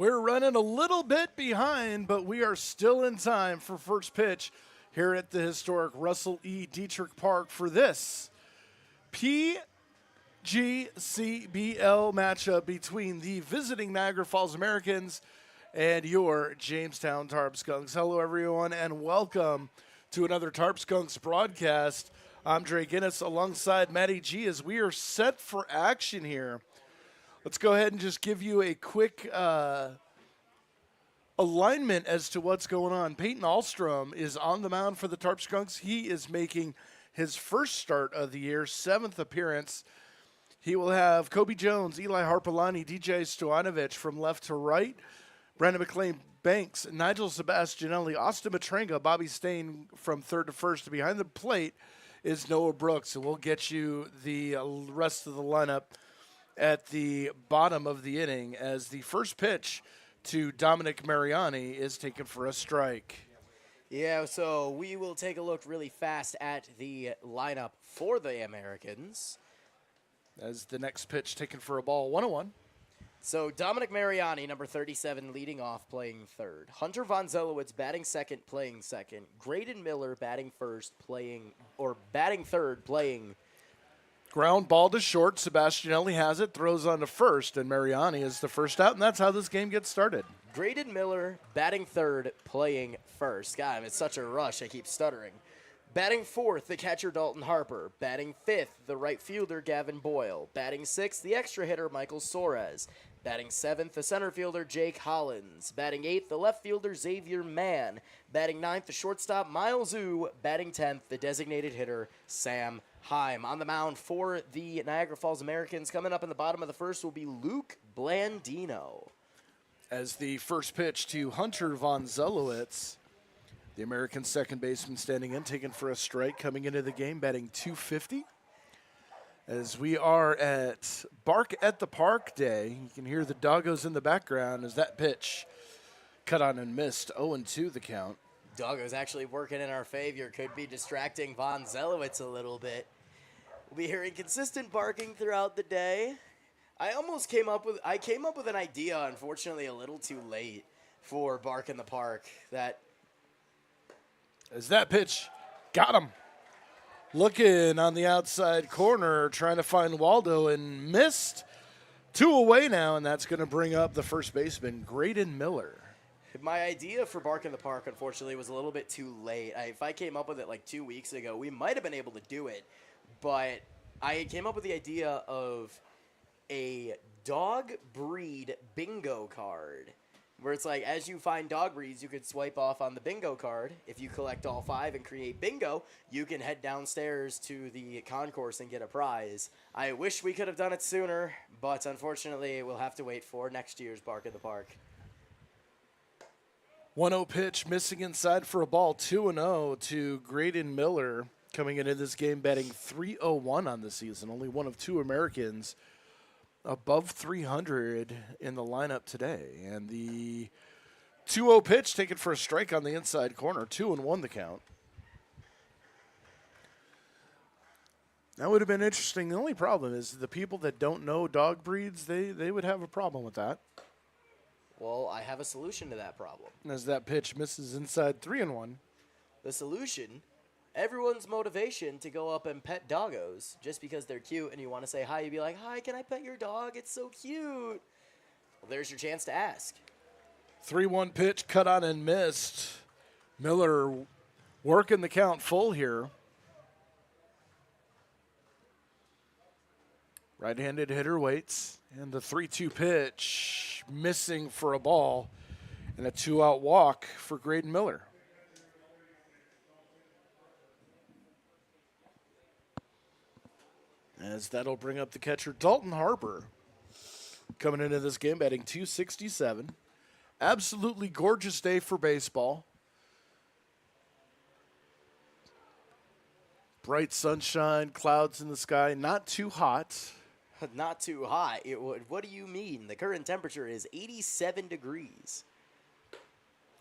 We're running a little bit behind, but we are still in time for first pitch here at the historic Russell E. Diethrick Park for this PGCBL matchup between the visiting Niagara Falls Americans and your Jamestown Tarp Skunks. Hello, everyone, and welcome to another Tarp Skunks broadcast. I'm Dre Guinness alongside Matty G as we are set for action here. Let's go ahead and just give you a quick alignment as to what's going on. Peyton Ahlstrom is on the mound for the Tarp Skunks. He is making his first start of the year, 7th appearance. He will have Kobe Jones, Eli Harpelani, DJ Stoyanovich from left to right, Brandon McLean Banks, Nigel Sebastianelli, Austin Matrenga, Bobby Stain from third to first. Behind the plate is Noah Brooks, and we'll get you the rest of the lineup at the bottom of the inning as the first pitch to Dominic Mariani is taken for a strike. Yeah, so we will take a look really fast at the lineup for the Americans. As the next pitch taken for a ball, 1-1. So Dominic Mariani, number 37, leading off, playing third. Hunter Von Zelowitz batting second, playing second. Graydon Miller batting third, playing ground ball to short. Sebastianelli has it, throws on to first, and Mariani is the first out, and that's how this game gets started. Graydon Miller batting third, playing first. God, it's such a rush, I keep stuttering. Batting fourth, the catcher Dalton Harper. Batting fifth, the right fielder Gavin Boyle. Batting sixth, the extra hitter Michael Soares. Batting seventh, the center fielder Jake Hollins. Batting eighth, the left fielder Xavier Mann. Batting ninth, the shortstop Miles Zhu. Batting 10th, the designated hitter Sam Heim. On the mound for the Niagara Falls Americans, coming up in the bottom of the first will be Luke Blandino. As the first pitch to Hunter Von Zelowitz, the American second baseman standing in, taken for a strike, coming into the game, batting .250. As we are at Bark at the Park Day, you can hear the doggos in the background as that pitch cut on and missed. 0-2 the count. Doggo's actually working in our favor. Could be distracting Von Zelowitz a little bit. We'll be hearing consistent barking throughout the day. I came up with an idea, unfortunately a little too late for Bark in the Park. As that pitch got him. Looking on the outside corner, trying to find Waldo, and missed. 2 away now, and that's going to bring up the first baseman, Graydon Miller. My idea for Bark in the Park, unfortunately, was a little bit too late. If I came up with it like 2 weeks ago, we might have been able to do it. But I came up with the idea of a dog breed bingo card, where it's like, as you find dog breeds, you could swipe off on the bingo card. If you collect all 5 and create bingo, you can head downstairs to the concourse and get a prize. I wish we could have done it sooner, but unfortunately, we'll have to wait for next year's Bark in the Park. 1-0 pitch, missing inside for a ball, 2-0 to Graydon Miller, coming into this game batting .301 on the season. Only one of 2 Americans above 300 in the lineup today. And the 2-0 pitch taken for a strike on the inside corner, 2-1 the count. That would have been interesting. The only problem is the people that don't know dog breeds, they would have a problem with that. Well, I have a solution to that problem. As that pitch misses inside, 3-1. The solution, everyone's motivation to go up and pet doggos just because they're cute and you want to say hi. You'd be like, hi, can I pet your dog? It's so cute. Well, there's your chance to ask. 3-1 pitch, cut on and missed. Miller working the count full here. Right-handed hitter waits. And the 3-2 pitch, missing for a ball, and a 2-out walk for Graydon Miller. As that'll bring up the catcher, Dalton Harper, coming into this game, batting .267. Absolutely gorgeous day for baseball. Bright sunshine, clouds in the sky, not too hot. Not too hot. What do you mean? The current temperature is 87 degrees.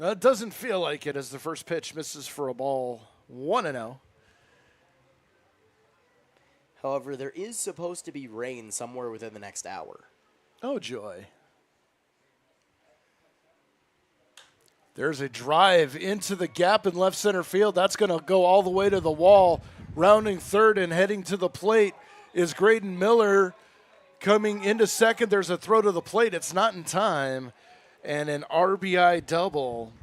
It doesn't feel like it as the first pitch misses for a ball, 1-0. However, there is supposed to be rain somewhere within the next hour. Oh, joy. There's a drive into the gap in left center field. That's going to go all the way to the wall. Rounding third and heading to the plate is Graydon Miller. Coming into second, there's a throw to the plate. It's not in time. And an RBI double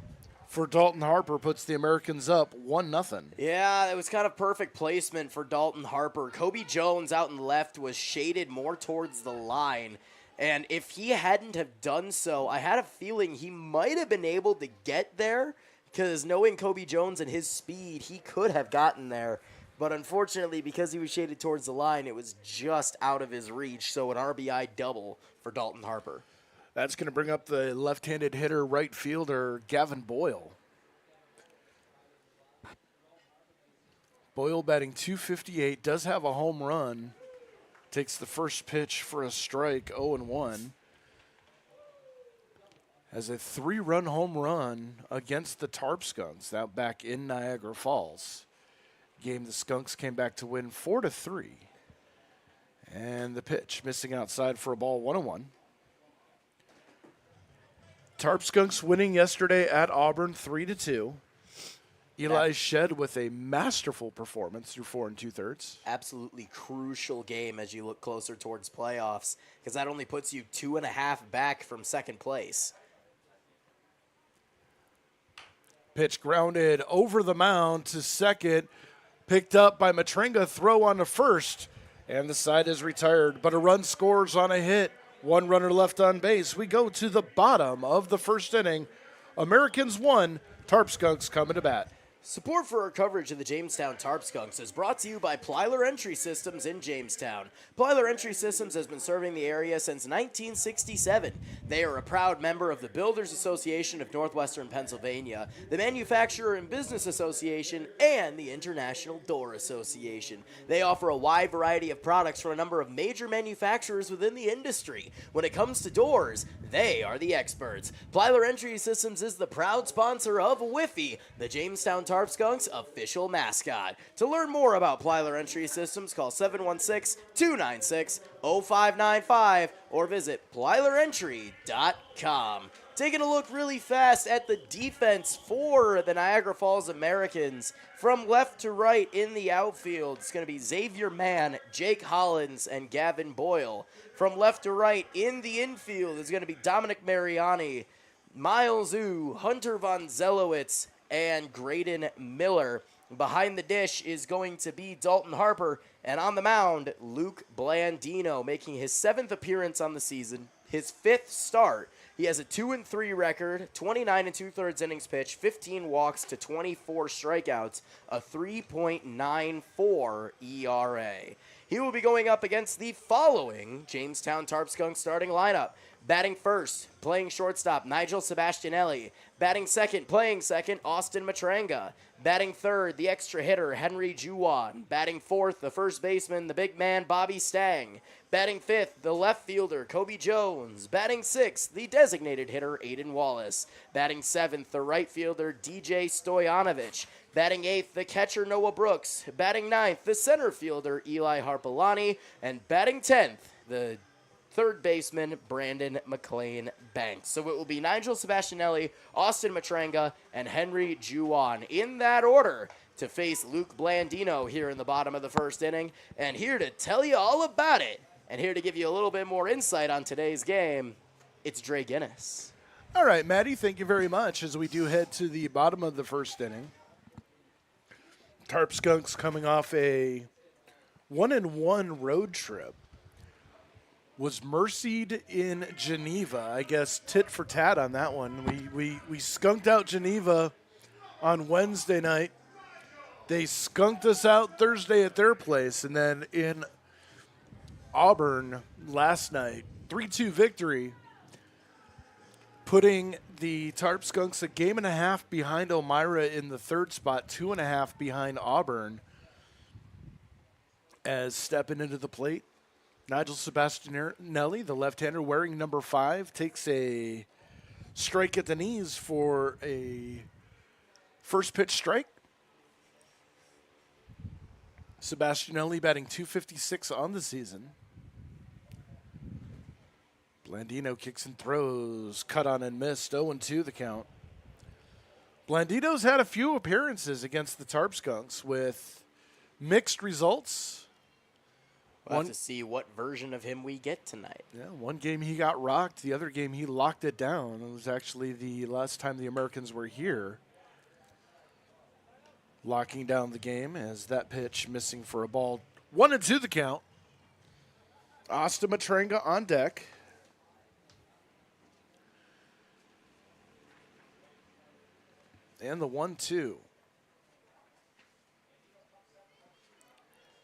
for Dalton Harper puts the Americans up 1-0. Yeah, it was kind of perfect placement for Dalton Harper. Kobe Jones out in left was shaded more towards the line. And if he hadn't have done so, I had a feeling he might have been able to get there, because knowing Kobe Jones and his speed, he could have gotten there. But unfortunately, because he was shaded towards the line, it was just out of his reach. So an RBI double for Dalton Harper. That's going to bring up the left-handed hitter, right fielder, Gavin Boyle. Boyle batting .258, does have a home run. Takes the first pitch for a strike, 0-1. Has a 3-run home run against the Tarp Skunks, out back in Niagara Falls. Game the Skunks came back to win 4-3. And the pitch missing outside for a ball, 1-1. Tarp Skunks winning yesterday at Auburn 3-2. Eli Shed with a masterful performance through 4 2/3. Absolutely crucial game as you look closer towards playoffs, because that only puts you 2.5 back from second place. Pitch grounded over the mound to second. Picked up by Matrenga, throw on to first. And the side is retired, but a run scores on a hit. 1 runner left on base. We go to the bottom of the first inning. Americans 1, Tarp Skunks coming to bat. Support for our coverage of the Jamestown Tarp Skunks is brought to you by Plyler Entry Systems in Jamestown. Plyler Entry Systems has been serving the area since 1967. They are a proud member of the Builders Association of Northwestern Pennsylvania, the Manufacturer and Business Association, and the International Door Association. They offer a wide variety of products from a number of major manufacturers within the industry. When it comes to doors, they are the experts. Plyler Entry Systems is the proud sponsor of Whiffy, the Jamestown Tarp Skunks official mascot. To learn more about Plyler Entry Systems, call 716-296-0595 or visit plylerentry.com. Taking a look really fast at the defense for the Niagara Falls Americans. From left to right in the outfield, it's going to be Xavier Mann, Jake Hollins, and Gavin Boyle. From left to right in the infield is going to be Dominic Mariani, Miles Ooh, Hunter Von Zelowitz, and Graydon Miller. Behind the dish is going to be Dalton Harper, and on the mound, Luke Blandino, making his 7th appearance on the season, his 5th start. He has a 2-3 record, 29 2/3 innings pitched, 15 walks to 24 strikeouts, a 3.94 ERA. He will be going up against the following Jamestown Tarp Skunks starting lineup. Batting first, playing shortstop, Nigel Sebastianelli. Batting second, playing second, Austin Matrenga. Batting third, the extra hitter, Henry Juwan. Batting fourth, the first baseman, the big man, Bobby Stang. Batting fifth, the left fielder, Kobe Jones. Batting sixth, the designated hitter, Aiden Wallace. Batting seventh, the right fielder, DJ Stoyanovich. Batting eighth, the catcher, Noah Brooks. Batting ninth, the center fielder, Eli Harpelani. And batting 10th, the third baseman, Brandon McLean Banks. So it will be Nigel Sebastianelli, Austin Matrenga, and Henry Juwan in that order to face Luke Blandino here in the bottom of the first inning. And here to tell you all about it, and here to give you a little bit more insight on today's game, it's Dre Guinness. All right, Maddie, thank you very much. As we do head to the bottom of the first inning, Tarp Skunks coming off a 1-1 road trip. Was mercied in Geneva. I guess tit for tat on that one. We skunked out Geneva on Wednesday night. They skunked us out Thursday at their place. And then in Auburn last night, 3-2 victory, putting the Tarp Skunks a game and a half behind Elmira in the third spot, 2.5 behind Auburn, as stepping into the plate. Nigel Sebastianelli, the left-hander wearing number 5, takes a strike at the knees for a first pitch strike. Sebastianelli batting .256 on the season. Blandino kicks and throws, cut on and missed, 0-2 the count. Blandito's had a few appearances against the Tarp Skunks with mixed results. We'll have to see what version of him we get tonight. Yeah, one game he got rocked. The other game he locked it down. It was actually the last time the Americans were here. Locking down the game as that pitch missing for a ball. 1-2 the count. Austin Matrenga on deck. And the 1-2.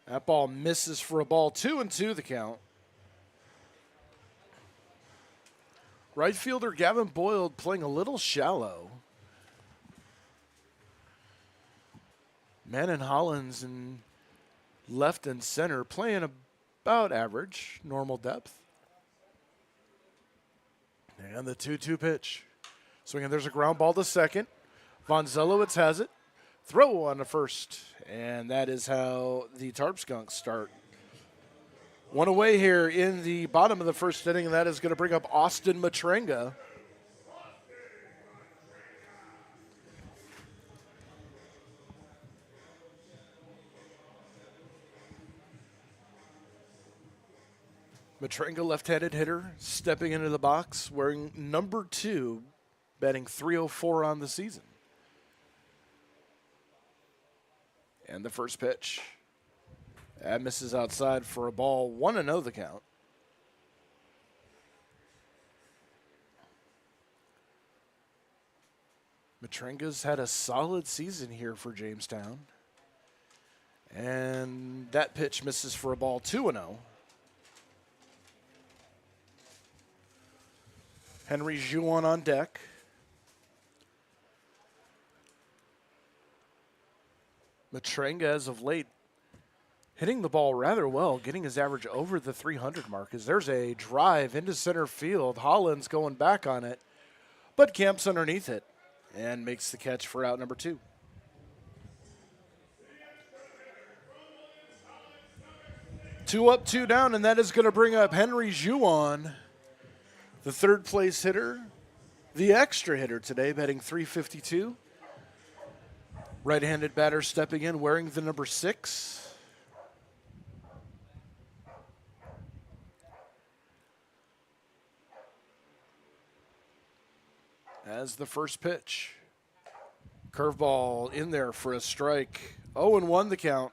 That ball misses for a ball. 2-2 the count. Right fielder Gavin Boyle playing a little shallow. Manon Hollins in left and center playing about average, normal depth. And the 2-2 pitch. Swinging, there's a ground ball to second. Von Zelowitz has it. Throw on to first. And that is how the Tarp Skunks start. One away here in the bottom of the first inning, and that is going to bring up Austin Matrenga. Matrenga, left-handed hitter, stepping into the box, wearing number 2, batting .304 on the season. And the first pitch. That misses outside for a ball. 1-0 the count. Matrenga's had a solid season here for Jamestown. And that pitch misses for a ball. 2-0. Henry Juan on deck. Matrenga, as of late, hitting the ball rather well, getting his average over the 300 mark. As there's a drive into center field. Hollins going back on it, but camps underneath it and makes the catch for out number 2. Two up, 2 down, and that is going to bring up Henry Juan, the third place hitter, the extra hitter today, batting .352. Right-handed batter stepping in, wearing the number 6. As the first pitch. Curveball in there for a strike. 0-1 the count.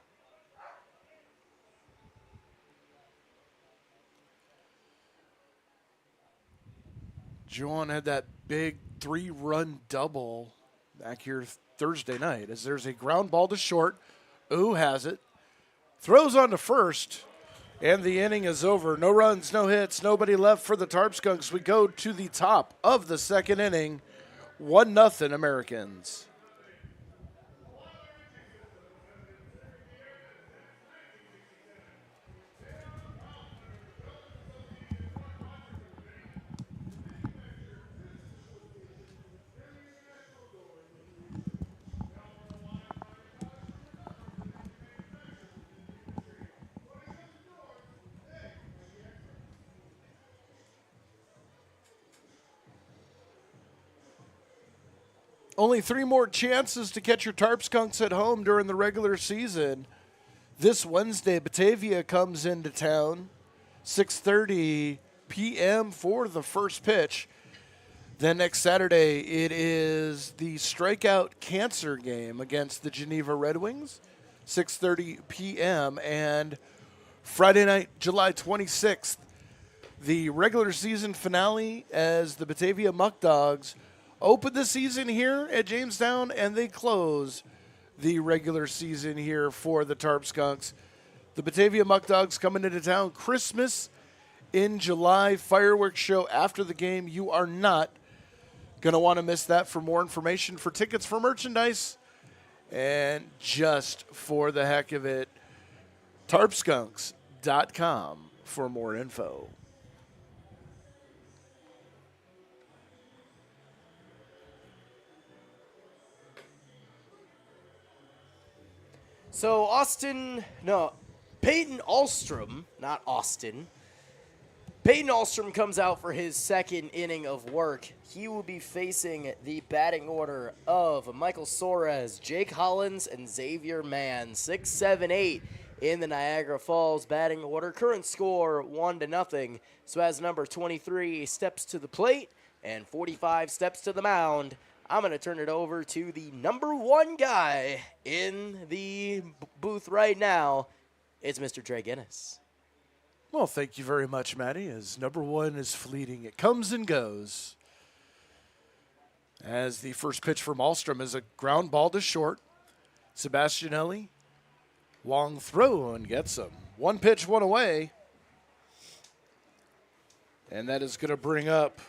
Juan had that big 3-run double back here Thursday night, as there's a ground ball to short. Ooh has it. Throws on to first, and the inning is over. No runs, no hits, nobody left for the Tarp Skunks. We go to the top of the second inning. 1-0 Americans. Only 3 more chances to catch your Tarp Skunks at home during the regular season. This Wednesday, Batavia comes into town, 6:30 p.m. for the first pitch. Then next Saturday, it is the strikeout cancer game against the Geneva Red Wings, 6:30 p.m. And Friday night, July 26th, the regular season finale as the Batavia Muck Dogs open the season here at Jamestown, and they close the regular season here for the Tarp Skunks. The Batavia Muck Dogs coming into town. Christmas in July, fireworks show after the game. You are not going to want to miss that. For more information, for tickets, for merchandise, and just for the heck of it, tarpskunks.com for more info. So Peyton Ahlstrom, not Austin, Peyton Ahlstrom comes out for his second inning of work. He will be facing the batting order of Michael Soares, Jake Hollins, and Xavier Mann. 6, 7, 8 in the Niagara Falls batting order. Current score 1-0. So as number 23 steps to the plate and 45 steps to the mound, I'm going to turn it over to the number 1 guy in the booth right now. It's Mr. Trey Guinness. Well, thank you very much, Matty, as number 1 is fleeting. It comes and goes. As the first pitch from Ahlstrom is a ground ball to short. Sebastianelli, long throw and gets him. 1 pitch, 1 away. And that is going to bring up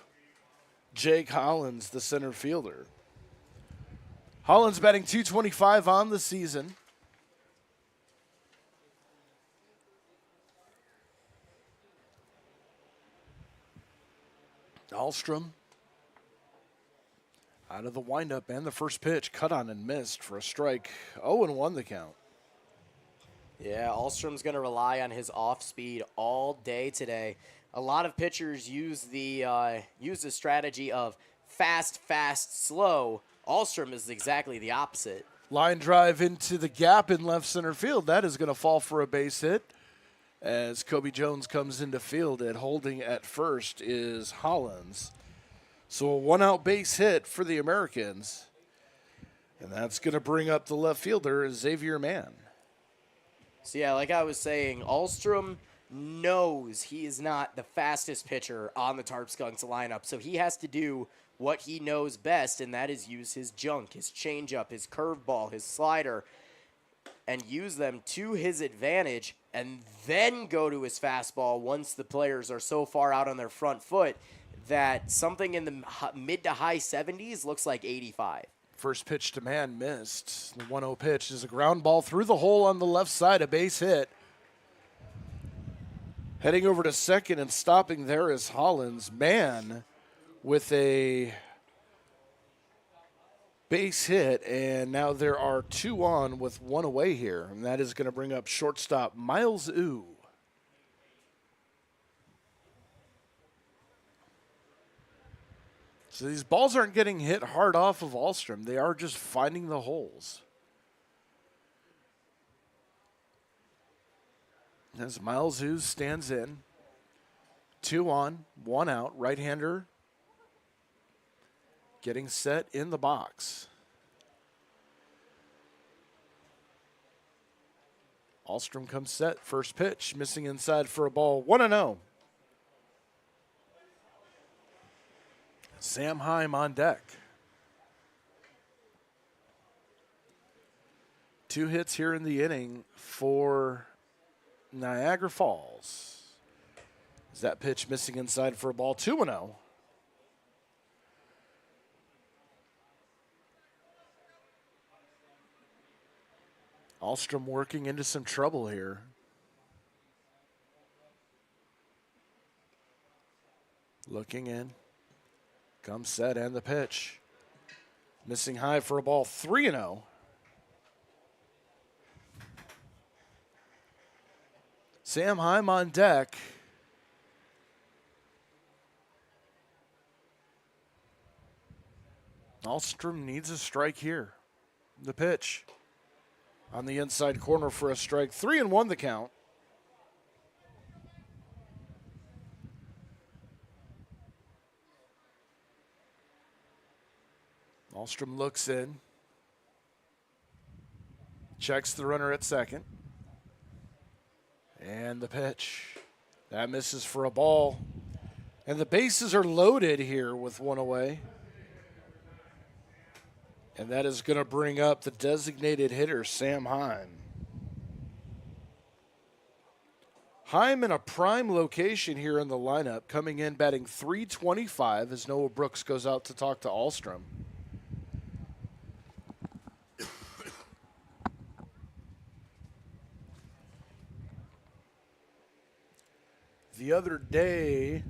Jake Hollins, the center fielder. Hollins batting .225 on the season. Ahlstrom out of the windup and the first pitch, cut on and missed for a strike. 0-1 the count. Yeah, Ahlstrom's going to rely on his off speed all day today. A lot of pitchers use the strategy of fast, fast, slow. Ahlstrom is exactly the opposite. Line drive into the gap in left center field. That is going to fall for a base hit. As Kobe Jones comes into field, and holding at first is Hollins. So a 1-out base hit for the Americans. And that's going to bring up the left fielder, Xavier Mann. So yeah, like I was saying, Ahlstrom knows he is not the fastest pitcher on the Tarp Skunks lineup. So he has to do what he knows best, and that is use his junk, his changeup, his curveball, his slider, and use them to his advantage, and then go to his fastball once the players are so far out on their front foot that something in the mid to high 70s looks like 85. First pitch to Mann missed. The 1-0 pitch is a ground ball through the hole on the left side, a base hit. Heading over to second and stopping there is Hollins. Mann with a base hit, and now there are 2 on with 1 away here, and that is going to bring up shortstop Miles Ooh. So these balls aren't getting hit hard off of Ahlstrom. They are just finding the holes. As Miles Ooh stands in. 2 on, 1 out, right-hander getting set in the box. Ahlstrom comes set. First pitch, missing inside for a ball. 1-0. Sam Heim on deck. 2 hits here in the inning for Niagara Falls. Is that pitch missing inside for a ball? 2-0. Ahlstrom working into some trouble here. Looking in. Comes set and the pitch. Missing high for a ball. 3-0. Sam Heim on deck. Ahlstrom needs a strike here. The pitch. On the inside corner for a strike. 3-1 the count. Ahlstrom looks in. Checks the runner at second. And the pitch. That misses for a ball. And the bases are loaded here with 1 away. And that is going to bring up the designated hitter, Sam Heim. Heim in a prime location here in the lineup, coming in batting .325 as Noah Brooks goes out to talk to Ahlstrom. The other day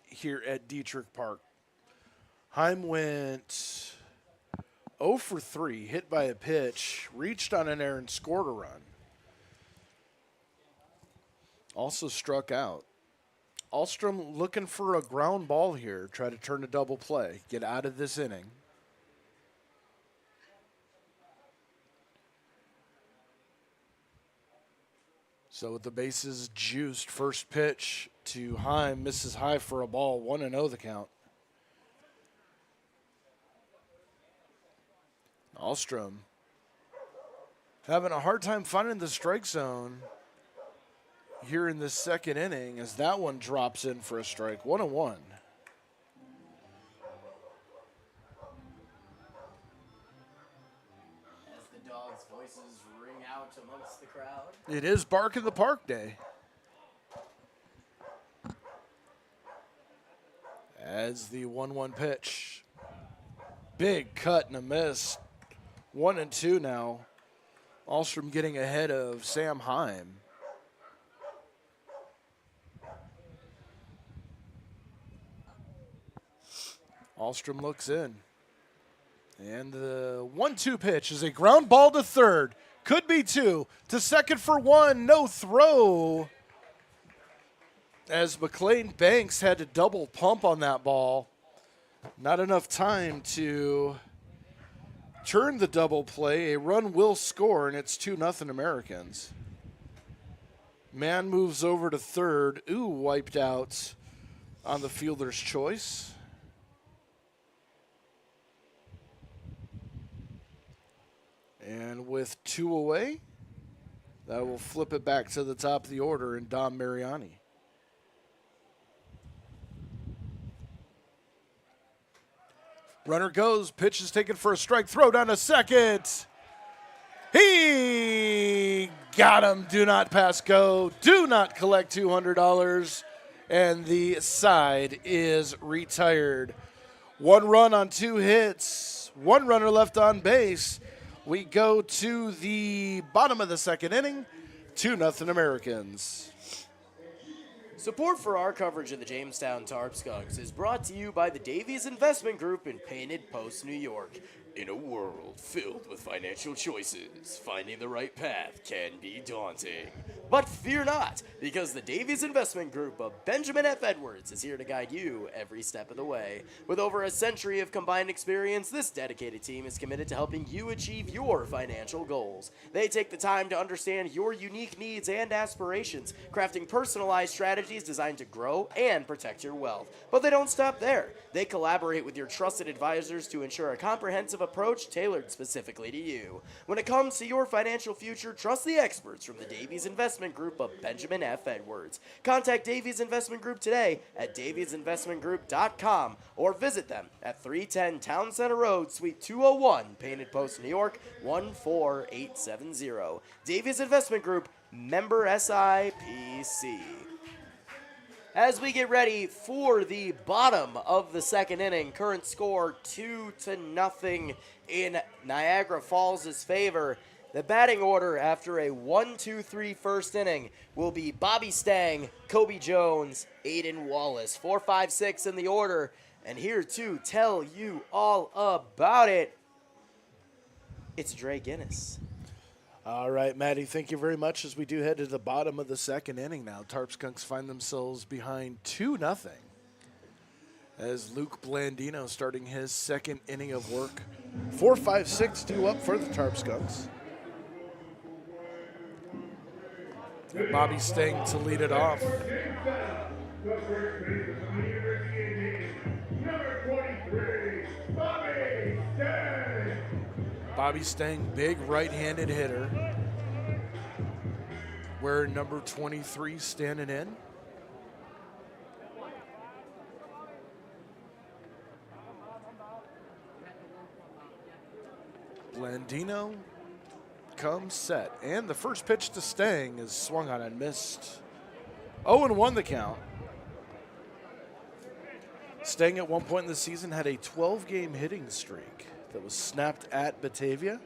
here at Diethrick Park, Heim went 0 for 3, hit by a pitch, reached on an error and scored a run. Also struck out. Alstrom looking for a ground ball here. Try to turn a double play. Get out of this inning. So with the bases juiced, first pitch to Heim. Misses high for a ball. 1-0 the count. Alstrom having a hard time finding the strike zone here in the second inning as that one drops in for a strike. 1-1. As the dogs' voices ring out amongst the crowd. It is Bark in the Park Day. As the 1-1 pitch. Big cut and a miss. 1-2 now. Alstrom getting ahead of Sam Heim. Alstrom looks in. And the 1-2 pitch is a ground ball to third. Could be two. To second for one. No throw. As McLean Banks had to double pump on that ball. Not enough time to turn the double play. A run will score, and it's 2-0 Americans. Man moves over to third. Ooh, wiped out on the fielder's choice. And with 2 away, that will flip it back to the top of the order in Dom Mariani. Runner goes, pitch is taken for a strike, throw down to second. He got him, do not pass go, do not collect $200, and the side is retired. 1 run on 2 hits, 1 runner left on base. We go to the bottom of the second inning, 2-0 Americans. Support for our coverage of the Jamestown Tarp Skunks is brought to you by the Davies Investment Group in Painted Post, New York. In a world filled with financial choices, finding the right path can be daunting. But fear not, because the Davies Investment Group of Benjamin F. Edwards is here to guide you every step of the way. With over a century of combined experience, this dedicated team is committed to helping you achieve your financial goals. They take the time to understand your unique needs and aspirations, crafting personalized strategies designed to grow and protect your wealth. But they don't stop there. They collaborate with your trusted advisors to ensure a comprehensive approach tailored specifically to you. When it comes to your financial future, trust the experts from the Davies Investment Group of Benjamin F. Edwards. Contact Davies Investment Group today at daviesinvestmentgroup.com or visit them at 310 Town Center Road, Suite 201, Painted Post, New York, 14870. Davies Investment Group, member SIPC. As we get ready for the bottom of the second inning, current score 2-0 in Niagara Falls' favor. The batting order after a 1-2-3 first inning will be Bobby Stang, Kobe Jones, Aiden Wallace. 4, 5, 6 in the order. And here to tell you all about it, it's Dre Guinness. All right, Maddie, thank you very much as we do head to the bottom of the second inning now. Tarp Skunks find themselves behind 2-0 as Luke Blandino starting his second inning of work. 4, 5, 6 due up for the Tarp Skunks. Bobby Stang to lead it off. Bobby Stang, big right-handed hitter. Where number 23 standing in. Blandino comes set. And the first pitch to Stang is swung on and missed. 0-1 the count. Stang at one point in the season had a 12-game hitting streak that was snapped at Batavia.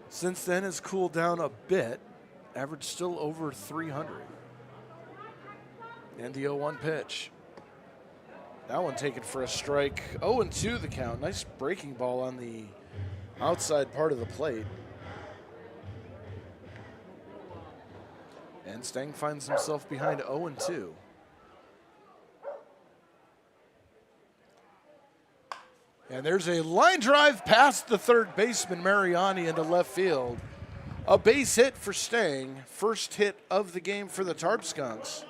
Since then has cooled down a bit, average still over 300. And the 0-1 pitch. That one taken for a strike. 0-2 the count. Nice breaking ball on the outside part of the plate. And Stang finds himself behind 0-2. And there's a line drive past the third baseman, Mariani, into left field. A base hit for Stang. First hit of the game for the Tarp Skunks.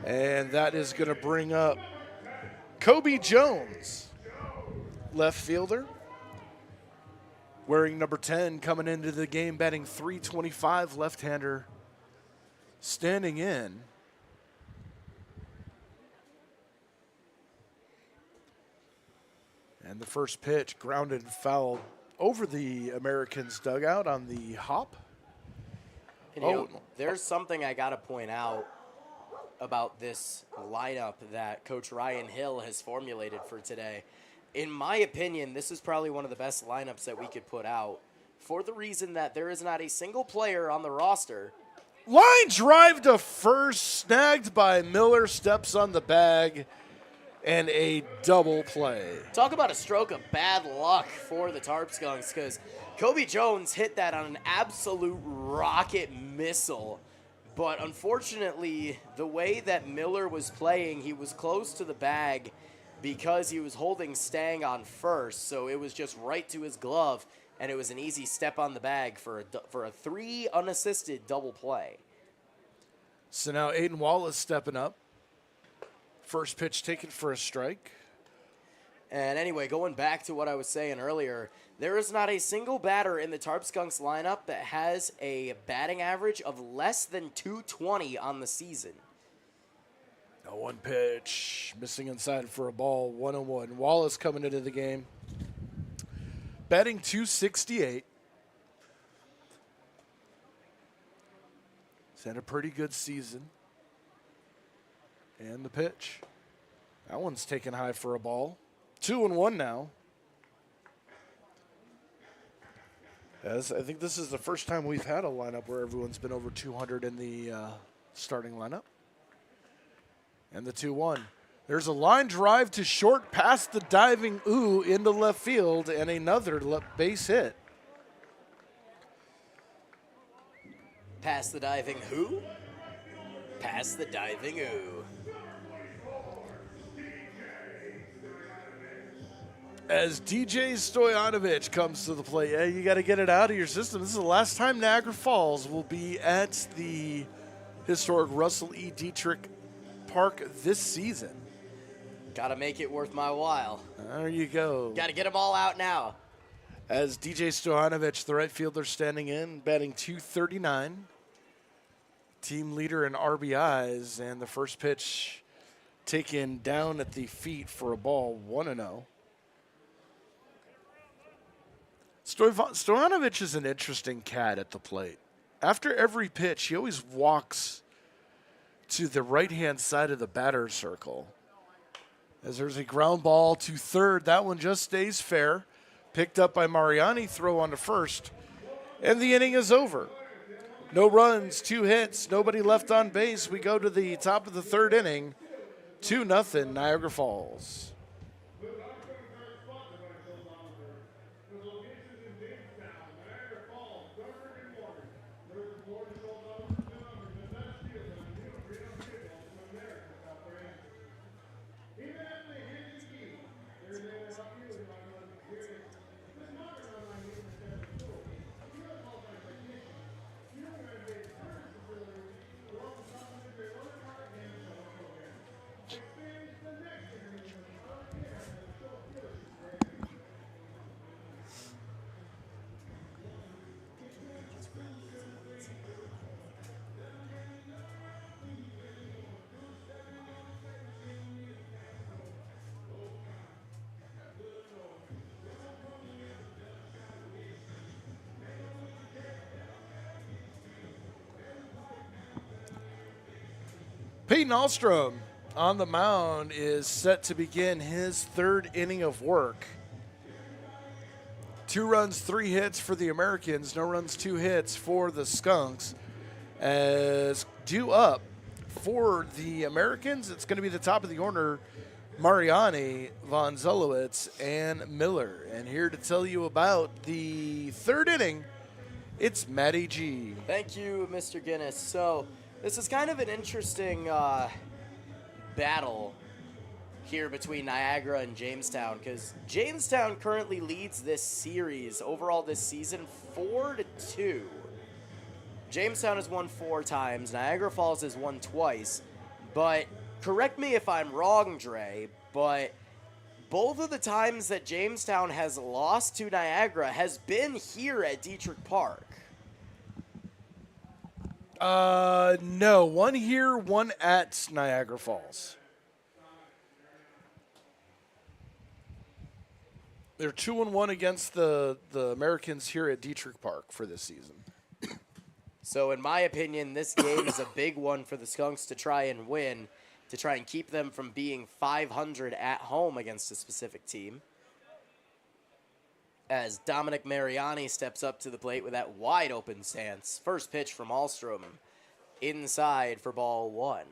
And that is going to bring up Kobe Jones, left fielder. Wearing number 10, coming into the game, batting .325, left-hander, standing in. And the first pitch grounded and fouled over the Americans' dugout on the hop. And, you know, there's something I got to point out about this lineup that Coach Ryan Hill has formulated for today. In my opinion, this is probably one of the best lineups that we could put out for the reason that there is not a single player on the roster. Line drive to first, snagged by Miller, steps on the bag, and a double play. Talk about a stroke of bad luck for the Tarp Skunks, because Kobe Jones hit that on an absolute rocket missile. But unfortunately, the way that Miller was playing, he was close to the bag because he was holding Stang on first, so it was just right to his glove, and it was an easy step on the bag for a 3 unassisted double play. So now Aiden Wallace stepping up. First pitch taken for a strike. And anyway, going back to what I was saying earlier, there is not a single batter in the Tarp Skunks lineup that has a batting average of less than .220 on the season. No one pitch, missing inside for a ball, 1-1. Wallace coming into the game, batting .268. He's had a pretty good season. And the pitch. That one's taken high for a ball. 2-1 now. As I think this is the first time we've had a lineup where everyone's been over 200 in the starting lineup. And the 2-1. There's a line drive to short past the diving ooh into left field and another base hit. Past the diving who? Past the diving ooh. As DJ Stoyanovich comes to the plate. Yeah, you got to get it out of your system. This is the last time Niagara Falls will be at the historic Russell E. Diethrick Park this season. Got to make it worth my while. There you go. Got to get them all out now. As DJ Stoyanovich, the right fielder, standing in, batting .239. Team leader in RBIs, and the first pitch taken down at the feet for a ball, 1-0. Stoyanovich is an interesting cat at the plate. After every pitch, he always walks to the right-hand side of the batter's circle. As there's a ground ball to third, that one just stays fair. Picked up by Mariani, throw on to first, and the inning is over. No runs, 2 hits, nobody left on base. We go to the top of the third inning, 2-0 Niagara Falls. Peyton Ahlstrom on the mound is set to begin his third inning of work. 2 runs, 3 hits for the Americans. No runs, 2 hits for the Skunks. As due up for the Americans, it's going to be the top of the order, Mariani, Von Zelowitz, and Miller. And here to tell you about the third inning, it's Matty G. Thank you, Mr. Guinness. So this is kind of an interesting battle here between Niagara and Jamestown, because Jamestown currently leads this series overall this season 4-2. Jamestown has won 4 times. Niagara Falls has won twice. But correct me if I'm wrong, Dre, but both of the times that Jamestown has lost to Niagara has been here at Diethrick Park. No. One here, one at Niagara Falls. They're 2-1 against the Americans here at Diethrick Park for this season. So in my opinion, this game is a big one for the Skunks to try and win, to try and keep them from being 500 at home against a specific team. As Dominic Mariani steps up to the plate with that wide open stance. First pitch from Ahlstrom. Inside for ball 1.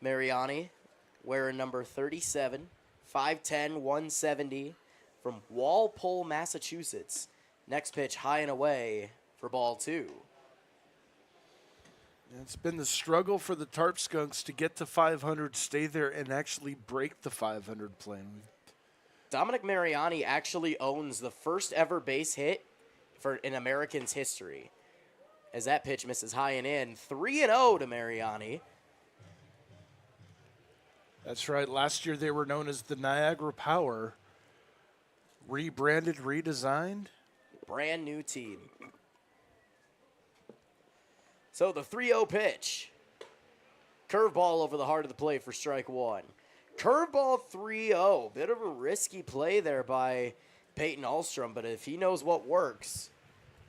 Mariani wearing number 37, 5'10", 170 from Walpole, Massachusetts. Next pitch high and away for ball 2. It's been the struggle for the Tarp Skunks to get to 500, stay there, and actually break the 500 plane. Dominic Mariani actually owns the first ever base hit in Americans history. As that pitch misses high and in, 3-0 to Mariani. That's right. Last year they were known as the Niagara Power. Rebranded, redesigned. Brand new team. So the 3-0 pitch. Curveball over the heart of the plate for strike 1. Curveball 3-0. Bit of a risky play there by Peyton Ahlstrom, but if he knows what works,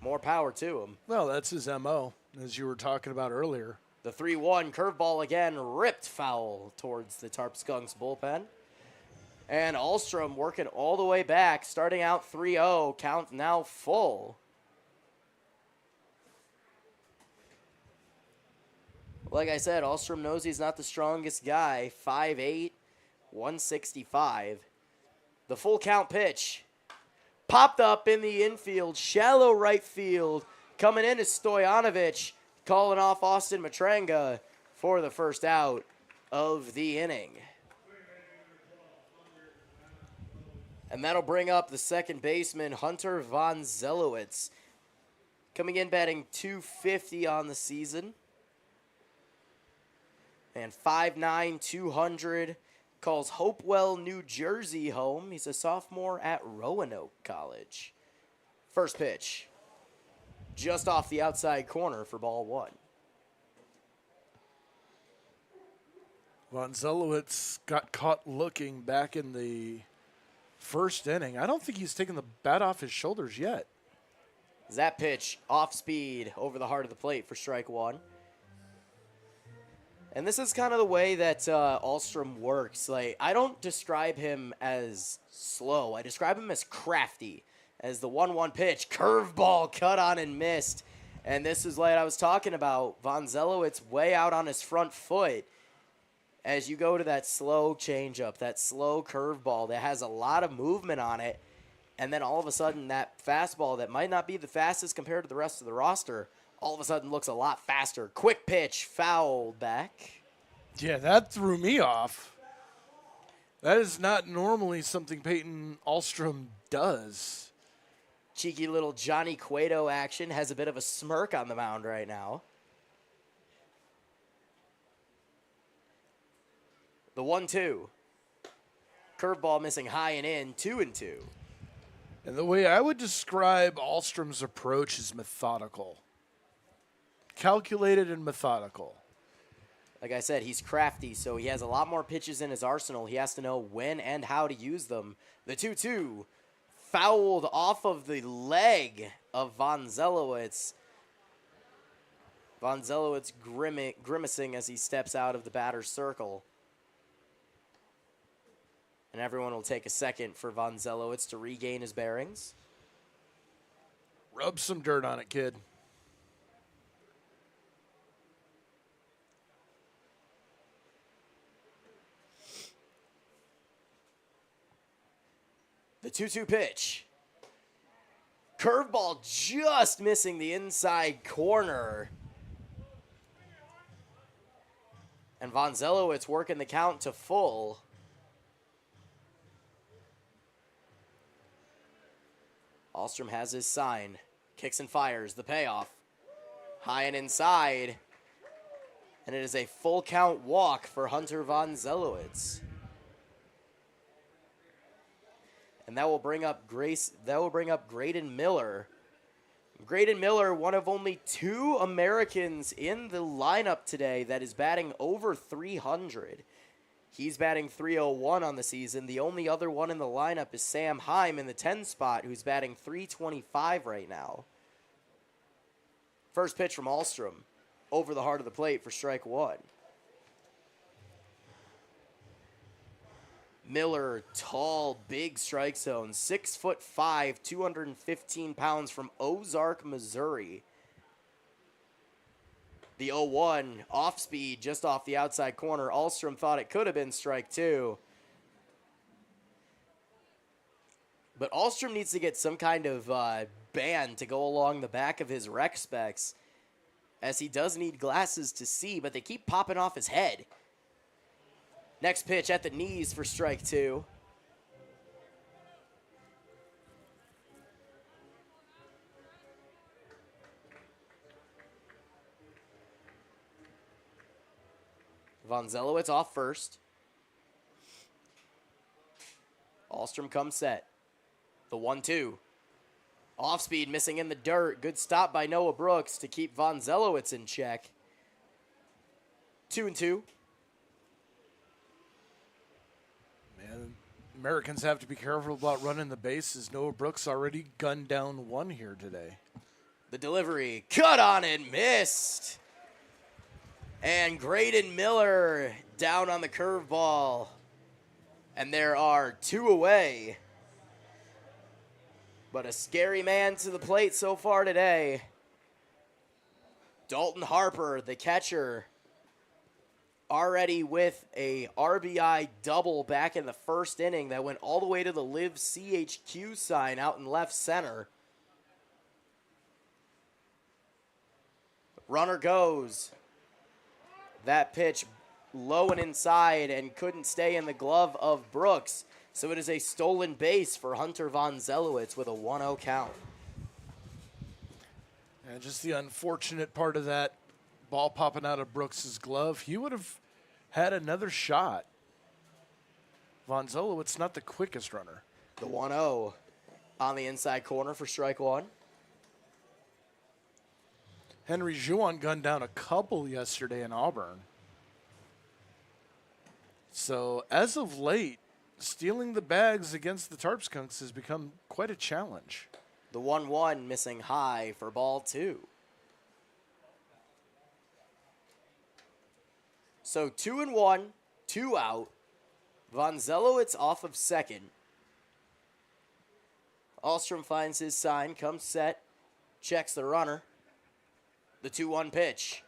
more power to him. Well, that's his MO, as you were talking about earlier. The 3-1 curveball again, ripped foul towards the Tarp Skunks bullpen. And Ahlstrom working all the way back, starting out 3-0, count now full. Like I said, Ahlstrom knows he's not the strongest guy, 5'8", 165. The full count pitch. Popped up in the infield, shallow right field. Coming in is Stojanovic, calling off Austin Matranga for the first out of the inning. And that'll bring up the second baseman, Hunter Von Zelowitz. Coming in batting .250 on the season. And 5'9", 200. Calls Hopewell, New Jersey home. He's a sophomore at Roanoke College. First pitch. Just off the outside corner for ball 1. Von Zelowitz got caught looking back in the first inning. I don't think he's taken the bat off his shoulders yet. That pitch off speed over the heart of the plate for strike 1. And this is kind of the way that Ahlstrom works. Like, I don't describe him as slow. I describe him as crafty. As the 1-1 pitch, curveball cut on and missed. And this is like I was talking about. Von Zelowitz way out on his front foot. As you go to that slow changeup, that slow curveball that has a lot of movement on it, and then all of a sudden that fastball that might not be the fastest compared to the rest of the roster, all of a sudden looks a lot faster. Quick pitch, foul back. Yeah, that threw me off. That is not normally something Peyton Ahlstrom does. Cheeky little Johnny Cueto action, has a bit of a smirk on the mound right now. The 1-2. Curveball missing high and in, 2-2. And the way I would describe Ahlstrom's approach is methodical. Calculated and methodical. Like I said, he's crafty, so he has a lot more pitches in his arsenal. He has to know when and how to use them. The 2-2 fouled off of the leg of Von Zelowitz. Von Zelowitz grimacing as he steps out of the batter's circle. And everyone will take a second for Von Zelowitz to regain his bearings. Rub some dirt on it, kid. The 2-2 pitch. Curveball just missing the inside corner. And Von Zelowitz working the count to full. Ahlstrom has his sign. Kicks and fires. The payoff. High and inside. And it is a full count walk for Hunter Von Zelowitz. And that will bring up Graydon Miller. Graydon Miller, one of only 2 Americans in the lineup today that is batting over 300. He's batting 301 on the season. The only other one in the lineup is Sam Heim in the 10 spot, who's batting 325 right now. First pitch from Ahlstrom. Over the heart of the plate for strike 1. Miller, tall, big strike zone, 6'5", 215 pounds from Ozark, Missouri. The 0-1 off speed just off the outside corner. Ahlstrom thought it could have been strike 2. But Ahlstrom needs to get some kind of band to go along the back of his rec specs, as he does need glasses to see, but they keep popping off his head. Next pitch at the knees for strike 2. Von Zelowitz off first. Ahlstrom comes set. The 1-2. Off speed, missing in the dirt. Good stop by Noah Brooks to keep Von Zelowitz in check. 2-2. Man, Americans have to be careful about running the bases. Noah Brooks already gunned down 1 here today. The delivery, cut on and missed. And Graydon Miller down on the curveball. And there are 2 away. But a scary man to the plate so far today. Dalton Harper, the catcher, already with a RBI double back in the first inning that went all the way to the Live CHQ sign out in left center. Runner goes. That pitch low and inside and couldn't stay in the glove of Brooks. So it is a stolen base for Hunter Von Zelowitz with a 1-0 count. And just the unfortunate part of that ball popping out of Brooks's glove, he would have had another shot. Von Zelowitz not the quickest runner. The 1-0 on the inside corner for strike 1. Henry Juan gunned down a couple yesterday in Auburn. So as of late, stealing the bags against the Tarp Skunks has become quite a challenge. The 1-1 missing high for ball 2. So 2-1, 2 out. Von Zelowitz off of second. Ahlstrom finds his sign, comes set, checks the runner. The 2-1 pitch.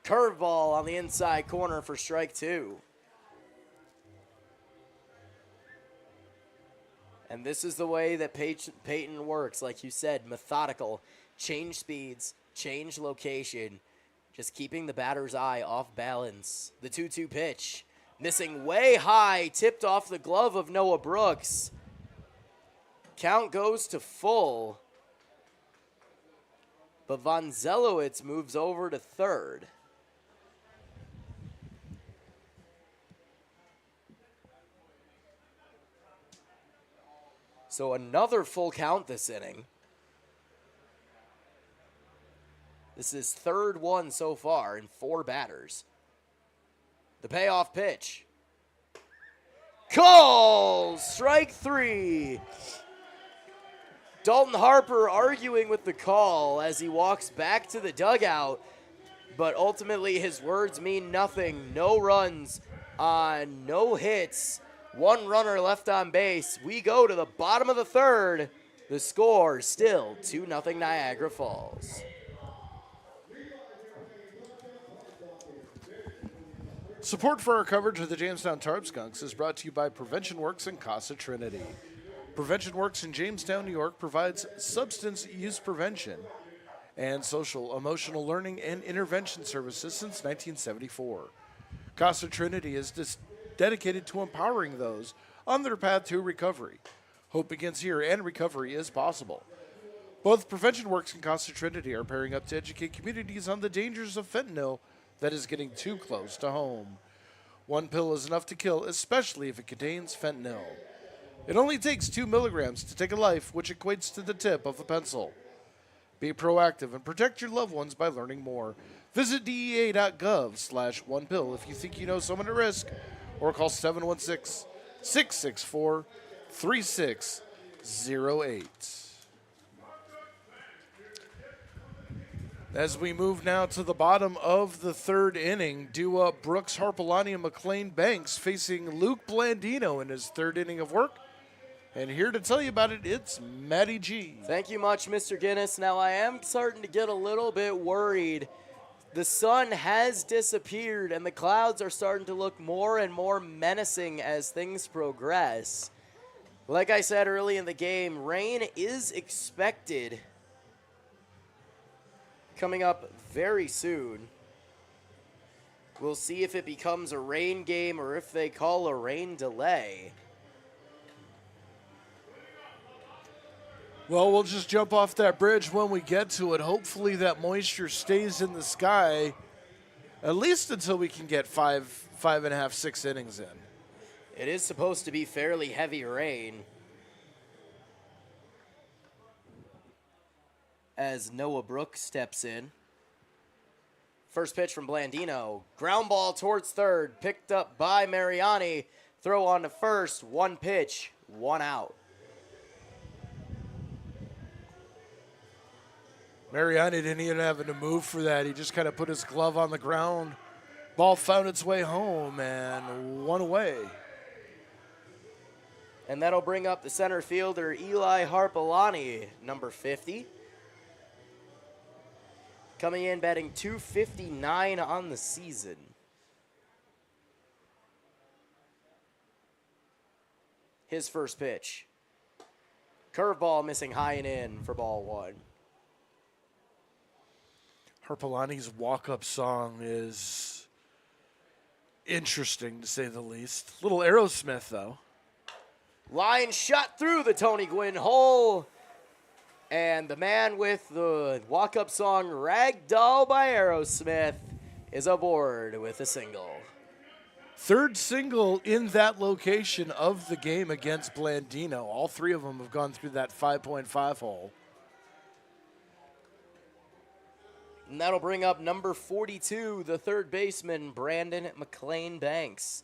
Curveball on the inside corner for strike 2. And this is the way that Peyton works, like you said, methodical. Change speeds, change location, just keeping the batter's eye off balance. The 2-2 pitch, missing way high, tipped off the glove of Noah Brooks. Count goes to full. But Von Zelowitz moves over to third. So another full count this inning. This is third one so far in 4 batters. The payoff pitch. Call! Strike 3. Dalton Harper arguing with the call as he walks back to the dugout, but ultimately his words mean nothing. No runs on no hits. 1 runner left on base. We go to the bottom of the third. The score still 2-0 Niagara Falls. Support for our coverage of the Jamestown Tarp Skunks is brought to you by Prevention Works and Casa Trinity. Prevention Works in Jamestown, New York provides substance use prevention and social, emotional learning and intervention services since 1974. Casa Trinity is dedicated to empowering those on their path to recovery. Hope begins here, and recovery is possible. Both Prevention Works and Casa Trinity are pairing up to educate communities on the dangers of fentanyl that is getting too close to home. One pill is enough to kill, especially if it contains fentanyl. It only takes 2 milligrams to take a life, which equates to the tip of a pencil. Be proactive and protect your loved ones by learning more. Visit DEA.gov/1pill if you think you know someone at risk, or call 716-664-3608. As we move now to the bottom of the third inning, due up Brooks Harpelani and McLean Banks facing Luke Blandino in his third inning of work. And here to tell you about it, it's Matty G. Thank you much, Mr. Guinness. Now, I am starting to get a little bit worried. The sun has disappeared, and the clouds are starting to look more and more menacing as things progress. Like I said early in the game, rain is expected coming up very soon. We'll see if it becomes a rain game or if they call a rain delay. Well, we'll just jump off that bridge when we get to it. Hopefully that moisture stays in the sky at least until we can get 5.5, 6 innings in. It is supposed to be fairly heavy rain. As Noah Brooks steps in. First pitch from Blandino. Ground ball towards third. Picked up by Mariani. Throw on to first. One pitch. One out. Mariani didn't even have to move for that. He just kind of put his glove on the ground. Ball found its way home and one away. And that'll bring up the center fielder, Eli Harpelani, number 50. Coming in, batting .259 on the season. His first pitch. Curveball missing high and in for ball one. Harpelani's walk-up song is interesting, to say the least. Little Aerosmith, though. Line shot through the Tony Gwynn hole. And the man with the walk-up song, Ragdoll by Aerosmith, is aboard with a single. Third single in that location of the game against Blandino. All three of them have gone through that 5.5 hole. And that'll bring up number 42, the third baseman, Brandon McLean Banks.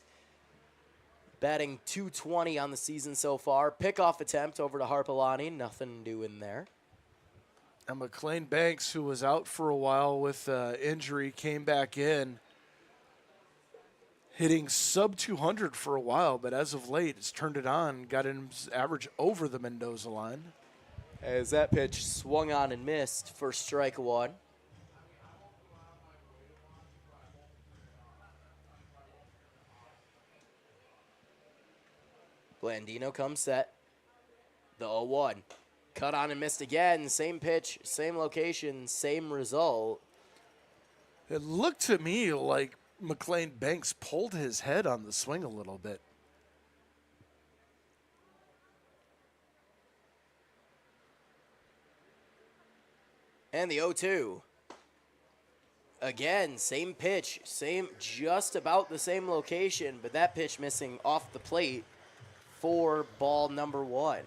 Batting .220 on the season so far. Pickoff attempt over to Harpelani. Nothing doing there. And McLean Banks, who was out for a while with injury, came back in, hitting sub 200 for a while, but as of late, has turned it on, got his average over the Mendoza line. As that pitch swung on and missed for strike one. Blandino comes set. The 0-1. Cut on and missed again. Same pitch, same location, same result. It looked to me like McLean Banks pulled his head on the swing a little bit. And the 0-2. Again, same pitch, just about the same location, but that pitch missing off the plate for ball number one.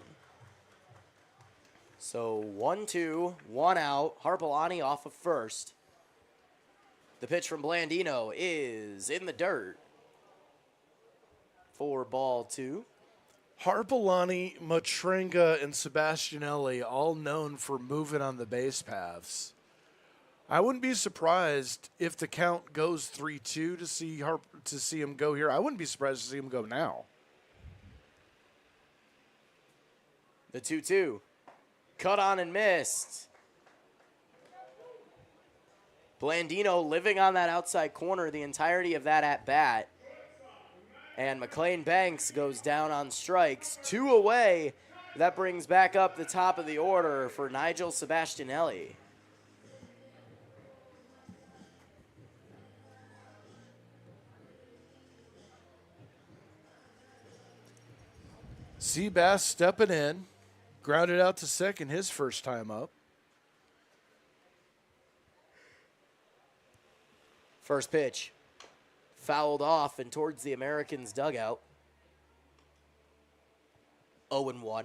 So 1-2, one out. Harpelani off of first. The pitch from Blandino is in the dirt for ball two. Harpelani, Matrenga, and Sebastianelli, all known for moving on the base paths. I wouldn't be surprised if the count goes 3-2 to see him go here. I wouldn't be surprised to see him go now. The 2-2. Cut on and missed. Blandino living on that outside corner the entirety of that at-bat. And McLean Banks goes down on strikes. 2 away. That brings back up the top of the order for Nigel Sebastianelli. Seabass stepping in. Grounded out to second his first time up. First pitch. Fouled off and towards the Americans' dugout. 0-1.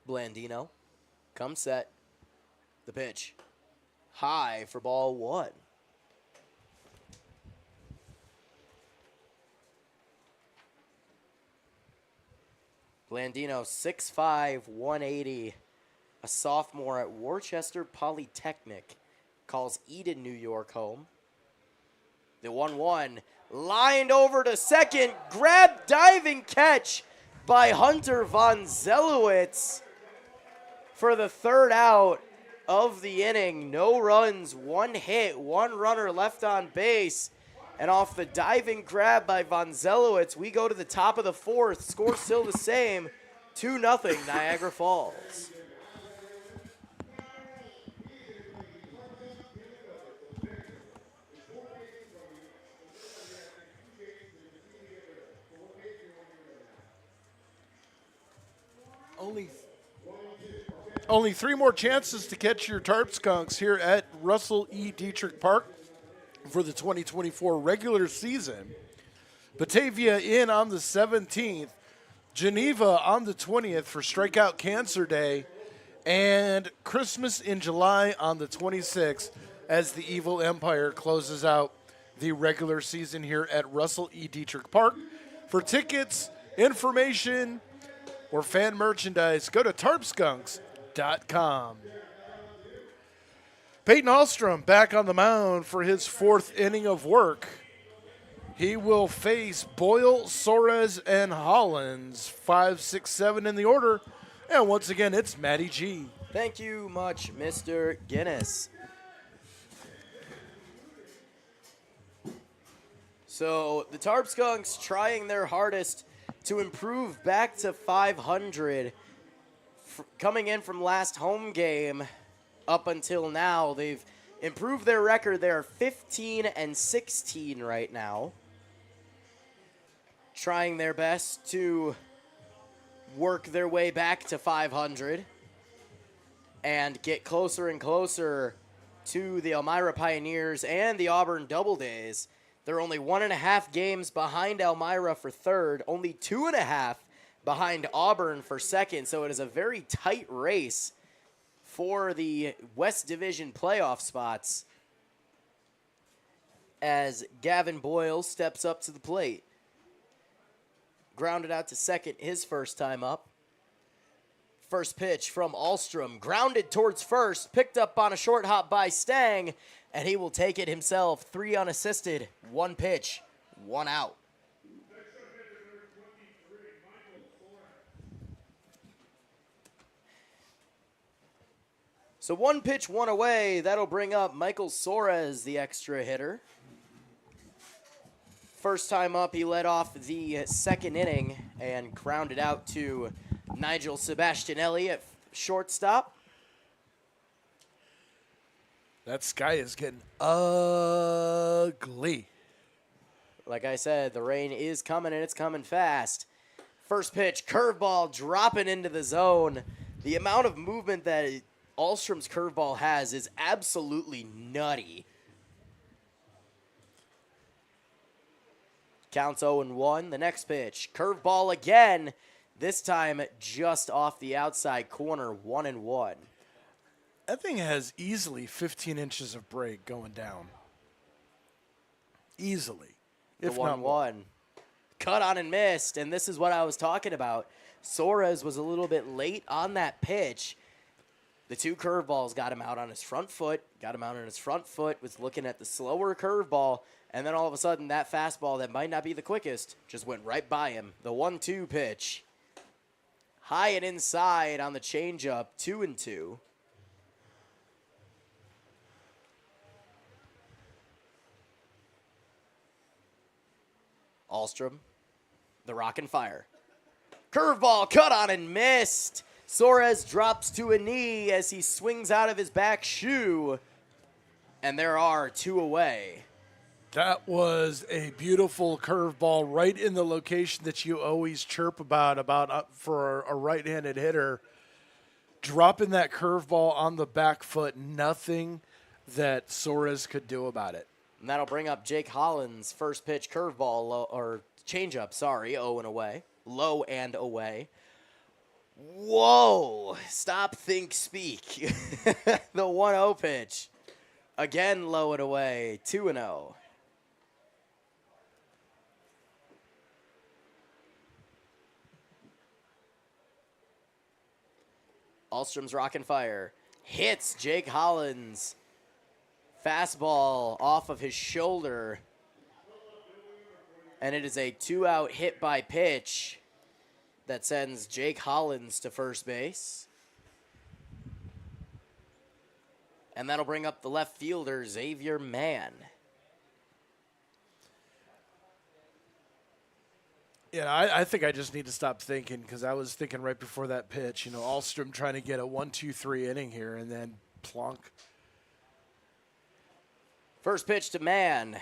Blandino. Comes set. The pitch. High for ball 1. Blandino, 6'5", 180, a sophomore at Worcester Polytechnic, calls Eden, New York home. The 1-1, lined over to second, grab, diving catch by Hunter Von Zelowitz for the third out of the inning. No runs, 1 hit, 1 runner left on base. And off the diving grab by Von Zelowitz, we go to the top of the 4th. Score still the same, 2-0 Niagara Falls. Only 3 more chances to catch your Tarp Skunks here at Russell E. Diethrick Park for the 2024 regular season. Batavia in on the 17th, Geneva on the 20th for Strikeout Cancer Day, and Christmas in July on the 26th as the Evil Empire closes out the regular season here at Russell E. Diethrick Park. For tickets, information, or fan merchandise, go to tarpskunks.com. Peyton Ahlstrom back on the mound for his 4th inning of work. He will face Boyle, Soares, and Hollins, 5, 6, 7 in the order. And once again, it's Matty G. Thank you much, Mr. Guinness. So the Tarp Skunks trying their hardest to improve back to 500. Coming in from last home game up until now, they've improved their record. They're 15-16 right now. Trying their best to work their way back to 500 and get closer and closer to the Elmira Pioneers and the Auburn Doubledays. They're only 1.5 games behind Elmira for 3rd, only 2.5 behind Auburn for 2nd, so it is a very tight race for the West Division playoff spots as Gavin Boyle steps up to the plate. Grounded out to second his first time up. First pitch from Ahlstrom, grounded towards first, picked up on a short hop by Stang, and he will take it himself. 3 unassisted, 1 pitch, 1 out. So 1 pitch, 1 away. That'll bring up Michael Soares, the extra hitter. First time up, he led off the 2nd inning and grounded out to Nigel Sebastianelli at shortstop. That sky is getting ugly. Like I said, the rain is coming, and it's coming fast. First pitch, curveball dropping into the zone. The amount of movement that Ahlstrom's curveball has is absolutely nutty. Counts 0-1. The next pitch, curveball again. This time just off the outside corner, 1-1. That thing has easily 15 inches of break going down. Easily. The If not more. 1-1. Cut on and missed, and this is what I was talking about. Soares was a little bit late on that pitch. The 2 curveballs got him out on his front foot, was looking at the slower curveball, and then all of a sudden that fastball that might not be the quickest just went right by him. The 1-2 pitch. High and inside on the changeup, 2-2. Ahlstrom, the rockin' fire. Curveball cut on and missed. Soares drops to a knee as he swings out of his back shoe. And there are 2 away. That was a beautiful curveball right in the location that you always chirp about for a right-handed hitter. Dropping that curveball on the back foot, nothing that Suarez could do about it. And that'll bring up Jake Holland's first pitch curveball, or changeup, 0 and away. Low and away. Whoa! Stop, think, speak. The 1-0 pitch. Again, low and away. 2-0. Alstrom's rockin' fire. Hits Jake Holland's fastball off of his shoulder. And it is a 2-out hit by pitch that sends Jake Hollands to first base. And that'll bring up the left fielder, Xavier Mann. Yeah, I think I just need to stop thinking because I was thinking right before that pitch, Alstrom trying to get a 1-2-3 inning here and then plunk. First pitch to Mann.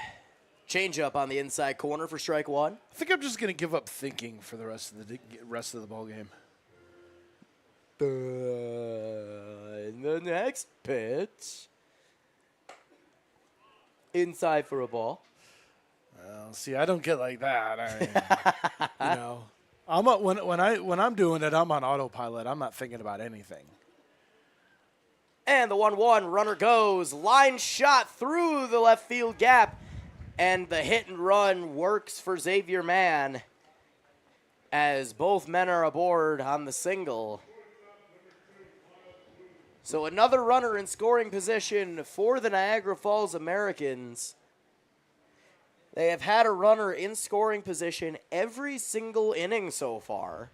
Changeup on the inside corner for strike one. I think I'm just going to give up thinking for the rest of the ball game. And the next pitch. Inside for a ball. Well, see, I don't get like that. I mean, when I'm doing it, I'm on autopilot. I'm not thinking about anything. And the 1-1 runner goes. Line shot through the left field gap. And the hit and run works for Xavier Mann as both men are aboard on the single. So another runner in scoring position for the Niagara Falls Americans. They have had a runner in scoring position every single inning so far.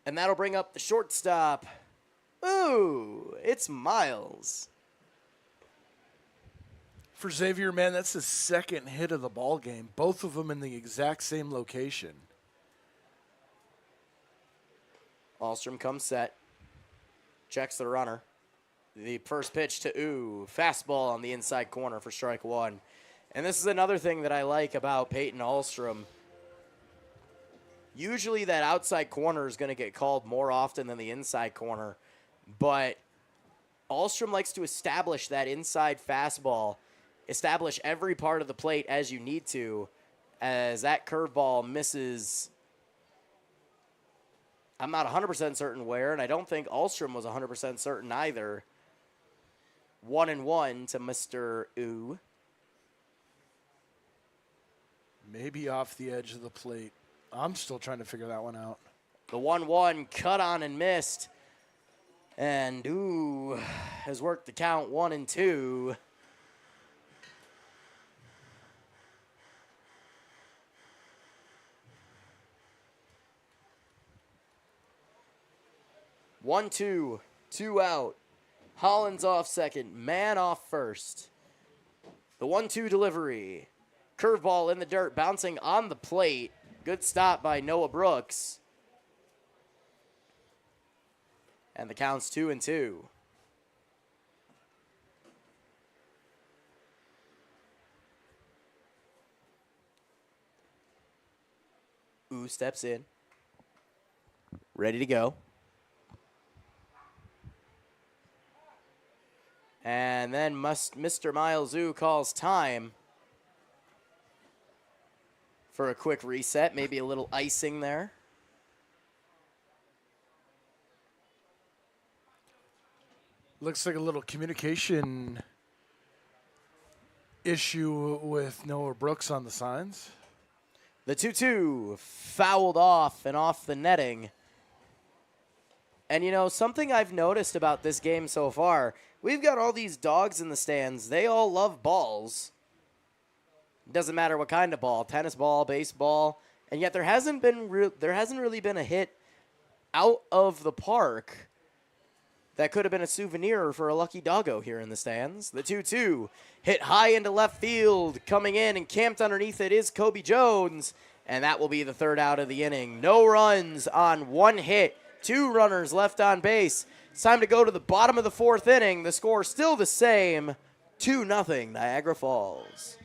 And that'll bring up the shortstop. Ooh, it's Miles. For Xavier, man, that's the second hit of the ball game. Both of them in the exact same location. Alstrom comes set. Checks the runner. The first pitch to fastball on the inside corner for strike one. And this is another thing that I like about Peyton Alstrom. Usually that outside corner is going to get called more often than the inside corner. But Alstrom likes to establish that inside fastball. Establish every part of the plate as you need to, as that curveball misses. I'm not 100% certain where, and I don't think Alstrom was 100% certain either. 1-1 to Mr. Ooh. Maybe off the edge of the plate. I'm still trying to figure that one out. The 1-1 cut on and missed. And Ooh has worked the count 1-2. One, two out. Holland's off second. Mann off first. The 1-2 delivery. Curveball in the dirt, bouncing on the plate. Good stop by Noah Brooks. And the count's 2-2. Ooh steps in. Ready to go. And then Mr. Miles Ooh calls time for a quick reset, maybe a little icing there. Looks like a little communication issue with Noah Brooks on the signs. The 2-2 fouled off and off the netting. And, something I've noticed about this game so far, we've got all these dogs in the stands. They all love balls. Doesn't matter what kind of ball, tennis ball, baseball, and yet there hasn't really been a hit out of the park that could have been a souvenir for a lucky doggo here in the stands. The 2-2 hit high into left field, coming in and camped underneath it is Kobe Jones, and that will be the third out of the inning. No runs on one hit, 2 runners left on base. It's time to go to the bottom of the fourth inning. The score still the same, 2-0 Niagara Falls.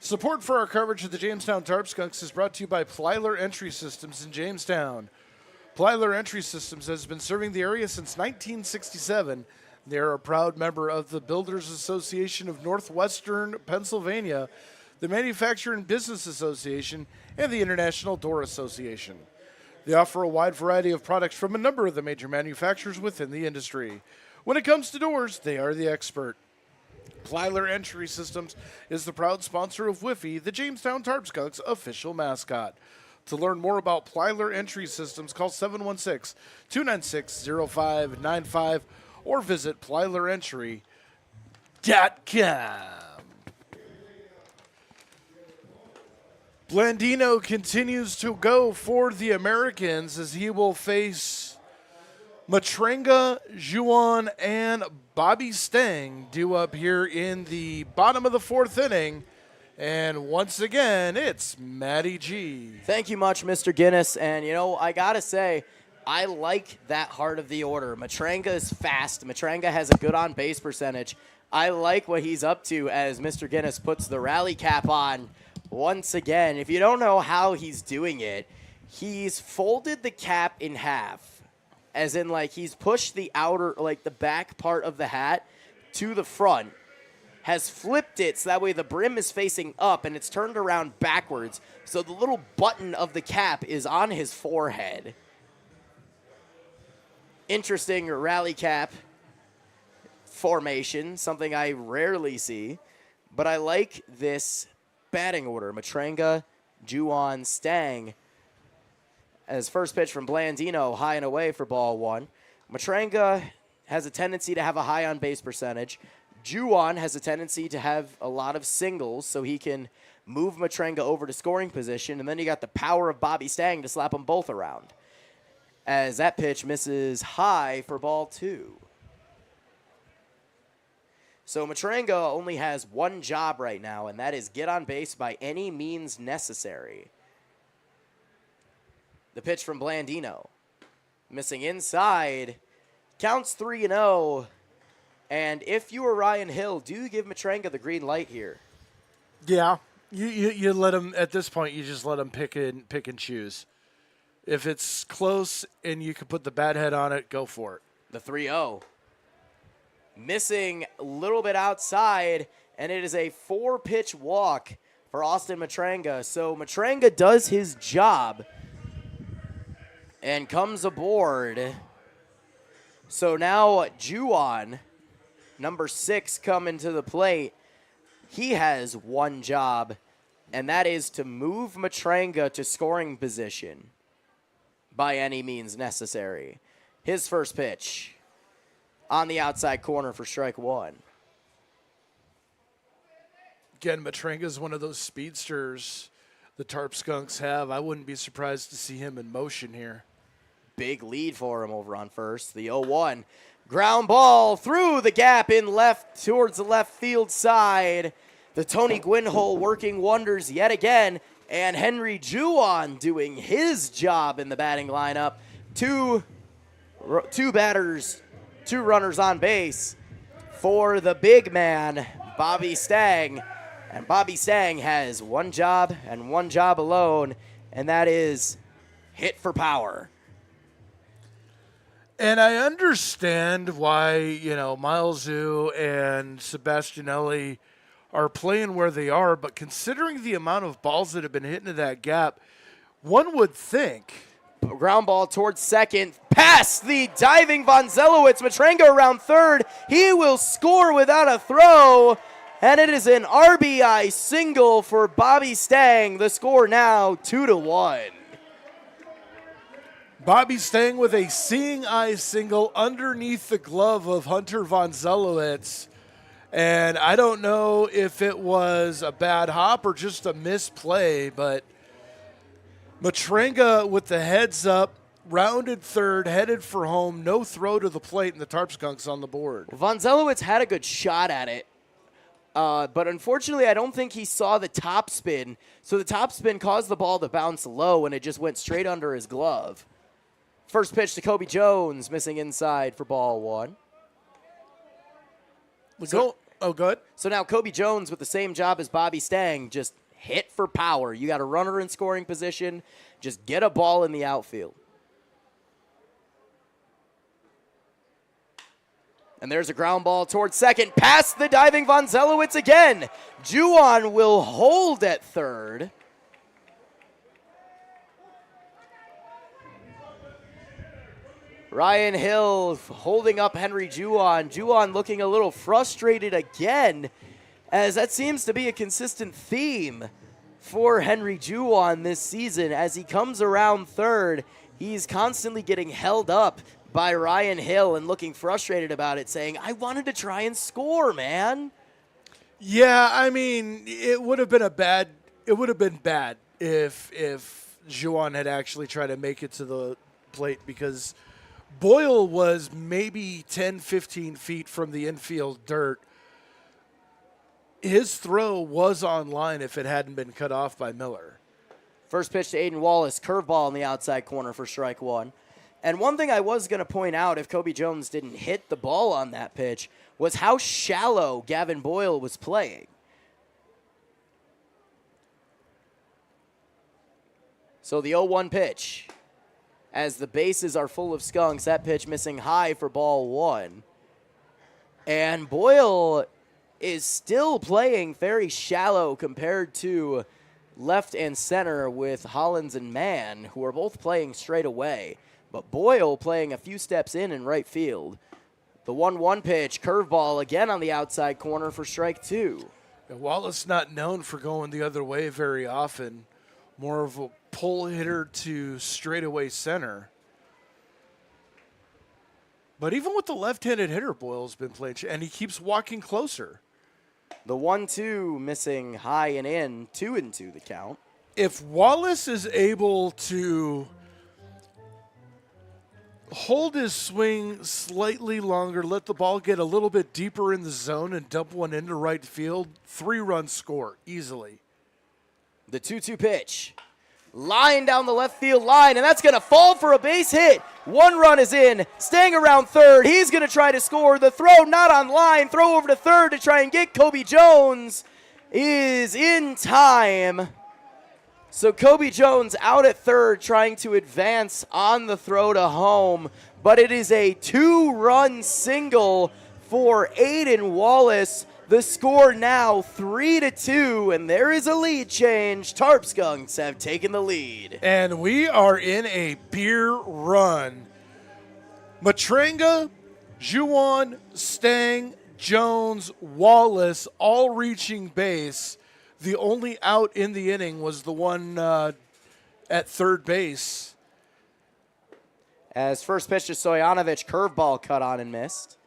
Support for our coverage of the Jamestown Tarp Skunks is brought to you by Plyler Entry Systems in Jamestown. Plyler Entry Systems has been serving the area since 1967. They are a proud member of the Builders Association of Northwestern Pennsylvania, the Manufacturing Business Association, and the International Door Association. They offer a wide variety of products from a number of the major manufacturers within the industry. When it comes to doors, they are the expert. Plyler Entry Systems is the proud sponsor of Whiffy, the Jamestown Tarp Skunks' official mascot. To learn more about Plyler Entry Systems, call 716-296-0595 or visit plylerentry.com. Blandino continues to go for the Americans as he will face Matrenga, Juan, and Bobby Stang due up here in the bottom of the fourth inning. And once again, it's Matty G. Thank you much, Mr. Guinness. And, I got to say, I like that heart of the order. Matrenga is fast. Matrenga has a good on-base percentage. I like what he's up to as Mr. Guinness puts the rally cap on once again. If you don't know how he's doing it, he's folded the cap in half. As in, he's pushed the outer, the back part of the hat to the front. Has flipped it so that way the brim is facing up and it's turned around backwards. So the little button of the cap is on his forehead. Interesting rally cap formation, something I rarely see. But I like this batting order. Matrenga, Juan, Stang. As first pitch from Blandino, high and away for ball one. Matrenga has a tendency to have a high on-base percentage. Juan has a tendency to have a lot of singles, so he can move Matrenga over to scoring position. And then you got the power of Bobby Stang to slap them both around. As that pitch misses high for ball two. So Matrenga only has one job right now, and that is get on base by any means necessary. The pitch from Blandino. Missing inside. Counts 3-0. And if you were Ryan Hill, do give Matrenga the green light here. Yeah, you let him, at this point, you just let him pick and choose. If it's close and you can put the bat head on it, go for it. The 3-0. Missing a little bit outside, and it is a 4-pitch walk for Austin Matrenga. So Matrenga does his job and comes aboard. So now Juan, number 6, coming to the plate. He has one job, and that is to move Matrenga to scoring position by any means necessary. His first pitch on the outside corner for strike one. Again, Matrenga is one of those speedsters the Tarp Skunks have. I wouldn't be surprised to see him in motion here. Big lead for him over on first. The 0-1. Ground ball through the gap in left towards the left field side. The Tony Gwynn hole working wonders yet again. And Henry Juwan doing his job in the batting lineup. Two batters, 2 runners on base for the big man, Bobby Stang. And Bobby Stang has one job and one job alone, and that is hit for power. And I understand why, Miles Zoo and Sebastianelli are playing where they are, but considering the amount of balls that have been hit into that gap, one would think. Ground ball towards second, past the diving Von Zelowitz. Matrenga around third. He will score without a throw, and it is an RBI single for Bobby Stang. The score now 2-1. Bobby Stang with a seeing eye single underneath the glove of Hunter Von Zelowitz. And I don't know if it was a bad hop or just a misplay, but Matrenga with the heads up, rounded third, headed for home, no throw to the plate, and the Tarp Skunks on the board. Von Zelowitz had a good shot at it, but unfortunately I don't think he saw the top spin. So the top spin caused the ball to bounce low, and it just went straight under his glove. First pitch to Kobe Jones, missing inside for ball one. Go ahead. So now Kobe Jones with the same job as Bobby Stang, just hit for power. You got a runner in scoring position, just get a ball in the outfield. And there's a ground ball towards second, past the diving Von Zelowitz again. Juwan will hold at third. Ryan Hill holding up Henry Juwan. Juwan looking a little frustrated again, as that seems to be a consistent theme for Henry Juwan this season. As he comes around third, he's constantly getting held up by Ryan Hill and looking frustrated about it, saying, I wanted to try and score, man. Yeah, I mean, it would have been bad if Juwan had actually tried to make it to the plate, because Boyle was maybe 10, 15 feet from the infield dirt. His throw was on line if it hadn't been cut off by Miller. First pitch to Aiden Wallace, curveball in the outside corner for strike one. And one thing I was going to point out, if Kobe Jones didn't hit the ball on that pitch, was how shallow Gavin Boyle was playing. So the 0-1 pitch. As the bases are full of Skunks, that pitch missing high for ball one. And Boyle is still playing very shallow compared to left and center with Hollins and Mann, who are both playing straight away. But Boyle playing a few steps in right field. The 1-1 pitch, curveball again on the outside corner for strike two. And Wallace not known for going the other way very often. More of a pull hitter to straightaway center. But even with the left-handed hitter, Boyle's been playing, and he keeps walking closer. The 1-2 missing high and in, 2-2 the count. If Wallace is able to hold his swing slightly longer, let the ball get a little bit deeper in the zone and dump one into right field, 3-run score easily. The 2-2 pitch. Line down the left field line, and that's going to fall for a base hit. 1 run is in, staying around third. He's going to try to score. The throw not on line. Throw over to third to try and get Kobe Jones is in time. So Kobe Jones out at third trying to advance on the throw to home, but it is a 2-run single for Aiden Wallace. The score now 3-2, and there is a lead change. Tarp Skunks have taken the lead. And we are in a beer run. Matranga, Juwan, Stang, Jones, Wallace all reaching base. The only out in the inning was the one at third base. As first pitch to Stojanovic, curveball cut on and missed.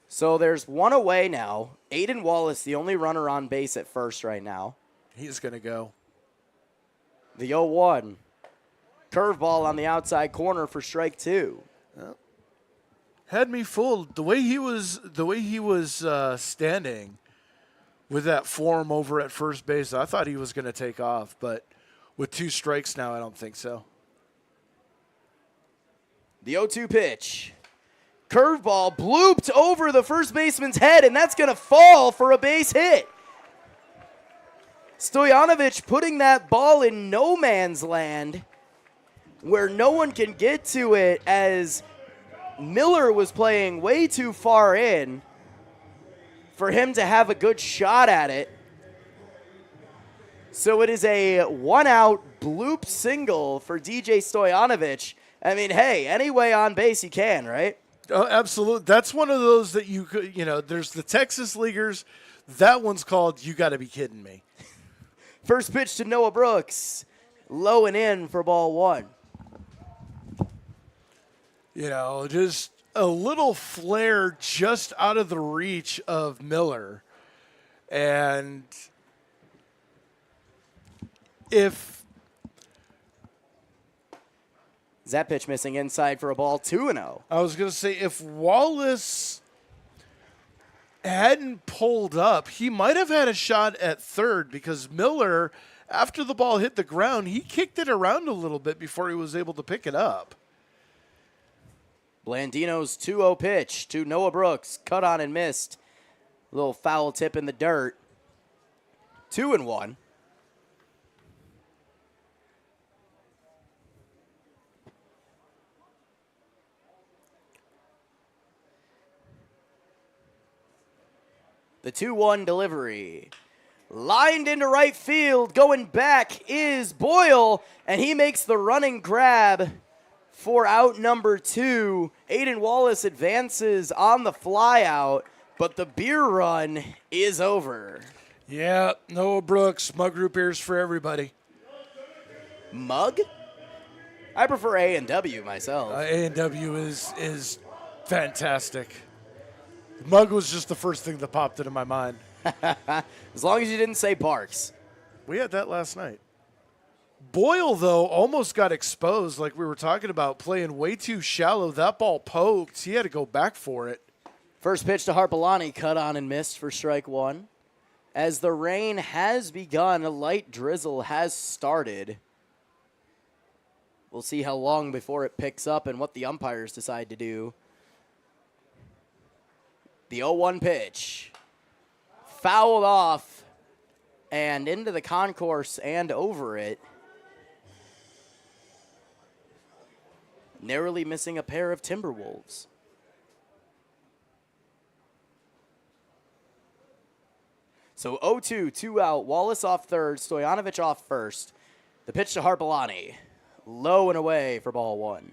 So there's one away now. Aiden Wallace, the only runner on base at first right now. He's going to go. The 0-1. Curveball on the outside corner for strike two. Well, had me fooled. The way he was standing with that form over at first base, I thought he was going to take off. But with 2 strikes now, I don't think so. The 0-2 pitch. Curveball blooped over the first baseman's head, and that's going to fall for a base hit. Stojanovic putting that ball in no man's land where no one can get to it, as Miller was playing way too far in for him to have a good shot at it. So it is a 1-out bloop single for DJ Stojanovic. I mean, hey, any way on base you can, right? Oh, absolutely. That's one of those that you could, there's the Texas Leaguers. That one's called You Gotta Be Kidding Me. First pitch to Noah Brooks. Low and in for ball one. Just a little flare just out of the reach of Miller. And if That pitch missing inside for a ball, 2-0. I was going to say, if Wallace hadn't pulled up, he might have had a shot at third, because Miller after the ball hit the ground, he kicked it around a little bit before he was able to pick it up. Blandino's 2-0 pitch to Noah Brooks. Cut on and missed. Little foul tip in the dirt. 2-1. The 2-1 delivery. Lined into right field. Going back is Boyle, and he makes the running grab for out number 2. Aiden Wallace advances on the flyout, but the beer run is over. Yeah, Noah Brooks, mug root beers for everybody. Mug? I prefer A&W myself. A&W is fantastic. Mug was just the first thing that popped into my mind. As long as you didn't say Barks. We had that last night. Boyle, though, almost got exposed like we were talking about, playing way too shallow. That ball poked. He had to go back for it. First pitch to Harpalani, cut on and missed for strike 1. As the rain has begun, a light drizzle has started. We'll see how long before it picks up and what the umpires decide to do. The 0-1 pitch. Fouled off and into the concourse and over it. Narrowly missing a pair of Timberwolves. So 0-2, 2 out. Wallace off third, Stoyanovich off first. The pitch to Harpalani. Low and away for ball 1.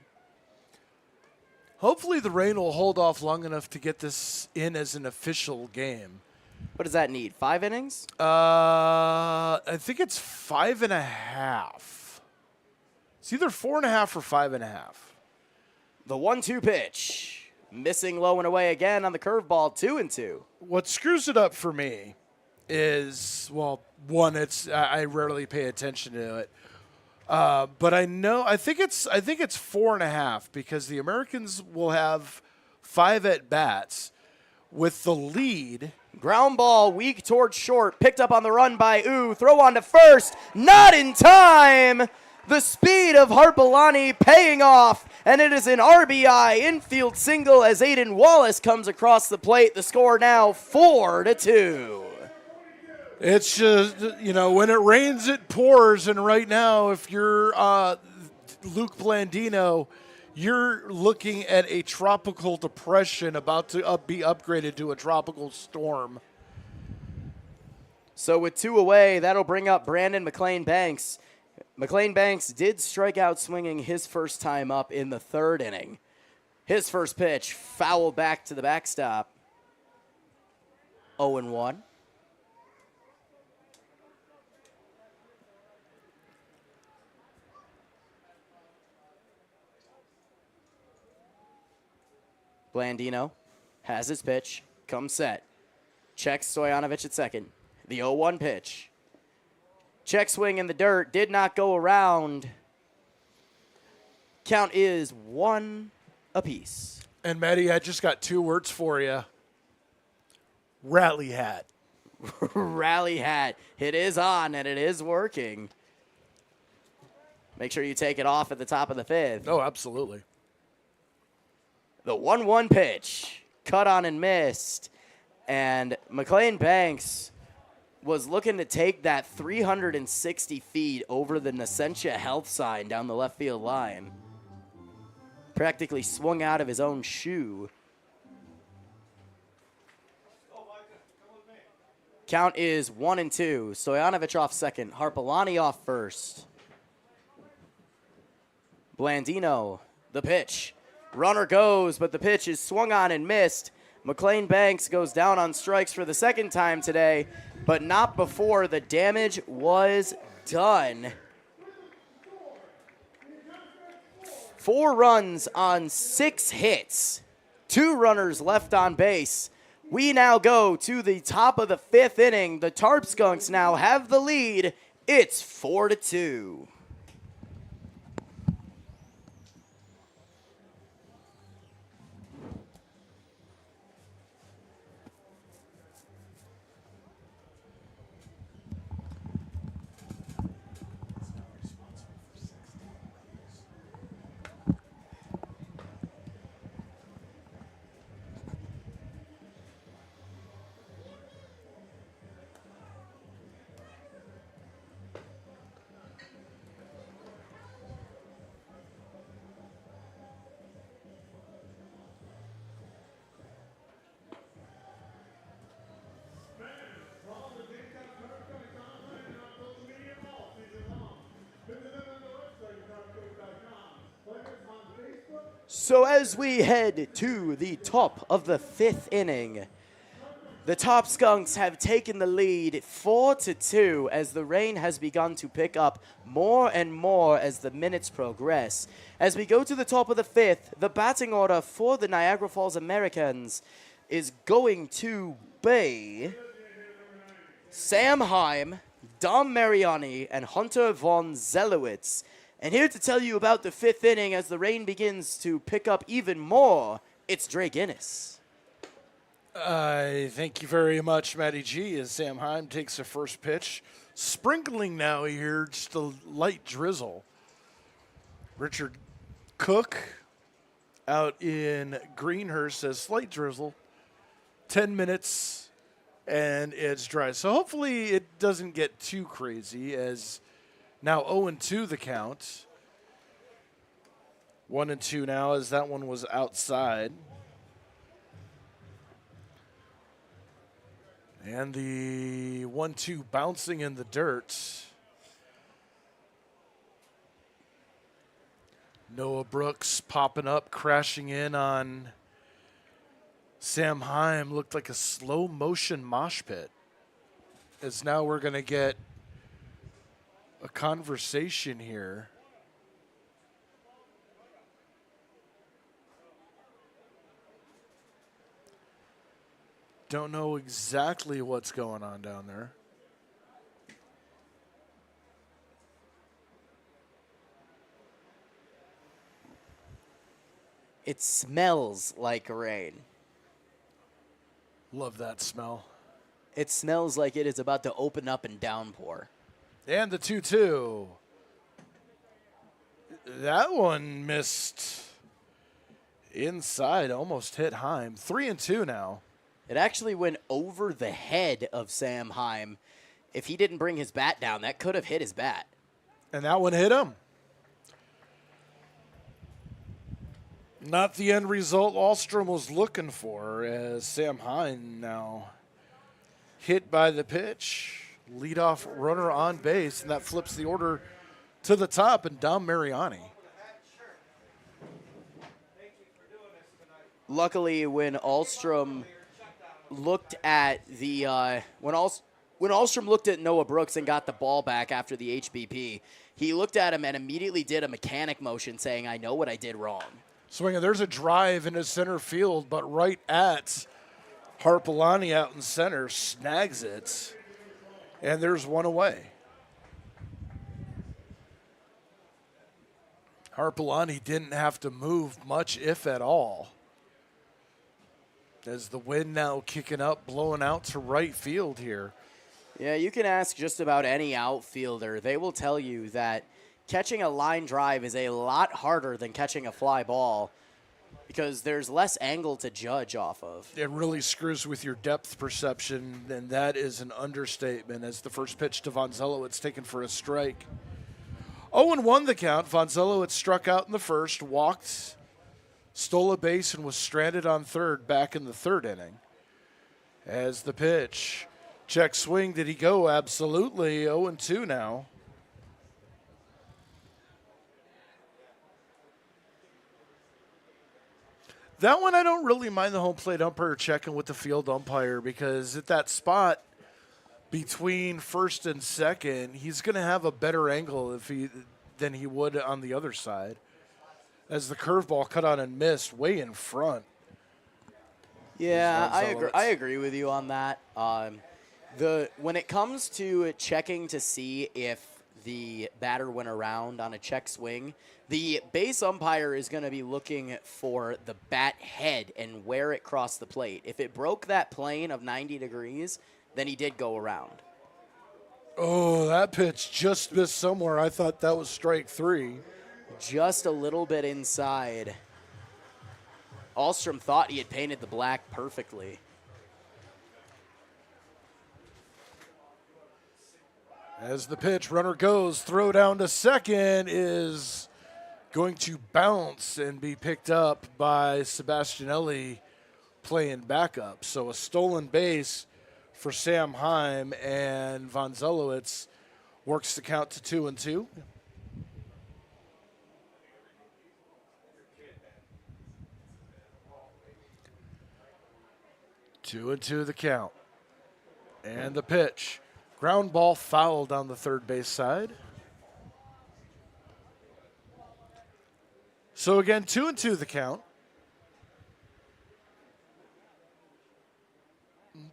Hopefully the rain will hold off long enough to get this in as an official game. What does that need? 5 innings? I think it's 5.5. It's either 4.5 or 5.5. The 1-2 pitch. Missing low and away again on the curveball, 2-2. What screws it up for me is, well, one, I rarely pay attention to it. But I think it's 4.5 because the Americans will have 5 at bats with the lead. Ground ball, weak towards short, picked up on the run by Ooh. Throw on to first, not in time. The speed of Harpalani paying off, and it is an RBI infield single as Aiden Wallace comes across the plate. The score now 4-2. It's just, when it rains, it pours. And right now, if you're Luke Blandino, you're looking at a tropical depression about to be upgraded to a tropical storm. So with 2 away, that'll bring up Brandon McLean-Banks. McLean-Banks did strike out swinging his first time up in the 3rd inning. His first pitch, foul back to the backstop. 0-1. Blandino has his pitch, comes set, checks Stoyanovich at second. The 0-1 pitch. Check swing in the dirt, did not go around. Count is 1 apiece. And Maddie, I just got 2 words for you. Rally hat. Rally hat. It is on and it is working. Make sure you take it off at the top of the 5th. Oh, absolutely. The 1-1 pitch, cut on and missed. And McLean-Banks was looking to take that 360 feet over the Nescentia Health sign down the left field line. Practically swung out of his own shoe. Count is 1-2. Stoyanovich off second. Harpalani off first. Blandino, the pitch. Runner goes, but the pitch is swung on and missed. McLean-Banks goes down on strikes for the 2nd time today, but not before the damage was done. 4 runs on 6 hits. 2 runners left on base. We now go to the top of the 5th inning. The Tarp Skunks now have the lead. It's 4-2. So as we head to the top of the 5th inning, the Tarp Skunks have taken the lead 4-2 as the rain has begun to pick up more and more as the minutes progress. As we go to the top of the 5th, the batting order for the Niagara Falls Americans is going to be Sam Heim, Dom Mariani, and Hunter von Zelowitz. And here to tell you about the 5th inning as the rain begins to pick up even more, it's Dre Guinness. Thank you very much, Matty G, as Sam Heim takes the first pitch. Sprinkling now here, just a light drizzle. Richard Cook out in Greenhurst says slight drizzle. 10 minutes, and it's dry. So hopefully it doesn't get too crazy as now 0-2 the count. 1-2 now as that one was outside. And the 1-2 bouncing in the dirt. Noah Brooks popping up, crashing in on Sam Heim. Looked like a slow motion mosh pit. As now we're going to get a conversation here. Don't know exactly what's going on down there. It smells like rain. Love that smell. It smells like it is about to open up and downpour. And the 2-2. That one missed inside, almost hit Heim. 3-2 now. It actually went over the head of Sam Heim. If he didn't bring his bat down, that could have hit his bat. And that one hit him. Not the end result Alstrom was looking for, as Sam Heim now hit by the pitch. Leadoff runner on base, and that flips the order to the top, and Dom Mariani. Luckily, when Alstrom looked at the when Alstrom looked at Noah Brooks and got the ball back after the HBP, he looked at him and immediately did a mechanic motion saying, "I know what I did wrong." Swinging, there's a drive into center field, but right at Harpelani out in center, snags it, and there's one away. Harpelani didn't have to move much, if at all. As the wind now kicking up, blowing out to right field here. Yeah, you can ask just about any outfielder. They will tell you that catching a line drive is a lot harder than catching a fly ball because there's less angle to judge off of. It really screws with your depth perception, and that is an understatement as the first pitch to Von Zelowitz taken for a strike. 0-1 the count. Von Zelowitz struck out in the first, walked, stole a base, and was stranded on third back in the third inning. As the pitch, check swing, did he go? Absolutely. 0-2 now. That one, I don't really mind the home plate umpire checking with the field umpire because at that spot between first and second, he's going to have a better angle than he would on the other side. As the curveball cut on and missed way in front. Yeah, I agree with you on that. When it comes to checking to see if the batter went around on a check swing, the base umpire is going to be looking for the bat head and where it crossed the plate. If it broke that plane of 90 degrees, then he did go around. Oh, that pitch just missed somewhere. I thought that was strike three. Just a little bit inside. Alstrom thought he had painted the black perfectly. As the pitch, runner goes, throw down to second is going to bounce and be picked up by Sebastianelli playing backup. So a stolen base for Sam Heim, and Von Zelowitz works the count to 2-2. 2-2 the count. And the pitch. Ground ball foul down the third base side. So again, 2-2 the count.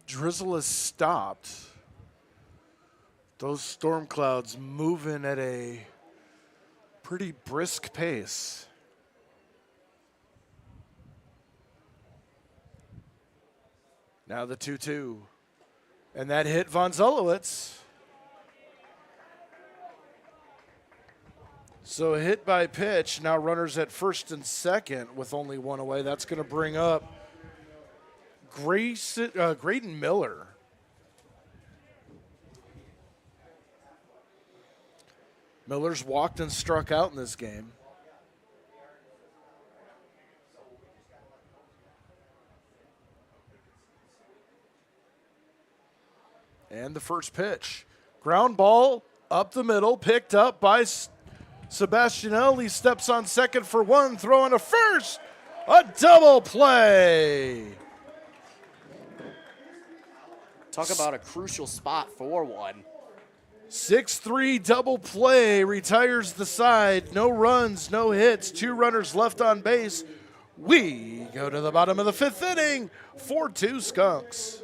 Drizzle has stopped. Those storm clouds moving at a pretty brisk pace. Now the 2-2. And that hit Von Zolowitz. So a hit by pitch. Now runners at first and second with only one away. That's going to bring up Graydon Miller. Miller's walked and struck out in this game. And the first pitch. Ground ball up the middle, picked up by Sebastianelli. Steps on second for one, throwing to first. A double play. Talk about a crucial spot for one. 6-3 double play, retires the side. No runs, no hits, 2 runners left on base. We go to the bottom of the 5th inning, 4-2 Skunks.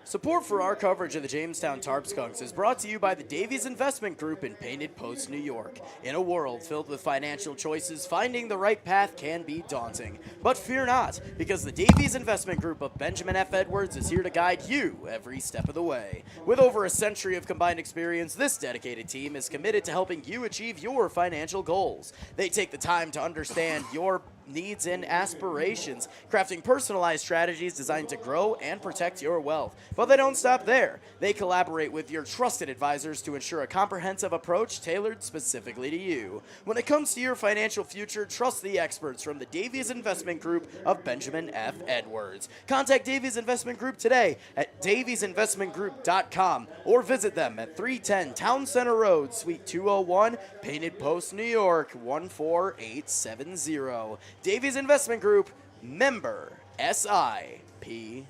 Support for our coverage of the Jamestown Tarp Skunks is brought to you by the Davies Investment Group in Painted Post, New York. In a world filled with financial choices, finding the right path can be daunting. But fear not, because the Davies Investment Group of Benjamin F. Edwards is here to guide you every step of the way. With over a century of combined experience, this dedicated team is committed to helping you achieve your financial goals. They take the time to understand your needs and aspirations, crafting personalized strategies designed to grow and protect your wealth. But they don't stop there. They collaborate with your trusted advisors to ensure a comprehensive approach tailored specifically to you. When it comes to your financial future, trust the experts from the Davies Investment Group of Benjamin F. Edwards. Contact Davies Investment Group today at daviesinvestmentgroup.com or visit them at 310 Town Center Road, Suite 201, Painted Post, New York, 14870. Davies Investment Group, member SIPC.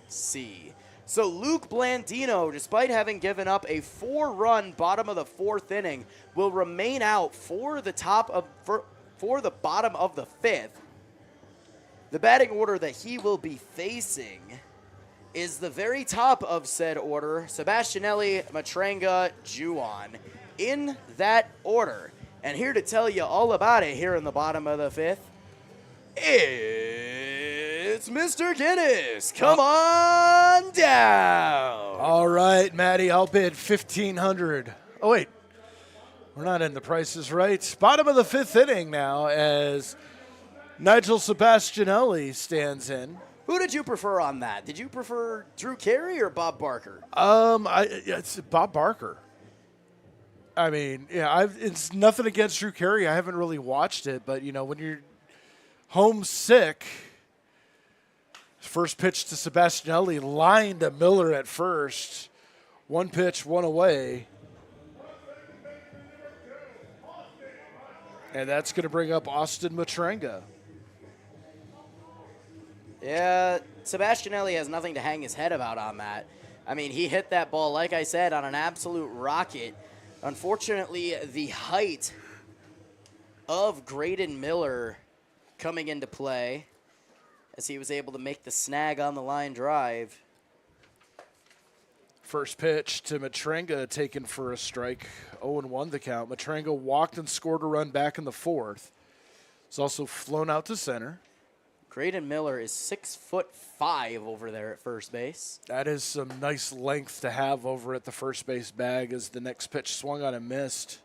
So Luke Blandino, despite having given up a 4-run bottom of the 4th inning, will remain out for the bottom of the 5th. The batting order that he will be facing is the very top of said order, Sebastianelli, Matranga, Juan, in that order. And here to tell you all about it here in the bottom of the 5th, it's Mr. Guinness. Come on down. All right, Maddie, I'll bid $1,500. Oh, wait. We're not in the prices right. Bottom of the 5th inning now as Nigel Sebastianelli stands in. Who did you prefer on that? Did you prefer Drew Carey or Bob Barker? It's Bob Barker. I mean, yeah, it's nothing against Drew Carey. I haven't really watched it, but, when you're homesick, first pitch to Sebastianelli, line to Miller at first. 1 pitch, 1 away. And that's going to bring up Austin Matranga. Yeah, Sebastianelli has nothing to hang his head about on that. I mean, he hit that ball, like I said, on an absolute rocket. Unfortunately, the height of Graydon Miller coming into play as he was able to make the snag on the line drive. First pitch to Matranga taken for a strike. 0-1 the count. Matranga walked and scored a run back in the 4th. He's also flown out to center. Graydon Miller is 6'5" over there at first base. That is some nice length to have over at the first base bag as the next pitch swung on and missed.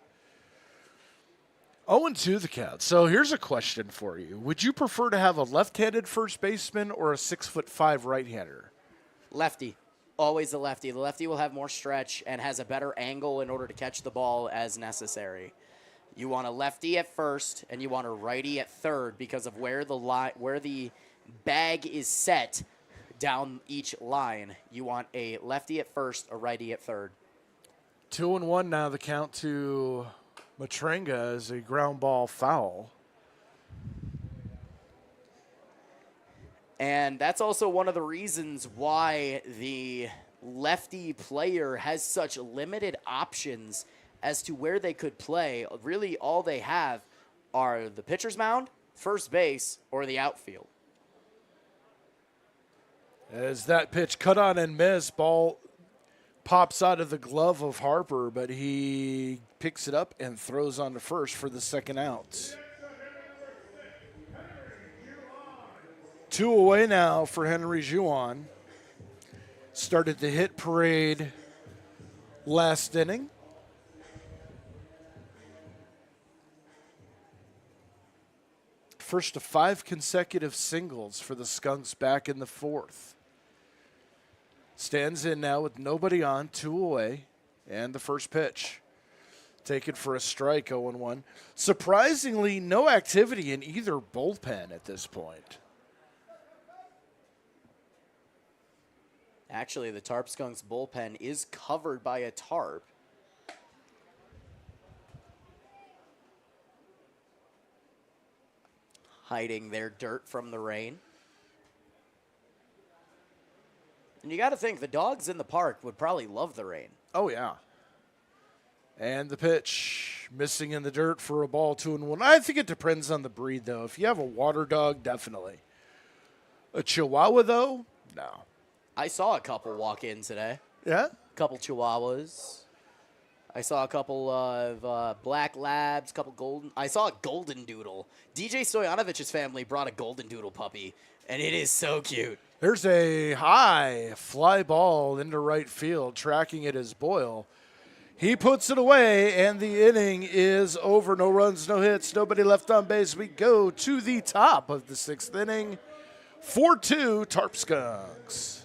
0-2 the count. So here's a question for you. Would you prefer to have a left-handed first baseman or a 6'5" right-hander? Lefty. Always the lefty. The lefty will have more stretch and has a better angle in order to catch the ball as necessary. You want a lefty at first and you want a righty at third because of where the bag is set down each line. You want a lefty at first, a righty at third. 2-1 now the count to Matranga is a ground ball foul. And that's also one of the reasons why the lefty player has such limited options as to where they could play. Really, all they have are the pitcher's mound, first base, or the outfield. As that pitch cut on and missed, ball pops out of the glove of Harper, but he picks it up and throws on to first for the second out. 2 away now for Henry Juan. Started the hit parade last inning. First of 5 consecutive singles for the Skunks back in the 4th. Stands in now with nobody on, 2 away, and the first pitch. Taken for a strike, 0-1. Surprisingly, no activity in either bullpen at this point. Actually, the Tarp Skunks bullpen is covered by a tarp. Hiding their dirt from the rain. And you got to think, the dogs in the park would probably love the rain. Oh, yeah. And the pitch, missing in the dirt for a ball, 2-1. I think it depends on the breed, though. If you have a water dog, definitely. A Chihuahua, though, no. I saw a couple walk in today. Yeah? A couple Chihuahuas. I saw a couple of black labs, couple golden. I saw a golden doodle. DJ Stojanovich's family brought a golden doodle puppy, and it is so cute. There's a high fly ball into right field. Tracking it is Boyle. He puts it away, and the inning is over. No runs, no hits, nobody left on base. We go to the top of the 6th inning. 4-2 Tarp Skunks.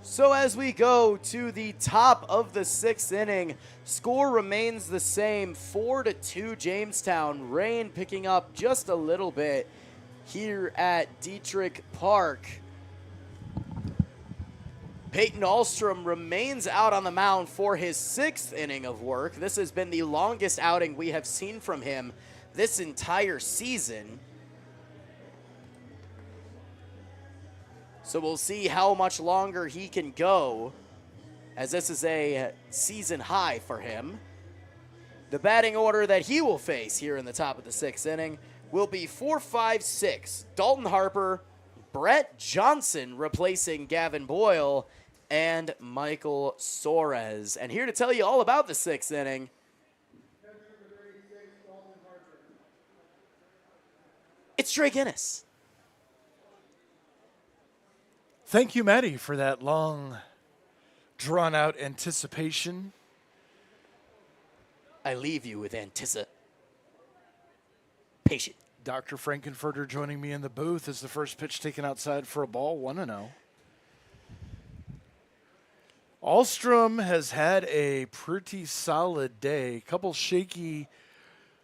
So as we go to the top of the 6th inning, score remains the same, 4-2 Jamestown. Rain picking up just a little bit here at Diethrick Park. Peyton Ahlstrom remains out on the mound for his 6th inning of work. This has been the longest outing we have seen from him this entire season. So we'll see how much longer he can go, as this is a season high for him. The batting order that he will face here in the top of the 6th inning will be 4-5-6. Dalton Harper, Brett Johnson replacing Gavin Boyle, and Michael Soares. And here to tell you all about the 6th inning, it's Trey Guinness. Thank you, Maddie, for that long, drawn-out anticipation. I leave you with anticipation. Dr. Frankenfurter joining me in the booth as the first pitch taken outside for a ball, 1-0. Ahlstrom has had a pretty solid day. Couple shaky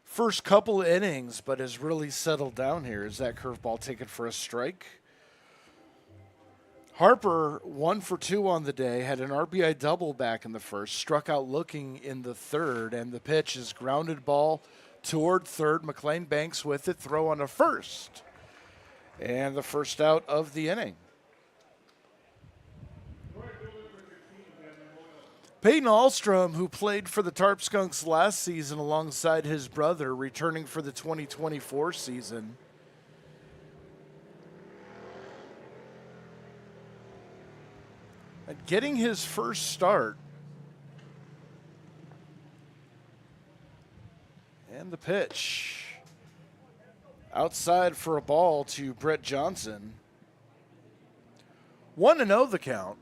first couple innings, but has really settled down here. Is that curveball taken for a strike? Harper, 1 for 2 on the day, had an RBI double back in the first, struck out looking in the 3rd, and the pitch is grounded ball toward 3rd. McLean Banks with it, throw on a first, and the first out of the inning. Peyton Ahlstrom, who played for the Tarp Skunks last season alongside his brother, returning for the 2024 season. getting his first start. And the pitch. Outside for a ball to Brett Johnson. 1-0 the count.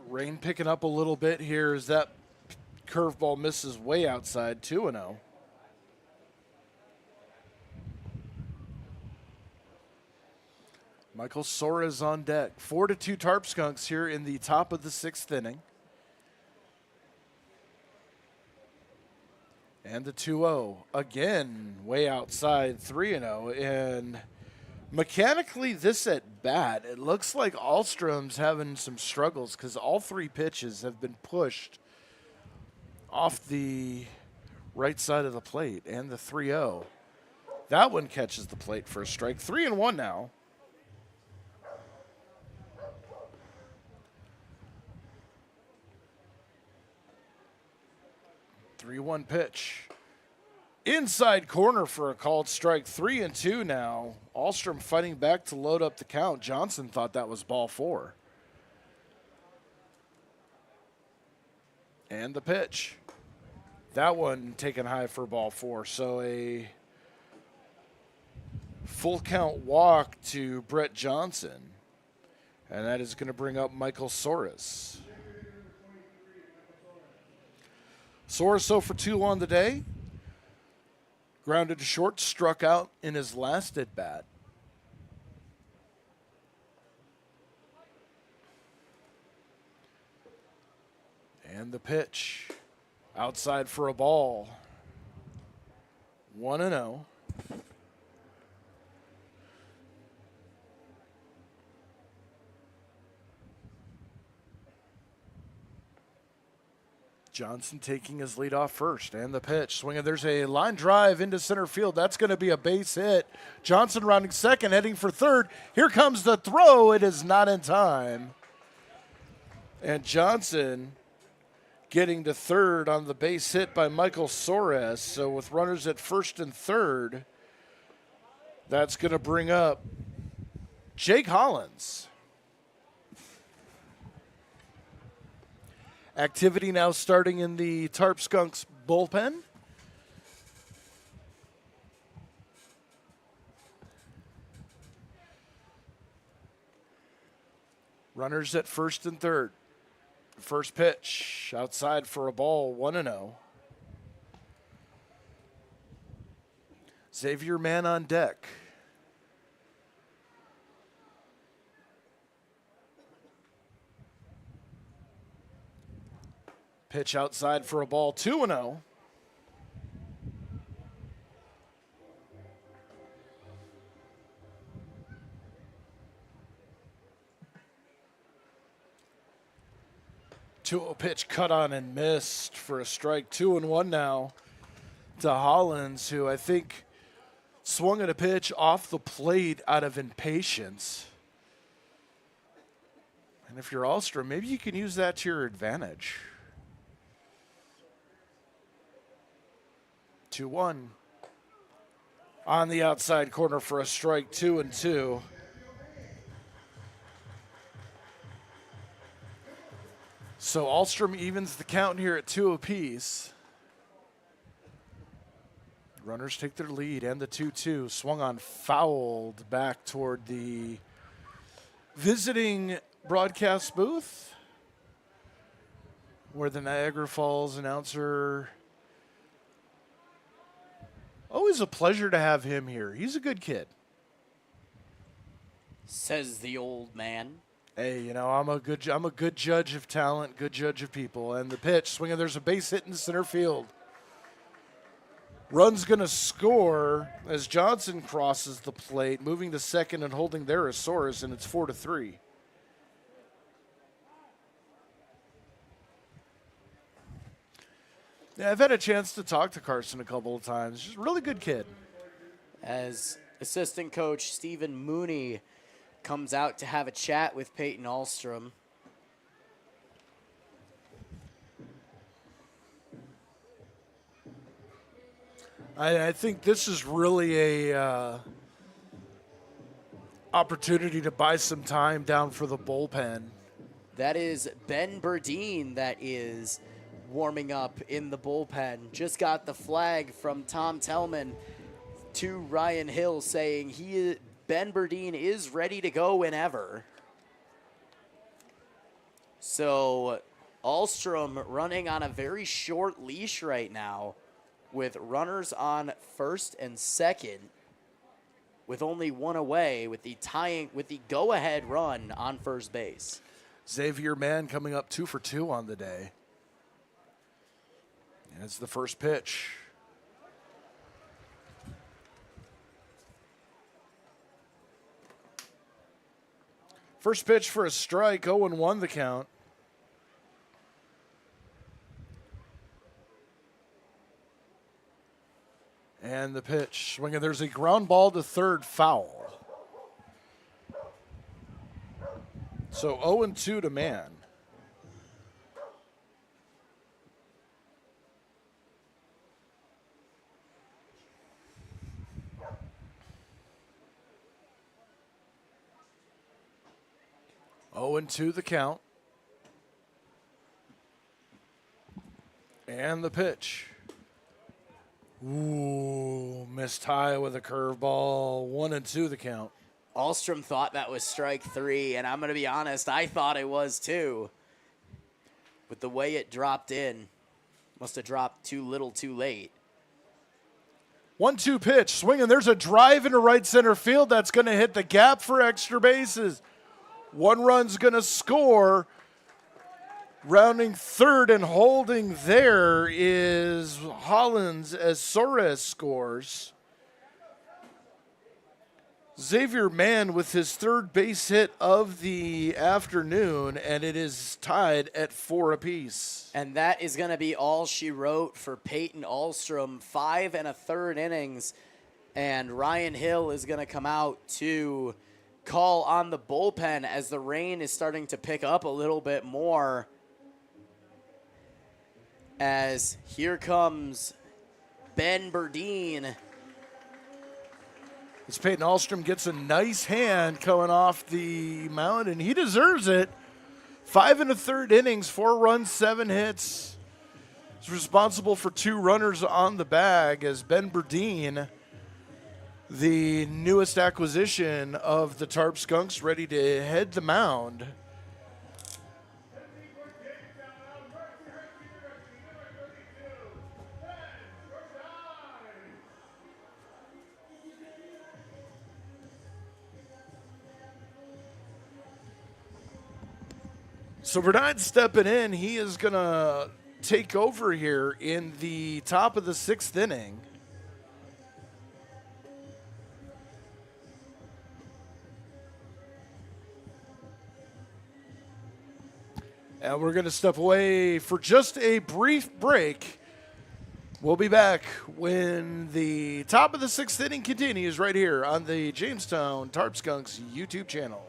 Rain picking up a little bit here as that curveball misses way outside. 2-0. Michael Soares on deck. 4-2 Tarp Skunks here in the top of the 6th inning. And the 2-0. Again, way outside. 3-0. And mechanically, this at bat, it looks like Ahlstrom's having some struggles because all 3 pitches have been pushed off the right side of the plate. And the 3-0. That one catches the plate for a strike. 3-1 now. 3-1 pitch. Inside corner for a called strike. 3-2 now. Ahlstrom fighting back to load up the count. Johnson thought that was ball 4. And the pitch. That one taken high for ball 4. So a full count walk to Brett Johnson. And that is going to bring up Michael Soares. Soares 0 for 2 on the day. Grounded to short, struck out in his last at bat. And the pitch. Outside for a ball. 1-0. Johnson taking his lead off first, and the pitch. Swinging, there's a line drive into center field. That's going to be a base hit. Johnson rounding second, heading for third. Here comes the throw. It is not in time. And Johnson getting to third on the base hit by Michael Soares. So with runners at first and third, that's going to bring up Jake Hollins. Activity now starting in the Tarp Skunks bullpen. Runners at first and third. First pitch outside for a ball, 1-0. Xavier Mann on deck. Pitch outside for a ball, 2-0. Pitch cut on and missed for a strike. 2-1 now to Hollins, who I think swung at a pitch off the plate out of impatience. And if you're Ahlstrom, maybe you can use that to your advantage. 2-1. On the outside corner for a strike, 2-2. So Ahlstrom evens the count here at 2 apiece. Runners take their lead, and the 2-2 swung on, fouled back toward the visiting broadcast booth, where the Niagara Falls announcer. Always a pleasure to have him here. He's a good kid. Says the old man. Hey, you know, I'm a good judge of talent, good judge of people. And the pitch, swinging, there's a base hit in center field. Run's going to score as Johnson crosses the plate, moving to second and holding there is Soares, and it's 4-3. Yeah, I've had a chance to talk to Carson a couple of times. Just a really good kid. As assistant coach Stephen Mooney comes out to have a chat with Peyton Ahlstrom. I think this is really opportunity to buy some time down for the bullpen. That is Ben Burdine that is warming up in the bullpen. Just got the flag from Tom Tellman to Ryan Hill saying Ben Burdine is ready to go whenever. So Ahlstrom running on a very short leash right now with runners on first and second with only one away with the go-ahead run on first base. Xavier Mann coming up 2 for 2 on the day. And it's the first pitch. First pitch for a strike, 0-1 the count. And the pitch swinging. There's a ground ball to third, foul. So 0-2 to Mann. Oh, and 2 the count. And the pitch. Ooh, missed high with a curveball. 1-2 the count. Ahlstrom thought that was strike 3, and I'm going to be honest, I thought it was too. With the way it dropped in, must have dropped too little too late. 1-2 pitch, swinging. There's a drive into right center field that's going to hit the gap for extra bases. One run's going to score. Rounding third and holding there is Hollins as Soares scores. Xavier Mann with his third base hit of the afternoon, and it is tied at 4 apiece. And that is going to be all she wrote for Peyton Ahlstrom. 5 1/3 innings, and Ryan Hill is going to come out to call on the bullpen as the rain is starting to pick up a little bit more. As here comes Ben Burdine. As Peyton Ahlstrom gets a nice hand coming off the mound, and he deserves it. 5 1/3 innings, 4 runs, 7 hits. He's responsible for 2 runners on the bag as Ben Burdine, the newest acquisition of the Tarp Skunks, ready to head the mound. So Burdine stepping in. He is going to take over here in the top of the 6th inning. And we're going to step away for just a brief break. We'll be back when the top of the 6th inning continues right here on the Jamestown Tarp Skunks YouTube channel.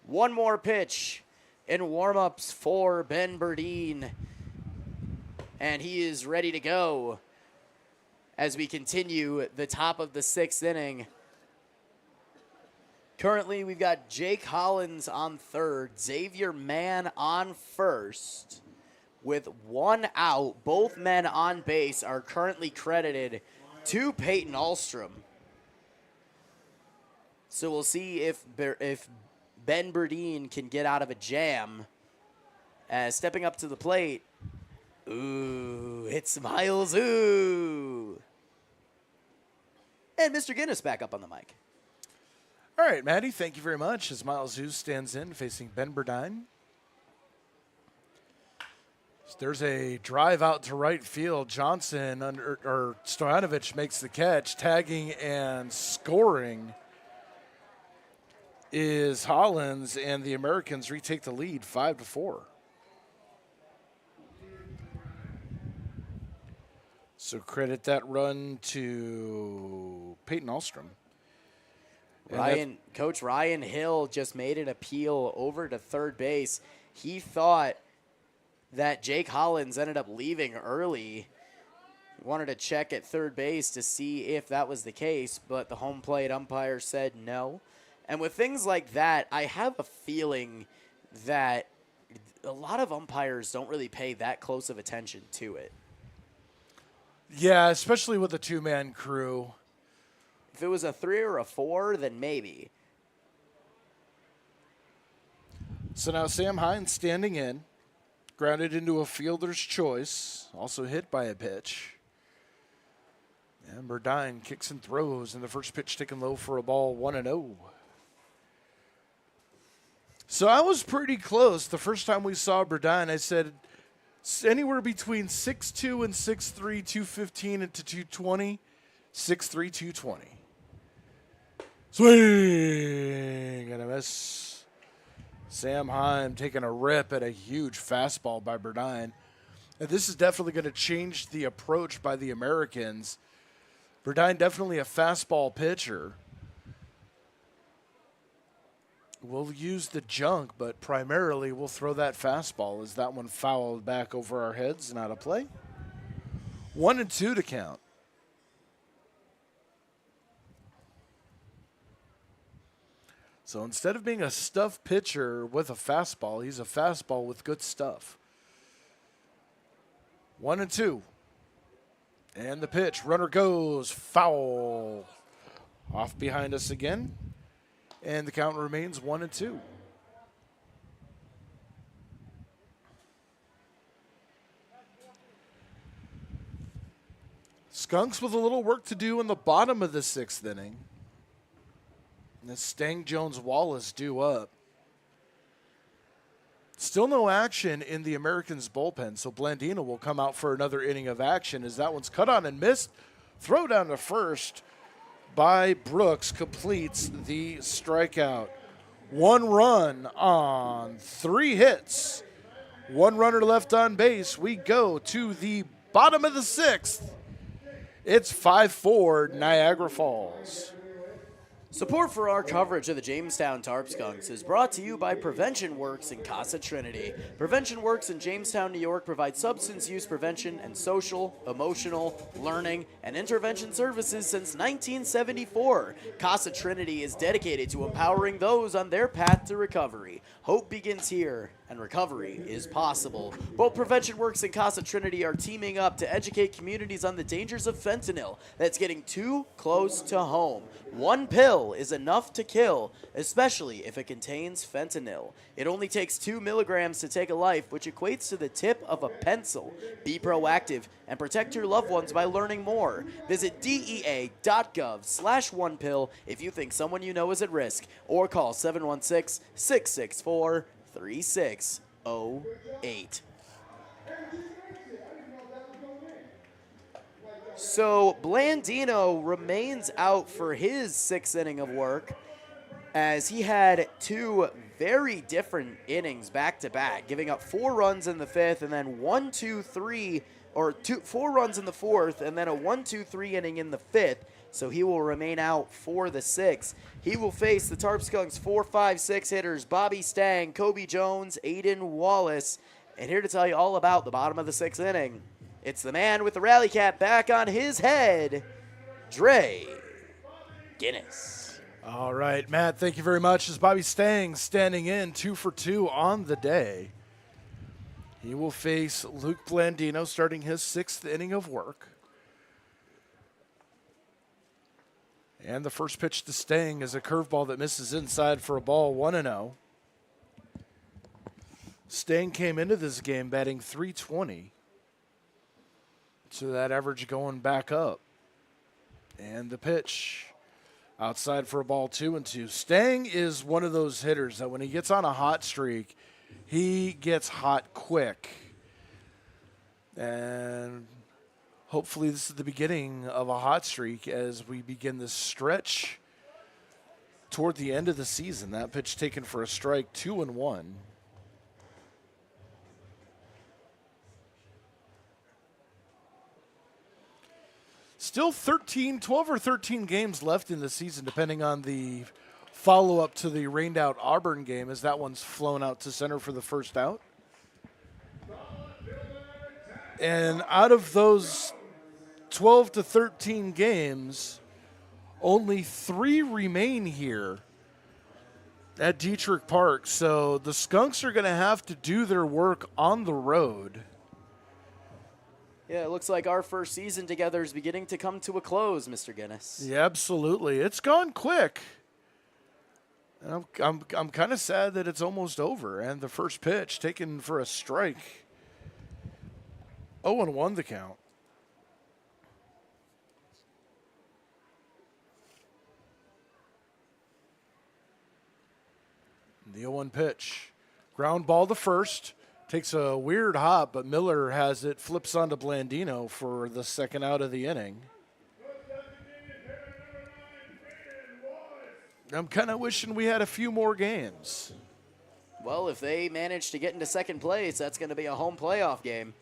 One more pitch in warm-ups for Ben Burdine, and he is ready to go as we continue the top of the 6th inning. Currently, we've got Jake Hollins on third, Xavier Mann on first. With 1 out, both men on base are currently credited to Peyton Ahlstrom. So we'll see if Ben Burdine can get out of a jam. Stepping up to the plate. Ooh, it's Miles. Ooh. And Mr. Guinness back up on the mic. All right, Maddie, thank you very much. As Miles Hughes stands in facing Ben Burdine. There's a drive out to right field. Johnson or Stoyanovich makes the catch. Tagging and scoring is Hollins, and the Americans retake the lead 5-4. So credit that run to Peyton Ahlstrom. Coach Ryan Hill just made an appeal over to third base. He thought that Jake Hollins ended up leaving early. He wanted to check at third base to see if that was the case, but the home plate umpire said no. And with things like that, I have a feeling that a lot of umpires don't really pay that close of attention to it. Yeah, especially with a two-man crew. If it was a 3 or a 4, then maybe. So now Sam Hines standing in, grounded into a fielder's choice, also hit by a pitch. And Burdine kicks and throws, and the first pitch taken low for a ball, 1-0. So I was pretty close. The first time we saw Burdine, I said anywhere between 6'2 and 6'3", 215 and to 220, 6'3", 220. Swing and a miss. Sam Heim taking a rip at a huge fastball by Burdine. And this is definitely going to change the approach by the Americans. Burdine definitely a fastball pitcher. We'll use the junk, but primarily we'll throw that fastball. Is that one fouled back over our heads and out of play? 1-2 to count. So instead of being a stuff pitcher with a fastball, he's a fastball with good stuff. 1-2. And the pitch. Runner goes foul. Off behind us again. And the count remains 1-2. Skunks with a little work to do in the bottom of the 6th inning. And Stang Jones-Wallace due up. Still no action in the Americans' bullpen, so Blandino will come out for another inning of action as that one's cut on and missed. Throw down to first by Brooks completes the strikeout. 1 run on 3 hits. 1 runner left on base. We go to the bottom of the 6th. It's 5-4 Niagara Falls. Support for our coverage of the Jamestown Tarp Skunks is brought to you by Prevention Works in Casa Trinity. Prevention Works in Jamestown, New York provides substance use prevention and social, emotional, learning, and intervention services since 1974. Casa Trinity is dedicated to empowering those on their path to recovery. Hope begins here, and recovery is possible. Both Prevention Works and Casa Trinity are teaming up to educate communities on the dangers of fentanyl that's getting too close to home. 1 pill is enough to kill, especially if it contains fentanyl. It only takes 2 milligrams to take a life, which equates to the tip of a pencil. Be proactive and protect your loved ones by learning more. Visit DEA.gov/1pill if you think someone you know is at risk, or call 716-664-3608. So Blandino remains out for his 6th inning of work, as he had 2 very different innings back-to-back, giving up 4 runs in the 5th and then 4 runs in the 4th and then a 1-2-3 inning in the 5th. So he will remain out for the 6th. He will face the Tarp Skunks 4, 5, 6 hitters, Bobby Stang, Kobe Jones, Aiden Wallace. And here to tell you all about the bottom of the 6th inning It's the man with the rally cap back on his head, Dre Guinness. All right, Matt, thank you very much. As Bobby Stang standing in 2 for 2 on the day. He will face Luke Blandino starting his 6th inning of work. And the first pitch to Stang is a curveball that misses inside for a ball, 1-0. Stang came into this game batting .320. So that average going back up. And the pitch outside for a ball, 2-2. Stang is one of those hitters that when he gets on a hot streak, he gets hot quick. And hopefully this is the beginning of a hot streak as we begin this stretch toward the end of the season. That pitch taken for a strike, 2-1. Still 12 or 13 games left in the season, depending on the follow-up to the rained-out Auburn game, as that one's flown out to center for the first out. And out of those 12 to 13 games, only 3 remain here at Diethrick Park. So the Skunks are going to have to do their work on the road. Yeah, it looks like our first season together is beginning to come to a close, Mr. Guinness. Yeah, absolutely. It's gone quick. And I'm kind of sad that it's almost over. And the first pitch taken for a strike. 0-1 the count. The 0-1 pitch. Ground ball to first. Takes a weird hop, but Miller has it, flips onto Blandino for the second out of the inning. I'm kind of wishing we had a few more games. Well, if they manage to get into second place, that's going to be a home playoff game.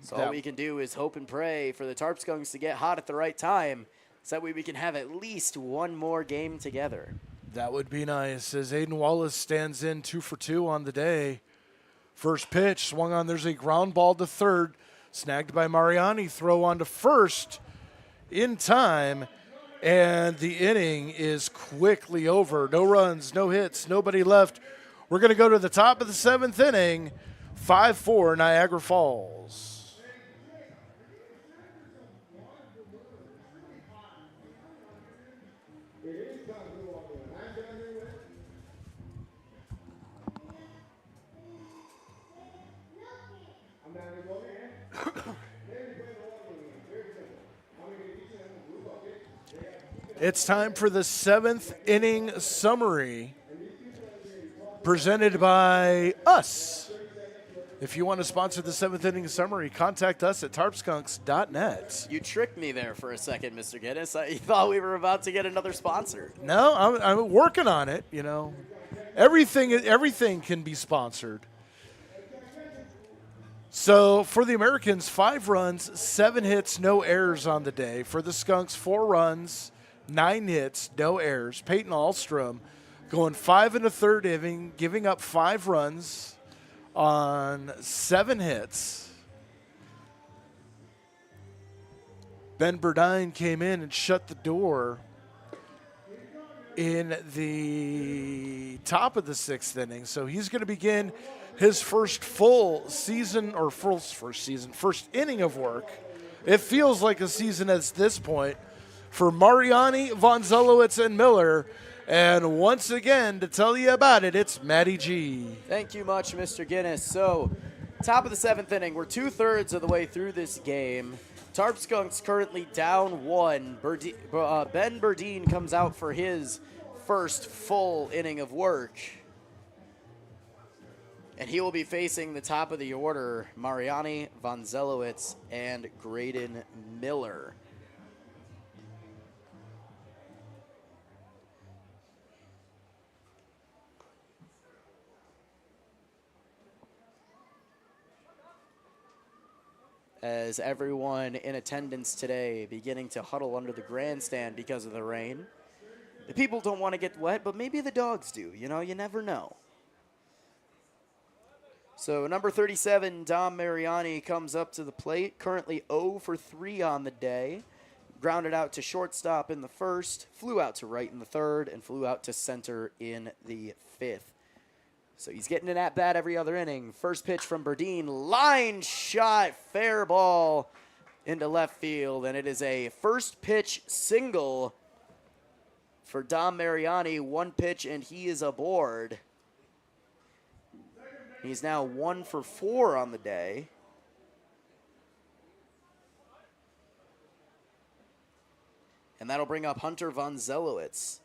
So all we can do is hope and pray for the Tarp Skunks to get hot at the right time so that way we can have at least one more game together. That would be nice. As Aiden Wallace stands in 2 for 2 on the day. First pitch swung on. There's a ground ball to third. Snagged by Mariani. Throw on to first in time. And the inning is quickly over. No runs, no hits, nobody left. We're going to go to the top of the 7th inning. 5-4 Niagara Falls. It's time for the 7th inning summary presented by us. If you want to sponsor the 7th inning summary, contact us at tarpskunks.net. You tricked me there for a second, Mr. Guinness. I thought we were about to get another sponsor. No, I'm working on it, you know. Everything can be sponsored. So for the Americans, 5 runs, 7 hits, no errors on the day. For the Skunks, 4 runs, 9 hits, no errors. Peyton Ahlstrom going 5 1/3 inning, giving up 5 runs on 7 hits. Ben Burdine came in and shut the door in the top of the 6th inning. So he's going to begin his first full season, or first inning of work. It feels like a season at this point for Mariani, Von Zelowitz, and Miller. And once again, to tell you about it, it's Matty G. Thank you much, Mr. Guinness. So, top of the 7th inning. We're 2/3 of the way through this game. Tarp Skunks currently down 1. Ben Burdine comes out for his first full inning of work. And he will be facing the top of the order, Mariani, Von Zelowitz, and Graydon Miller. As everyone in attendance today beginning to huddle under the grandstand because of the rain. The people don't want to get wet, but maybe the dogs do. You know, you never know. So number 37, Dom Mariani, comes up to the plate. Currently 0 for 3 on the day. Grounded out to shortstop in the first, flew out to right in the third, and flew out to center in the fifth. So he's getting an at-bat every other inning. First pitch from Berdine, line shot, fair ball into left field, and it is a first pitch single for Dom Mariani. One pitch, and he is aboard. He's now 1 for 4 on the day. And that'll bring up Hunter von Zelowitz.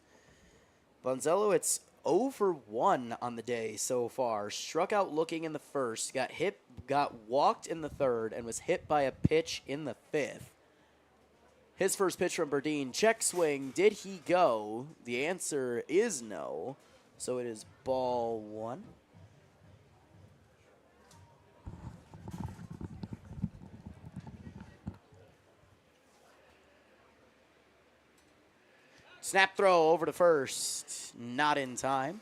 Von Zelowitz 0 for 1 on the day so far. Struck out looking in the first, got walked in the third, and was hit by a pitch in the fifth. His first pitch from Berdine, check swing. Did he go? The answer is no. So it is ball 1. Snap throw over to first. Not in time.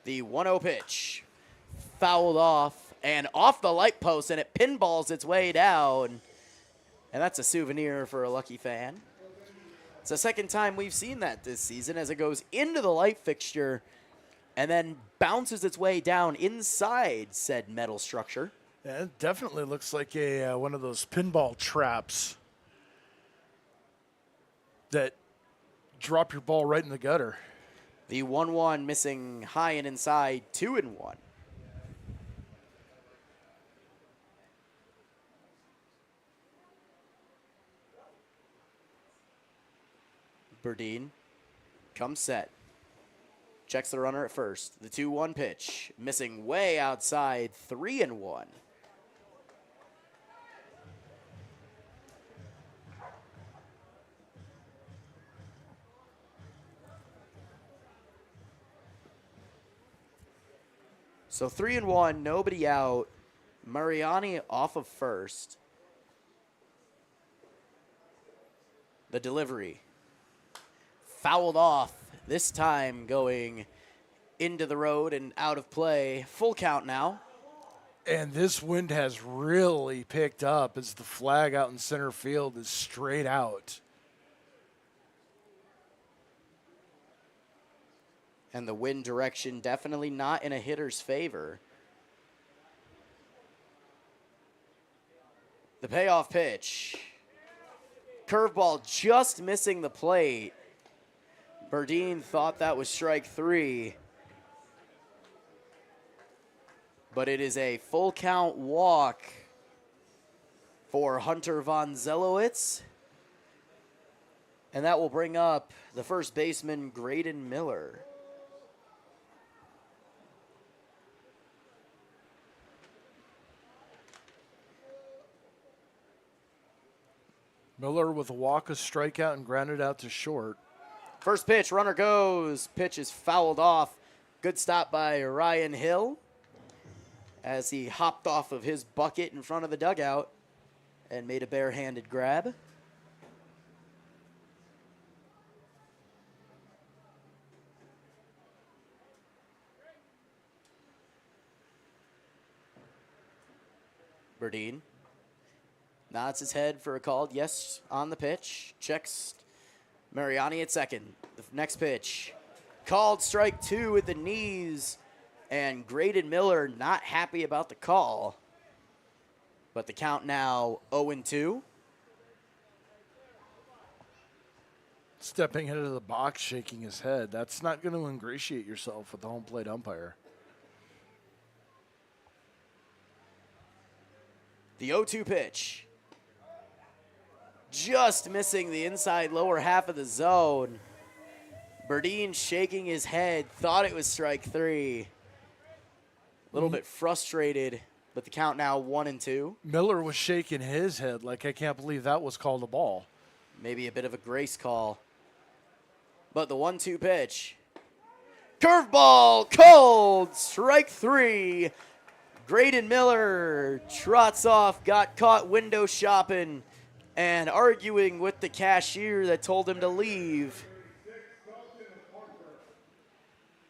The 1-0 pitch. Fouled off and off the light post, and it pinballs its way down. And that's a souvenir for a lucky fan. It's the second time we've seen that this season, as it goes into the light fixture and then bounces its way down inside said metal structure. Yeah, it definitely looks like a one of those pinball traps that drop your ball right in the gutter. The 1-1 missing high and inside, 2-1. Berdine comes set. Checks the runner at first. The 2-1 pitch. Missing way outside, 3-1. So 3-1, nobody out. Mariani off of first. The delivery. Fouled off, this time going into the road and out of play. Full count now. And this wind has really picked up as the flag out in center field is straight out. And the wind direction definitely not in a hitter's favor. The payoff pitch. Curveball just missing the plate. Berdine thought that was strike 3. But it is a full count walk for Hunter von Zelowitz. And that will bring up the first baseman, Graydon Miller. Miller with a walk, a strikeout, and grounded out to short. First pitch, runner goes. Pitch is fouled off. Good stop by Ryan Hill as he hopped off of his bucket in front of the dugout and made a barehanded grab. Berdine nods his head for a called yes on the pitch. Checks Mariani at second. The next pitch. Called strike 2 with the knees. And Graydon Miller not happy about the call. But the count now 0-2. Stepping into the box, shaking his head. That's not going to ingratiate yourself with the home plate umpire. The 0-2 pitch. Just missing the inside lower half of the zone. Berdine shaking his head, thought it was strike 3. A little bit frustrated, but the count now 1-2. Miller was shaking his head like, I can't believe that was called a ball. Maybe a bit of a grace call. But the 1-2 pitch. Curveball, cold, strike 3. Graydon Miller trots off, got caught window shopping and arguing with the cashier that told him to leave.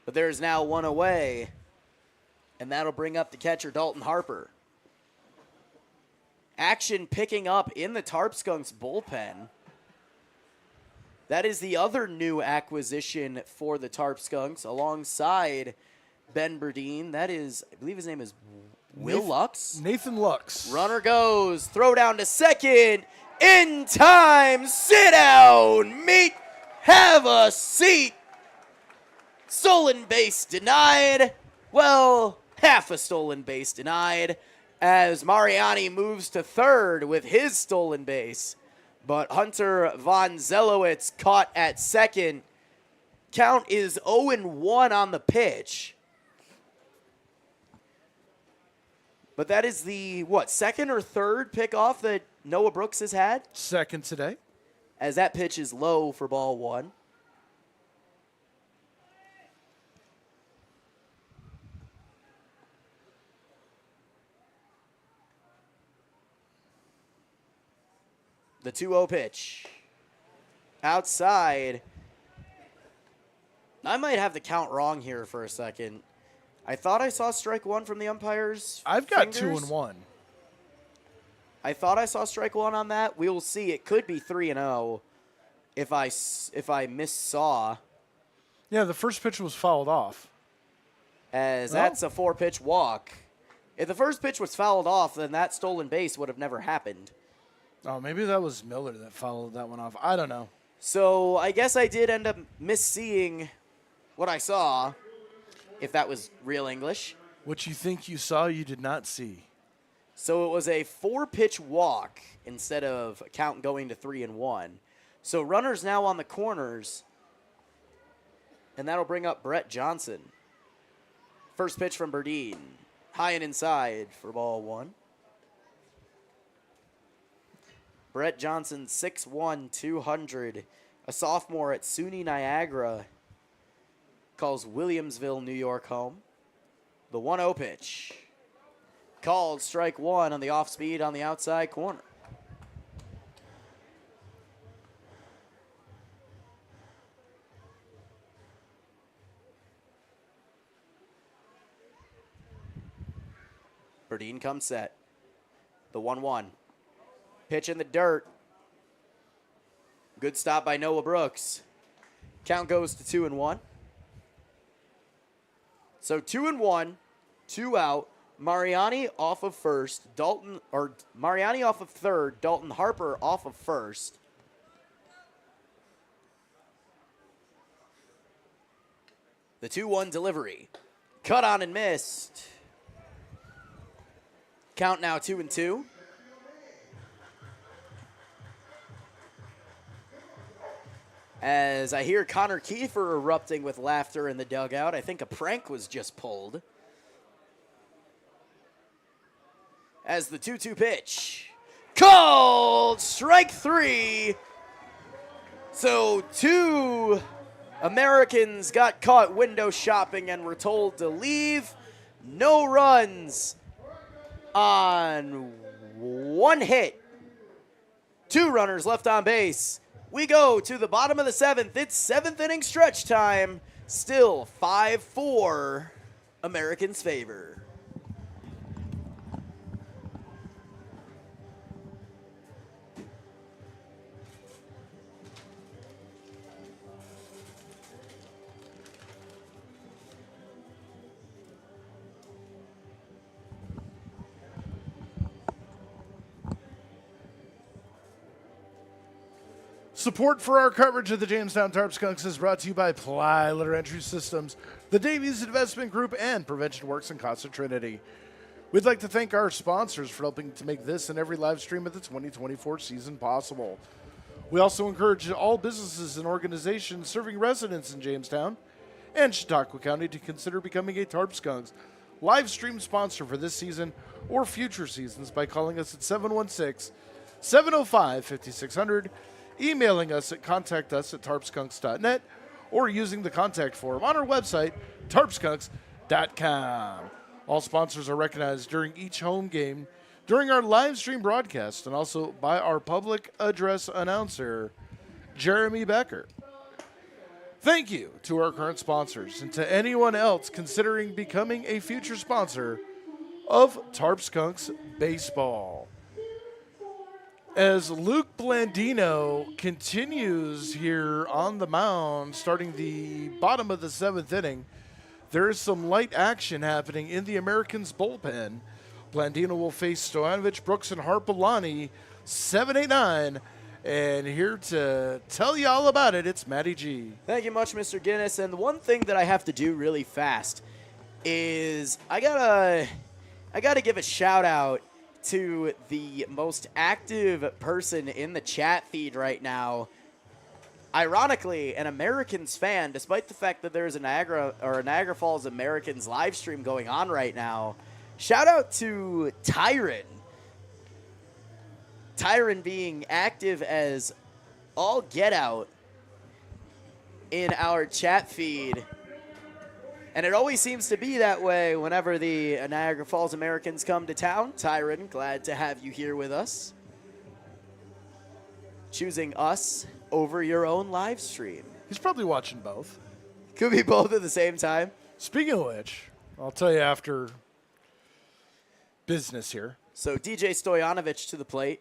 But there's now one away, and that'll bring up the catcher, Dalton Harper. Action picking up in the Tarp Skunks bullpen. That is the other new acquisition for the Tarp Skunks alongside Ben Burdine. That is, I believe his name is Will Lux. Nathan Lux. Runner goes, throw down to second. In time, sit down, meet, have a seat. Stolen base denied. Well, half a stolen base denied as Mariani moves to third with his stolen base. But Hunter Von Zelowitz caught at second. Count is 0-1 on the pitch. But that is the, second or third pickoff that Noah Brooks has had? Second today. As that pitch is low for ball one. The 2-0 pitch. Outside. I might have the count wrong here for a second. I thought I saw strike one from the umpire's I've got fingers. 2-1. I thought I saw strike one on that. We will see. It could be 3-0 if I missaw. Yeah, the first pitch was fouled off. As that's a 4-pitch walk. If the first pitch was fouled off, then that stolen base would have never happened. Oh, maybe that was Miller that fouled that one off. I don't know. So I guess I did end up misseeing what I saw, if that was real English. What you think you saw, you did not see. So it was a 4-pitch walk instead of a count going to 3-1. So runners now on the corners, and that'll bring up Brett Johnson. First pitch from Burdine. High and inside for ball one. Brett Johnson, 6'1", 200, a sophomore at SUNY Niagara, calls Williamsville, New York home. The 1-0 pitch. Called strike one on the off speed on the outside corner. Burdine comes set. The 1-1. Pitch in the dirt. Good stop by Noah Brooks. Count goes to 2-1. So 2-1, 2 out. Mariani off of first. Mariani off of third. Dalton Harper off of first. The 2-1 delivery. Cut on and missed. Count now 2-2. As I hear Connor Kiefer erupting with laughter in the dugout. I think a prank was just pulled. As the 2-2 pitch. Called strike three. So 2 Americans got caught window shopping and were told to leave. No runs on 1 hit. 2 runners left on base. We go to the bottom of the 7th. It's 7th inning stretch time. Still 5-4 Americans' favor. Support for our coverage of the Jamestown Tarp Skunks is brought to you by Ply Litter Entry Systems, the Davies Investment Group, and Prevention Works in Casa Trinity. We'd like to thank our sponsors for helping to make this and every live stream of the 2024 season possible. We also encourage all businesses and organizations serving residents in Jamestown and Chautauqua County to consider becoming a Tarp Skunks live stream sponsor for this season or future seasons by calling us at 716-705-5600, emailing us at contactus@tarpskunks.net, or using the contact form on our website, tarpskunks.com. All sponsors are recognized during each home game, during our live stream broadcast, and also by our public address announcer, Jeremy Becker. Thank you to our current sponsors and to anyone else considering becoming a future sponsor of Tarp Skunks Baseball. As Luke Blandino continues here on the mound, starting the bottom of the 7th inning, there is some light action happening in the Americans' bullpen. Blandino will face Stojanovic, Brooks, and Harpalani, 7-8-9. And here to tell you all about it, it's Matty G. Thank you much, Mr. Guinness. And the one thing that I have to do really fast is I gotta give a shout out to the most active person in the chat feed right now. Ironically, an Americans fan, despite the fact that there's a Niagara Falls Americans live stream going on right now. Shout out to Tyron. Tyron being active as all get out in our chat feed. And it always seems to be that way whenever the Niagara Falls Americans come to town. Tyron, glad to have you here with us. Choosing us over your own live stream. He's probably watching both. Could be both at the same time. Speaking of which, I'll tell you after business here. So DJ Stojanovic to the plate.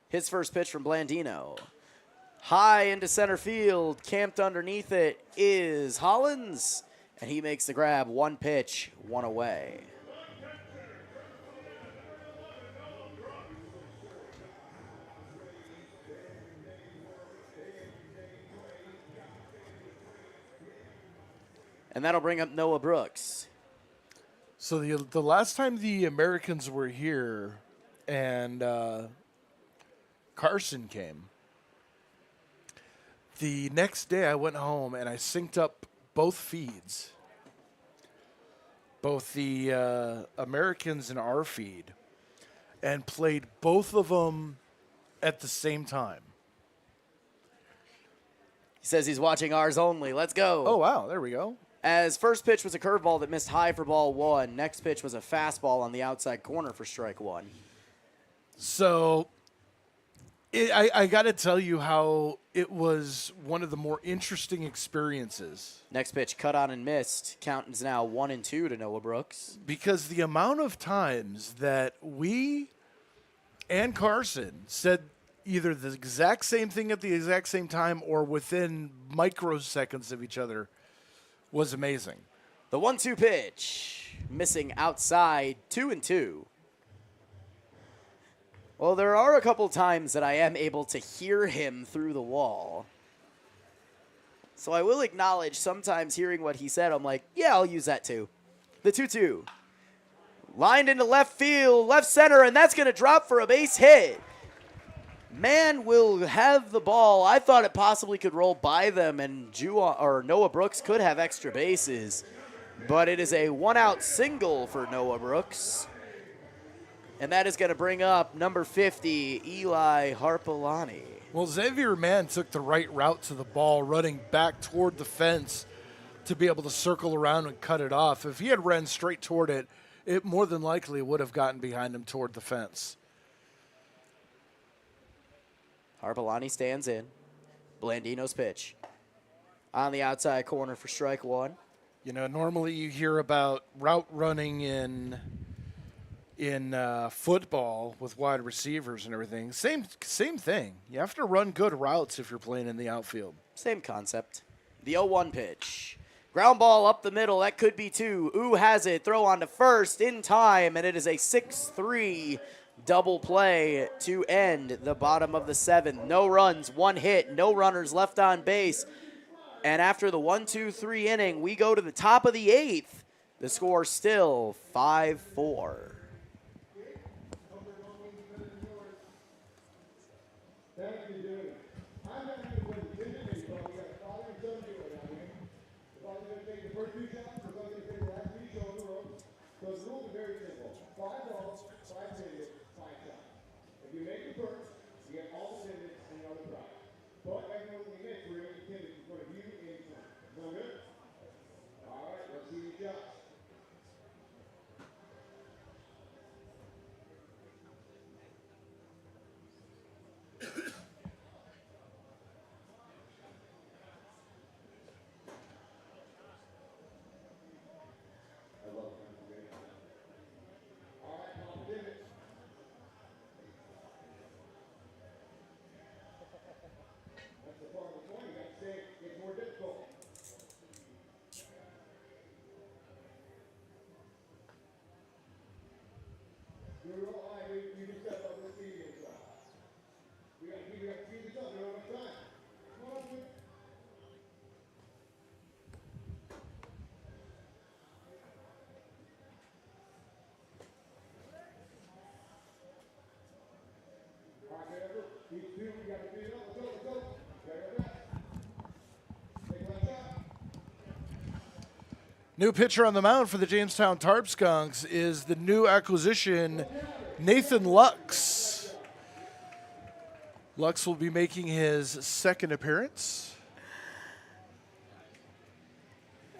His first pitch from Blandino. High into center field, camped underneath it is Hollins. And he makes the grab, 1 pitch, 1 away. And that'll bring up Noah Brooks. So the last time the Americans were here and Carson came, the next day I went home and I synced up both feeds, both the Americans and our feed, and played both of them at the same time. He says he's watching ours only. Let's go. Oh, wow. There we go. As first pitch was a curveball that missed high for ball 1. Next pitch was a fastball on the outside corner for strike 1. So I got to tell you how it was one of the more interesting experiences. Next pitch cut on and missed. Count is now 1-2 to Noah Brooks. Because the amount of times that we and Carson said either the exact same thing at the exact same time or within microseconds of each other was amazing. The 1-2 pitch, missing outside, 2-2. Well, there are a couple times that I am able to hear him through the wall. So I will acknowledge sometimes hearing what he said, I'm like, yeah, I'll use that too. The 2-2. Lined into left field, left center, and that's going to drop for a base hit. Man will have the ball. I thought it possibly could roll by them, and Noah Brooks could have extra bases. But it is a 1-out single for Noah Brooks. And that is going to bring up number 50, Eli Harpalani. Well, Xavier Mann took the right route to the ball, running back toward the fence to be able to circle around and cut it off. If he had ran straight toward it, it more than likely would have gotten behind him toward the fence. Harpalani stands in. Blandino's pitch. On the outside corner for strike 1. You know, normally you hear about route running in football with wide receivers and everything. Same thing. You have to run good routes if you're playing in the outfield. Same concept. The 0-1 pitch. Ground ball up the middle. That could be 2. Ooh has it. Throw on to first in time, and it is a 6-3 double play to end the bottom of the 7th. No runs, 1 hit, no runners left on base. And after the 1-2-3 inning, we go to the top of the 8th. The score still 5-4. New pitcher on the mound for the Jamestown Tarp Skunks is the new acquisition, Nathan Lux. Lux will be making his second appearance.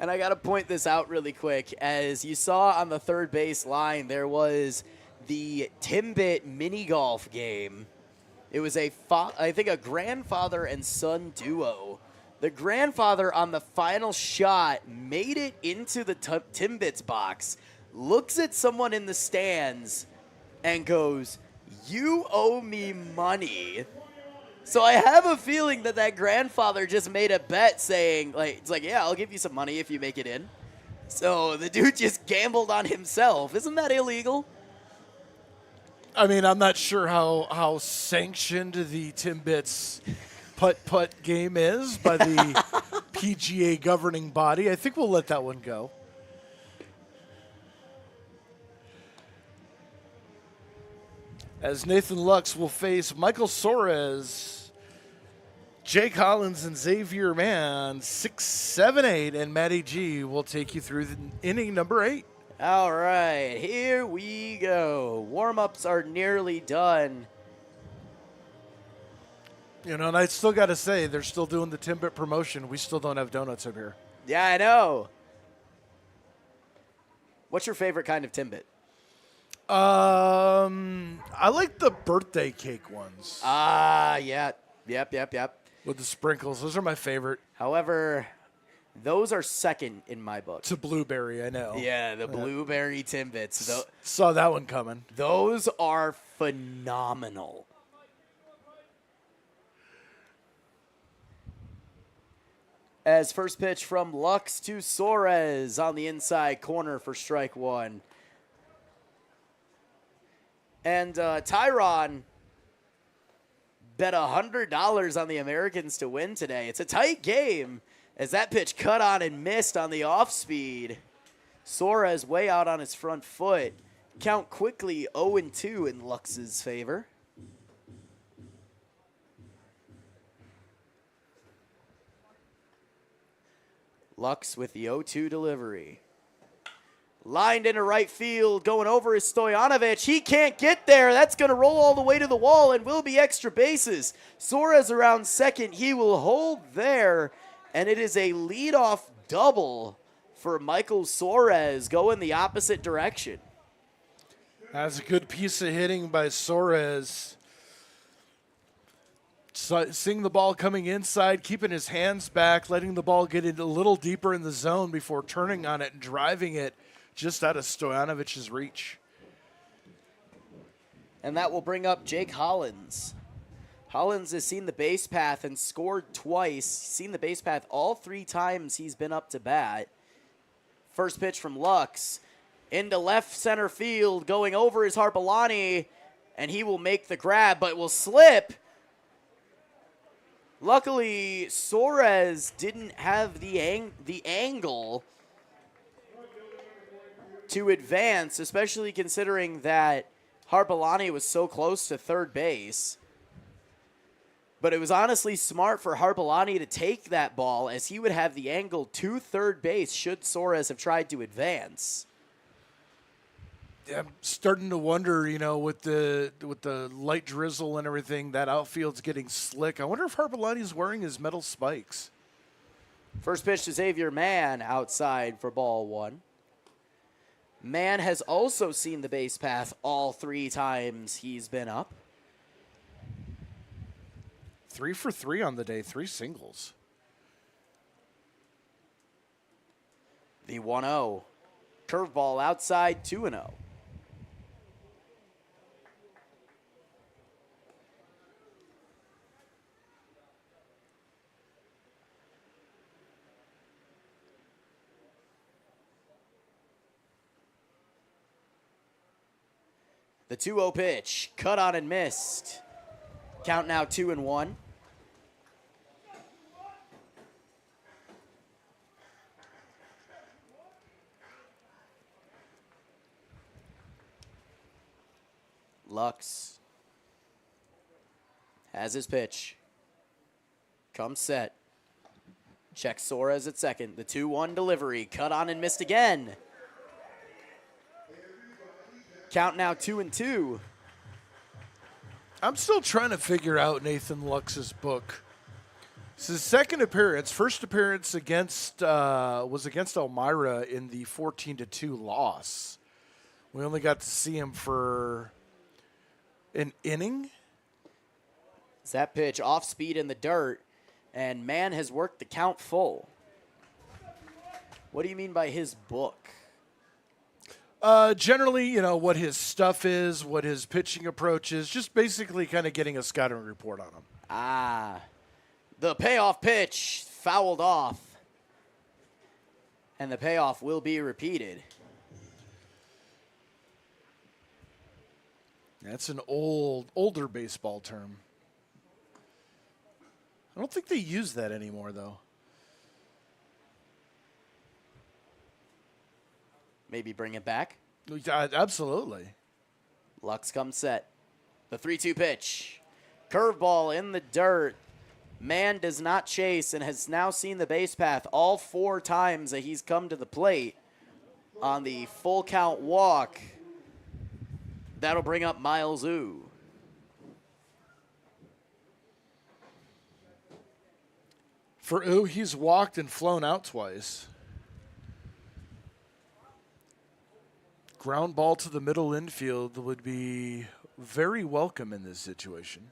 And I got to point this out really quick. As you saw on the third base line, there was the Timbit mini golf game. It was I think a grandfather and son duo. The grandfather on the final shot made it into the Timbits box, looks at someone in the stands, and goes, "You owe me money." So I have a feeling that grandfather just made a bet saying, yeah, I'll give you some money if you make it in. So the dude just gambled on himself. Isn't that illegal? I mean, I'm not sure how sanctioned the Timbits putt game is by the PGA governing body. I think we'll let that one go. As Nathan Lux will face Michael Soares, Jake Hollins, and Xavier Mann, 6, 7, 8, and Matty G will take you through the inning number 8. All right, here we go. Warm-ups are nearly done. You know, and I still got to say, they're still doing the Timbit promotion. We still don't have donuts up here. Yeah, I know. What's your favorite kind of Timbit? I like the birthday cake ones. Yeah. Yep. With the sprinkles. Those are my favorite. However, those are second in my book. It's a blueberry, I know. Yeah, the blueberry Timbits. Saw that one coming. Those are phenomenal. As first pitch from Lux to Soares on the inside corner for strike one. And Tyron bet $100 on the Americans to win today. It's a tight game as that pitch cut on and missed on the off speed. Soares way out on his front foot. Count quickly 0-2 in Lux's favor. Lux with the 0-2 delivery. Lined into right field, going over is Stojanovic. He can't get there. That's going to roll all the way to the wall and will be extra bases. Soares around second. He will hold there, and it is a leadoff double for Michael Soares going the opposite direction. That's a good piece of hitting by Soares. Seeing the ball coming inside, keeping his hands back, letting the ball get a little deeper in the zone before turning on it and driving it just out of Stoyanovic's reach. And that will bring up Jake Hollins. Hollins has seen the base path and scored twice. Seen the base path all 3 times he's been up to bat. First pitch from Lux. Into left center field, going over is Harpalani, and he will make the grab, but will slip. Luckily, Soares didn't have the angle to advance, especially considering that Harpalani was so close to third base. But it was honestly smart for Harpalani to take that ball, as he would have the angle to third base should Soares have tried to advance. I'm starting to wonder, you know, with the light drizzle and everything, that outfield's getting slick. I wonder if Harpalani's wearing his metal spikes. First pitch to Xavier Mann outside for ball 1. Mann has also seen the base path all 3 times he's been up. 3 for 3 on the day, 3 singles. The 1-0. Curveball outside, 2-0. The 2-0 pitch, cut on and missed. Count now 2-1. Lux has his pitch. Comes set. Checks Suarez at second. The 2-1 delivery. Cut on and missed again. Count now 2-2. I'm still trying to figure out Nathan Lux's book. It's his second appearance. First appearance was against Elmira in the 14-2 loss. We only got to see him for an inning. It's that pitch off speed in the dirt, and man has worked the count full. What do you mean by his book? Generally, what his stuff is, what his pitching approach is, just basically kind of getting a scouting report on him. The payoff pitch fouled off, and the payoff will be repeated. That's an older baseball term. I don't think they use that anymore, though. Maybe bring it back. Absolutely. Lux comes set. The 3-2 pitch. Curveball in the dirt. Man does not chase and has now seen the base path all 4 times that he's come to the plate on the full count walk. That'll bring up Miles Ooh. For Ooh, he's walked and flown out twice. Ground ball to the middle infield would be very welcome in this situation.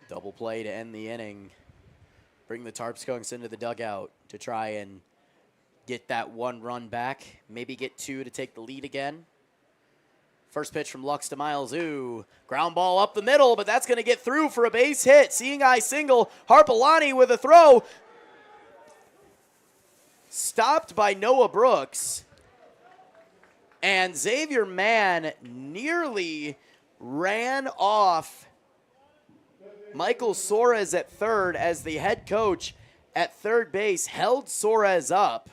Double play to end the inning. Bring the Tarp Skunks into the dugout to try and get that 1 run back. Maybe get 2 to take the lead again. First pitch from Lux to Miles Ooh. Ground ball up the middle, but that's going to get through for a base hit. Seeing eye single. Harpalani with a throw. Stopped by Noah Brooks. And Xavier Mann nearly ran off Michael Suarez at third as the head coach at third base held Suarez up.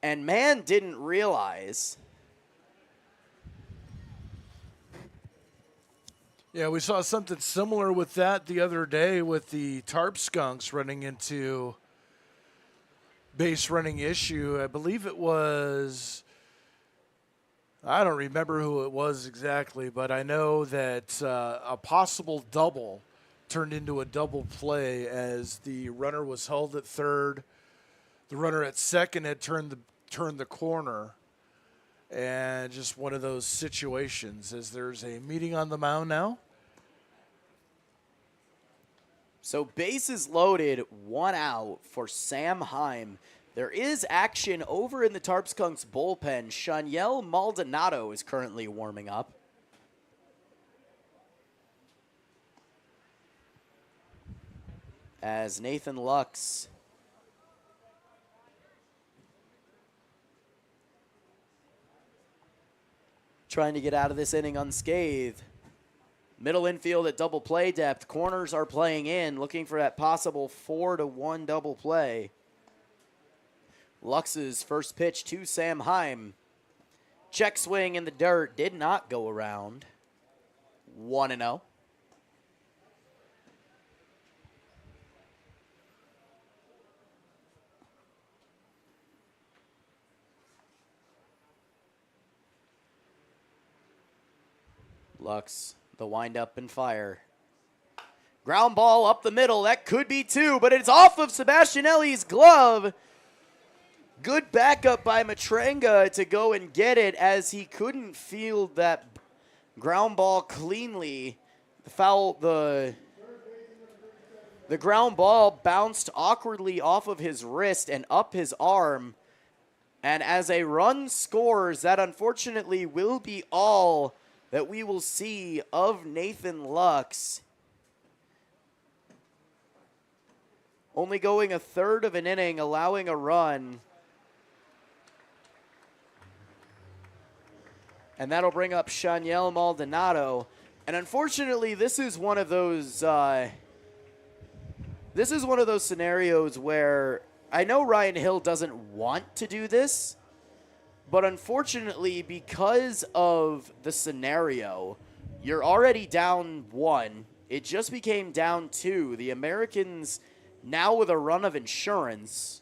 And Mann didn't realize. Yeah, we saw something similar with that the other day with the Tarp Skunks running into base running issue. I believe it was, I don't remember who it was exactly, but I know that a possible double turned into a double play as the runner was held at third. The runner at second had turned the corner. And just one of those situations as there's a meeting on the mound now. So bases loaded, 1 out for Sam Heim. There is action over in the Tarp Skunks bullpen. Shaniel Maldonado is currently warming up. As Nathan Lux trying to get out of this inning unscathed. Middle infield at double play depth. Corners are playing in, looking for that possible 4-1 double play. Lux's first pitch to Sam Heim. Check swing in the dirt, did not go around. 1-0. Lux, the wind up and fire. Ground ball up the middle. That could be 2, but it's off of Sebastianelli's glove. Good backup by Matranga to go and get it as he couldn't field that ground ball cleanly. The ground ball bounced awkwardly off of his wrist and up his arm. And as a run scores, that unfortunately will be all that we will see of Nathan Lux. Only going a third of an inning, allowing a run. And that'll bring up Shaniel Maldonado. And unfortunately, this is one of those scenarios where I know Ryan Hill doesn't want to do this, but unfortunately, because of the scenario, You're already down 1. It just became down 2. The Americans now with a run of insurance,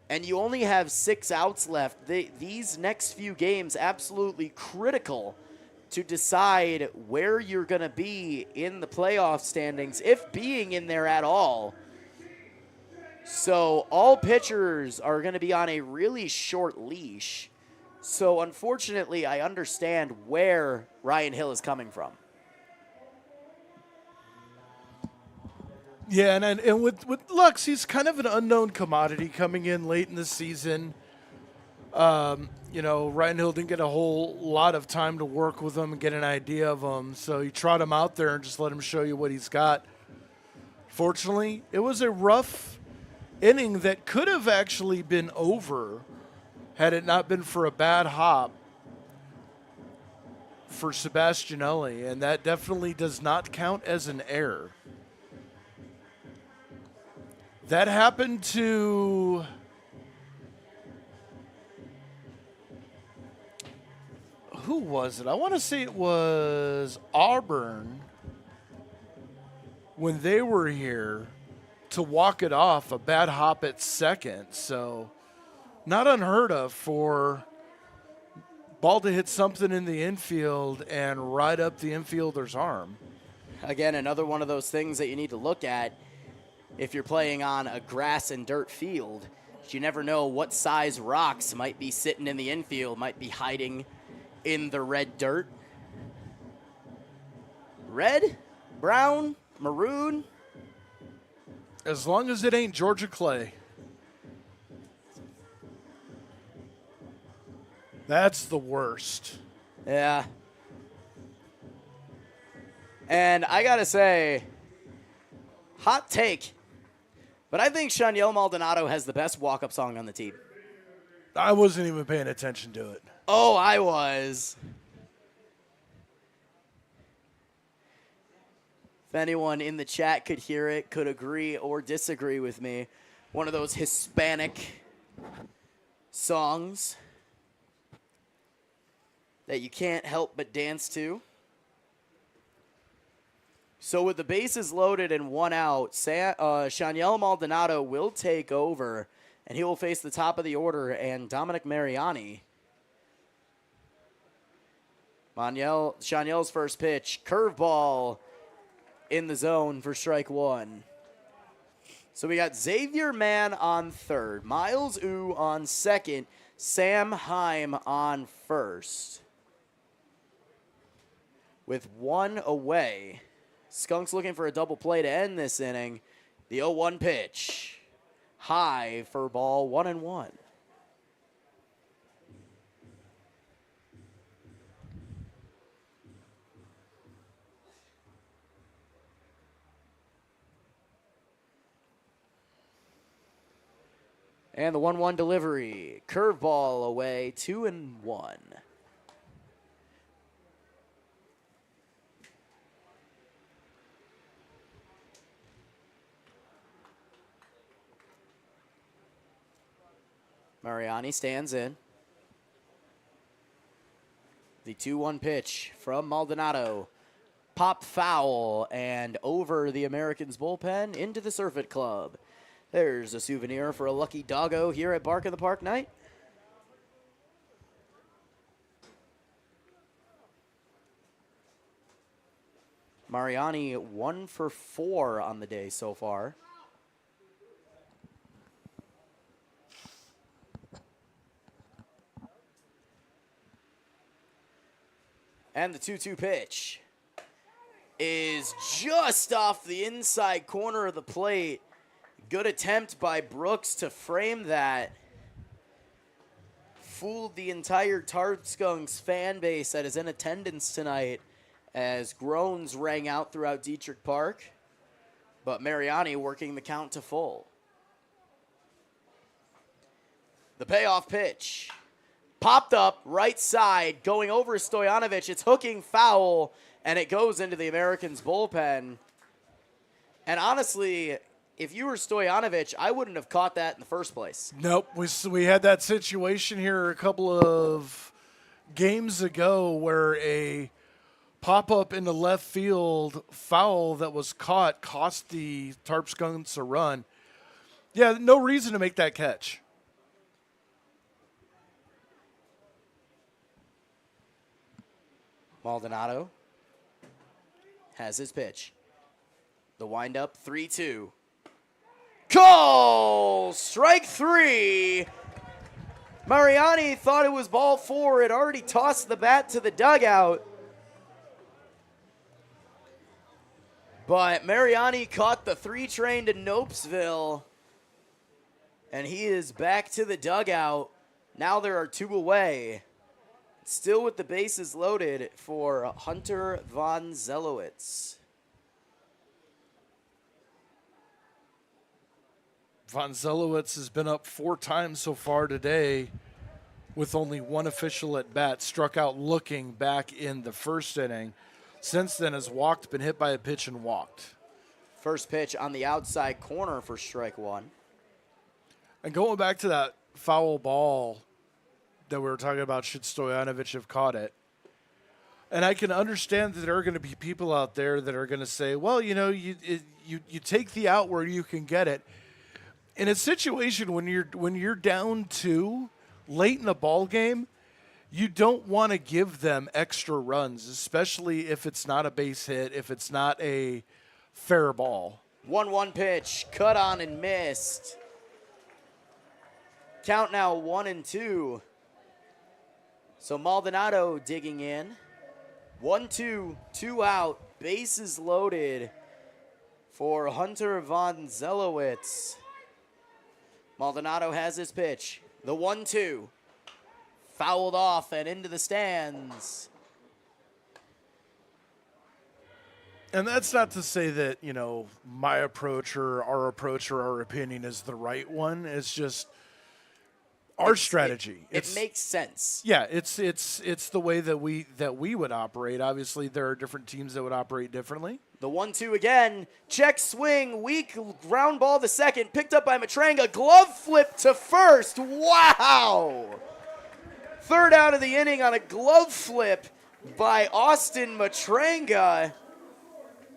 and you only have 6 outs left. These next few games absolutely critical to decide where you're going to be in the playoff standings, if being in there at all. So all pitchers are going to be on a really short leash. So unfortunately, I understand where Ryan Hill is coming from. Yeah, and with Lux, he's kind of an unknown commodity coming in late in the season. Ryan Hill didn't get a whole lot of time to work with him and get an idea of him, so you trot him out there and just let him show you what he's got. Fortunately, it was a rough inning that could have actually been over had it not been for a bad hop for Sebastianelli, and that definitely does not count as an error. That happened to who was it? I want to say it was Auburn when they were here to walk it off, a bad hop at second. So not unheard of for ball to hit something in the infield and ride up the infielder's arm. Again, another one of those things that you need to look at if you're playing on a grass and dirt field. You never know what size rocks might be sitting in the infield, might be hiding in the red dirt. Red, brown, maroon. As long as it ain't Georgia clay. That's the worst. Yeah. And I got to say, hot take, but I think Shaniel Maldonado has the best walk-up song on the team. I wasn't even paying attention to it. Oh, I was. If anyone in the chat could hear it, could agree or disagree with me, one of those Hispanic songs that you can't help but dance to. So with the bases loaded and 1 out, Shaniel Maldonado will take over, and he will face the top of the order and Dominic Mariani. Shaniel's first pitch, curveball in the zone for strike 1. So we got Xavier Mann on third, Miles Ooh on second, Sam Heim on first. With 1 away, Skunks looking for a double play to end this inning. The 0-1 pitch, high for ball 1-1. And the 1-1 delivery. Curveball away, 2-1. Mariani stands in. The 2-1 pitch from Maldonado. Pop foul and over the Americans bullpen into the Surfeit Club. There's a souvenir for a lucky doggo here at Bark in the Park night. Mariani 1 for 4 on the day so far. And the 2-2 pitch is just off the inside corner of the plate. Good attempt by Brooks to frame that. Fooled the entire Tarp Skunks fan base that is in attendance tonight as groans rang out throughout Diethrick Park. But Mariani working the count to full. The payoff pitch. Popped up, right side, going over Stojanovic. It's hooking foul, and it goes into the Americans' bullpen. And honestly, if you were Stojanovic, I wouldn't have caught that in the first place. Nope. We had that situation here a couple of games ago where a pop up in the left field foul that was caught cost the Tarp Skunks a run. Yeah, no reason to make that catch. Maldonado has his pitch. The windup, 3-2. Call! Strike 3. Mariani thought it was ball 4. It already tossed the bat to the dugout. But Mariani caught the 3 train to Nopesville. And he is back to the dugout. Now there are 2 away. Still with the bases loaded for Hunter von Zelowitz. Von Zelowitz has been up 4 times so far today with only 1 official at bat. Struck out looking back in the first inning. Since then has walked, been hit by a pitch, and walked. First pitch on the outside corner for strike 1. And going back to that foul ball that we were talking about, should Stojanovic have caught it? And I can understand that there are going to be people out there that are going to say, well, you know, you take the out where you can get it. In a situation when you're down 2 late in the ball game, you don't want to give them extra runs, especially if it's not a base hit, if it's not a fair ball. 1-1 pitch, cut on and missed. Count now 1-2. So Maldonado digging in. 1-2, 2 out, bases loaded for Hunter von Zelowitz. Maldonado has his pitch. The 1-2. Fouled off and into the stands. And that's not to say that, you know, my approach or our opinion is the right one. It's just our strategy. It makes sense. Yeah, it's the way that we would operate. Obviously, there are different teams that would operate differently. The 1-2 again. Check swing. Weak ground ball to second. Picked up by Matranga. Glove flip to first. Wow. Third out of the inning on a glove flip by Austin Matranga.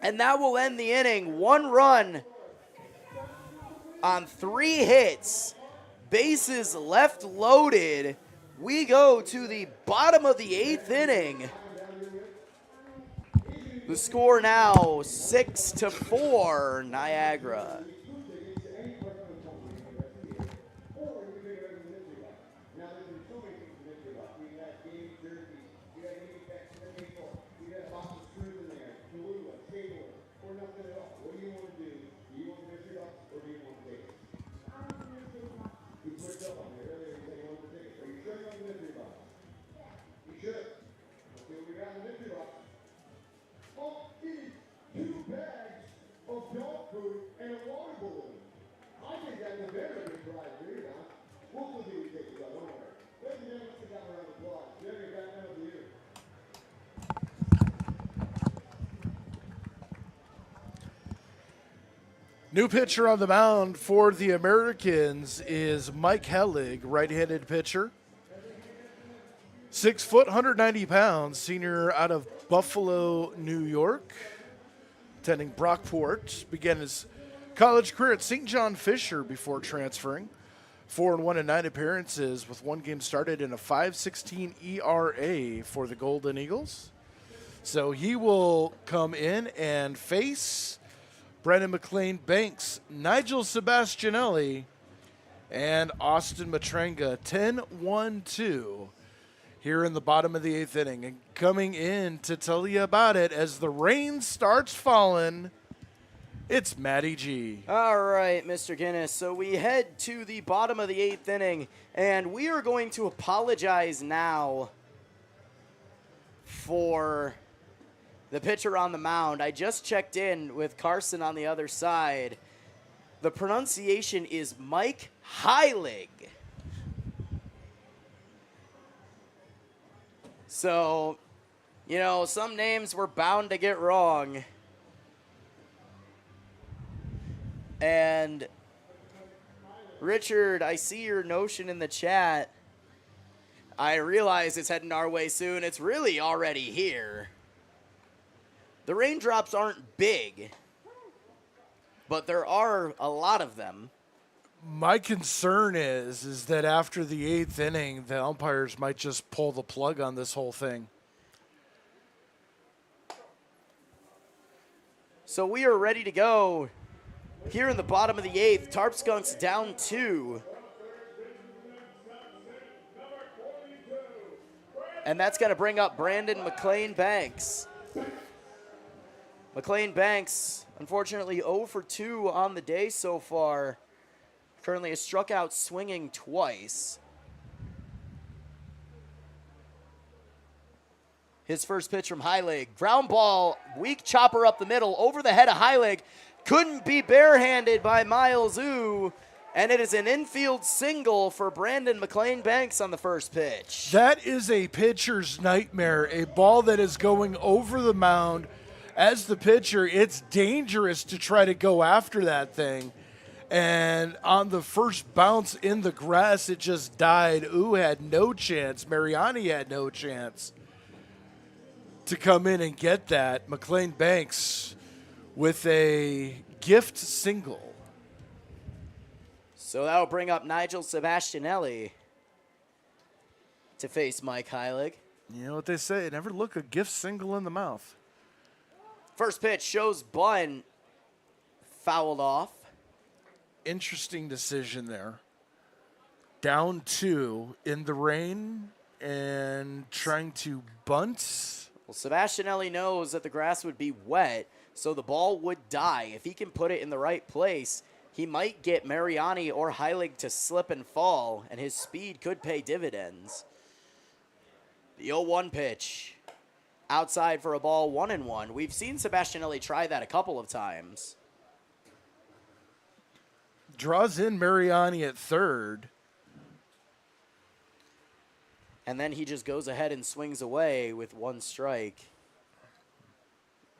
And that will end the inning. 1 run on 3 hits. Bases left loaded. We go to the bottom of the 8th inning. The score now 6-4 Niagara. New pitcher on the mound for the Americans is Mike Helig, right-handed pitcher. 6 foot, 190 pounds, senior out of Buffalo, New York. Attending Brockport, began his college career at St. John Fisher before transferring. 4-1 in 9 appearances with 1 game started in a 5.16 ERA for the Golden Eagles. So he will come in and face Brendan McLean Banks, Nigel Sebastianelli, and Austin Matranga. 10-1-2 here in the bottom of the 8th inning. And coming in to tell you about it as the rain starts falling, it's Matty G. All right, Mr. Guinness. So we head to the bottom of the 8th inning, and we are going to apologize now for the pitcher on the mound. I just checked in with Carson on the other side. The pronunciation is Mike Heilig. So, you know, some names we're bound to get wrong. And Richard, I see your notion in the chat. I realize it's heading our way soon. It's really already here. The raindrops aren't big, but there are a lot of them. My concern is that after the 8th inning, the umpires might just pull the plug on this whole thing. So we are ready to go here in the bottom of the 8th. Tarp Skunks down 2. And that's going to bring up Brandon McLean Banks. McLean Banks, unfortunately 0 for 2 on the day so far. Currently has struck out swinging twice. His first pitch from Heilig. Ground ball, weak chopper up the middle, over the head of Heilig. Couldn't be barehanded by Miles Ooh. And it is an infield single for Brandon McLean Banks on the first pitch. That is a pitcher's nightmare. A ball that is going over the mound. As the pitcher, it's dangerous to try to go after that thing. And on the first bounce in the grass, it just died. Ooh had no chance. Mariani had no chance to come in and get that. McLean Banks with a gift single. So that'll bring up Nigel Sebastianelli to face Mike Heilig. You know what they say, never look a gift single in the mouth. First pitch shows bunt, fouled off. Interesting decision there. Down 2 in the rain and trying to bunt. Well, Sebastianelli knows that the grass would be wet, so the ball would die. If he can put it in the right place, he might get Mariani or Heilig to slip and fall, and his speed could pay dividends. The 0-1 pitch. Outside for a ball, 1-1. We've seen Sebastianelli try that a couple of times. Draws in Mariani at third. And then he just goes ahead and swings away with 1 strike.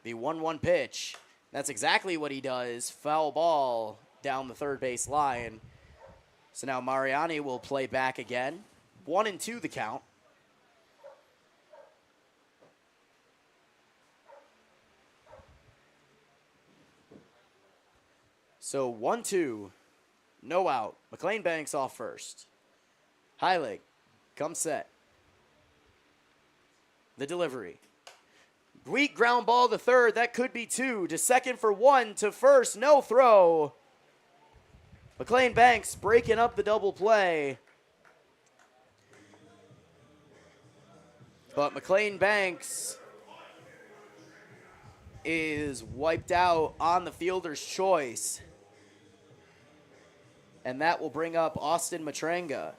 The 1-1 pitch. That's exactly what he does. Foul ball down the third base line. So now Mariani will play back again. 1-2 the count. So 1-2, no out. McLean Banks off first. Heilig, come set. The delivery. Weak ground ball to third, that could be 2. To second for 1, to first, no throw. McLean Banks breaking up the double play. But McLean Banks is wiped out on the fielder's choice. And that will bring up Austin Matranga.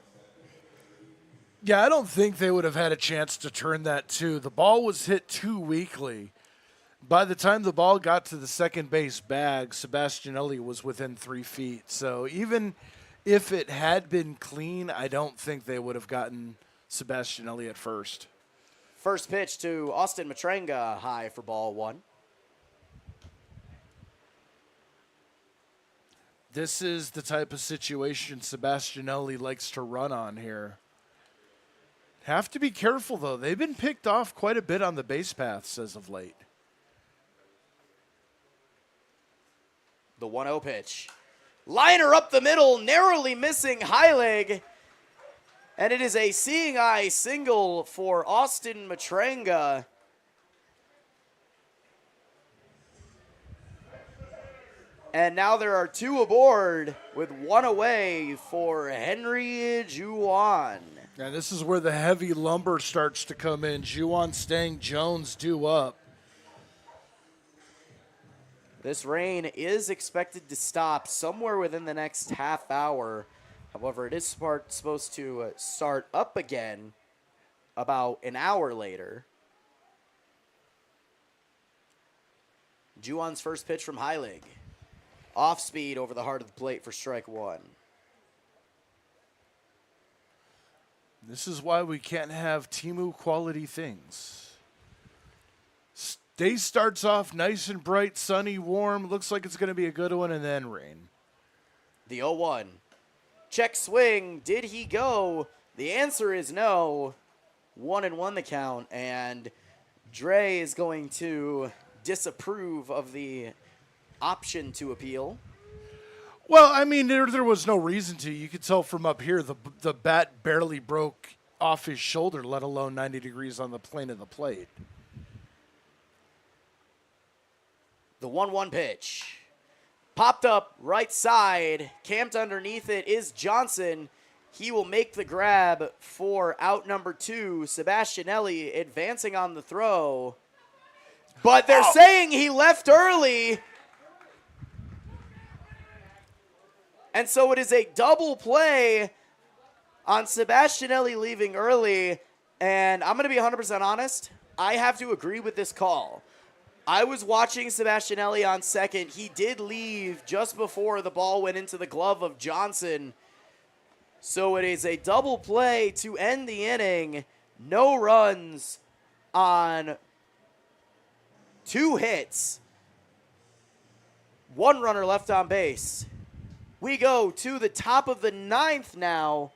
Yeah, I don't think they would have had a chance to turn that too. The ball was hit too weakly. By the time the ball got to the second base bag, Sebastianelli was within 3 feet. So even if it had been clean, I don't think they would have gotten Sebastianelli at first. First pitch to Austin Matranga, high for ball 1. This is the type of situation Sebastianelli likes to run on here. Have to be careful, though. They've been picked off quite a bit on the base paths as of late. The 1-0 pitch. Liner up the middle, narrowly missing Heilig. And it is a seeing eye single for Austin Matranga. And now there are 2 aboard with 1 away for Henry Juwan. And this is where the heavy lumber starts to come in. Juwan staying, Jones due up. This rain is expected to stop somewhere within the next half hour. However, it is supposed to start up again about an hour later. Juwan's first pitch from Heilig. Off speed over the heart of the plate for strike 1. This is why we can't have Temu quality things. Day starts off nice and bright, sunny, warm. Looks like it's going to be a good one, and then rain. The 0-1. Check swing. Did he go? The answer is no. 1-1 the count, and Dre is going to disapprove of the option to appeal. Well, I mean, there was no reason to. You could tell from up here the bat barely broke off his shoulder, let alone 90 degrees on the plane of the plate. The 1-1 pitch. Popped up right side. Camped underneath it is Johnson. He will make the grab for out number 2. Sebastianelli advancing on the throw. But they're saying he left early. And so it is a double play on Sebastianelli leaving early. And I'm going to be 100% honest. I have to agree with this call. I was watching Sebastianelli on second. He did leave just before the ball went into the glove of Johnson. So it is a double play to end the inning. No runs on 2 hits. 1 runner left on base. We go to the top of the 9th now.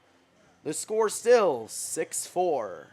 The score still 6-4.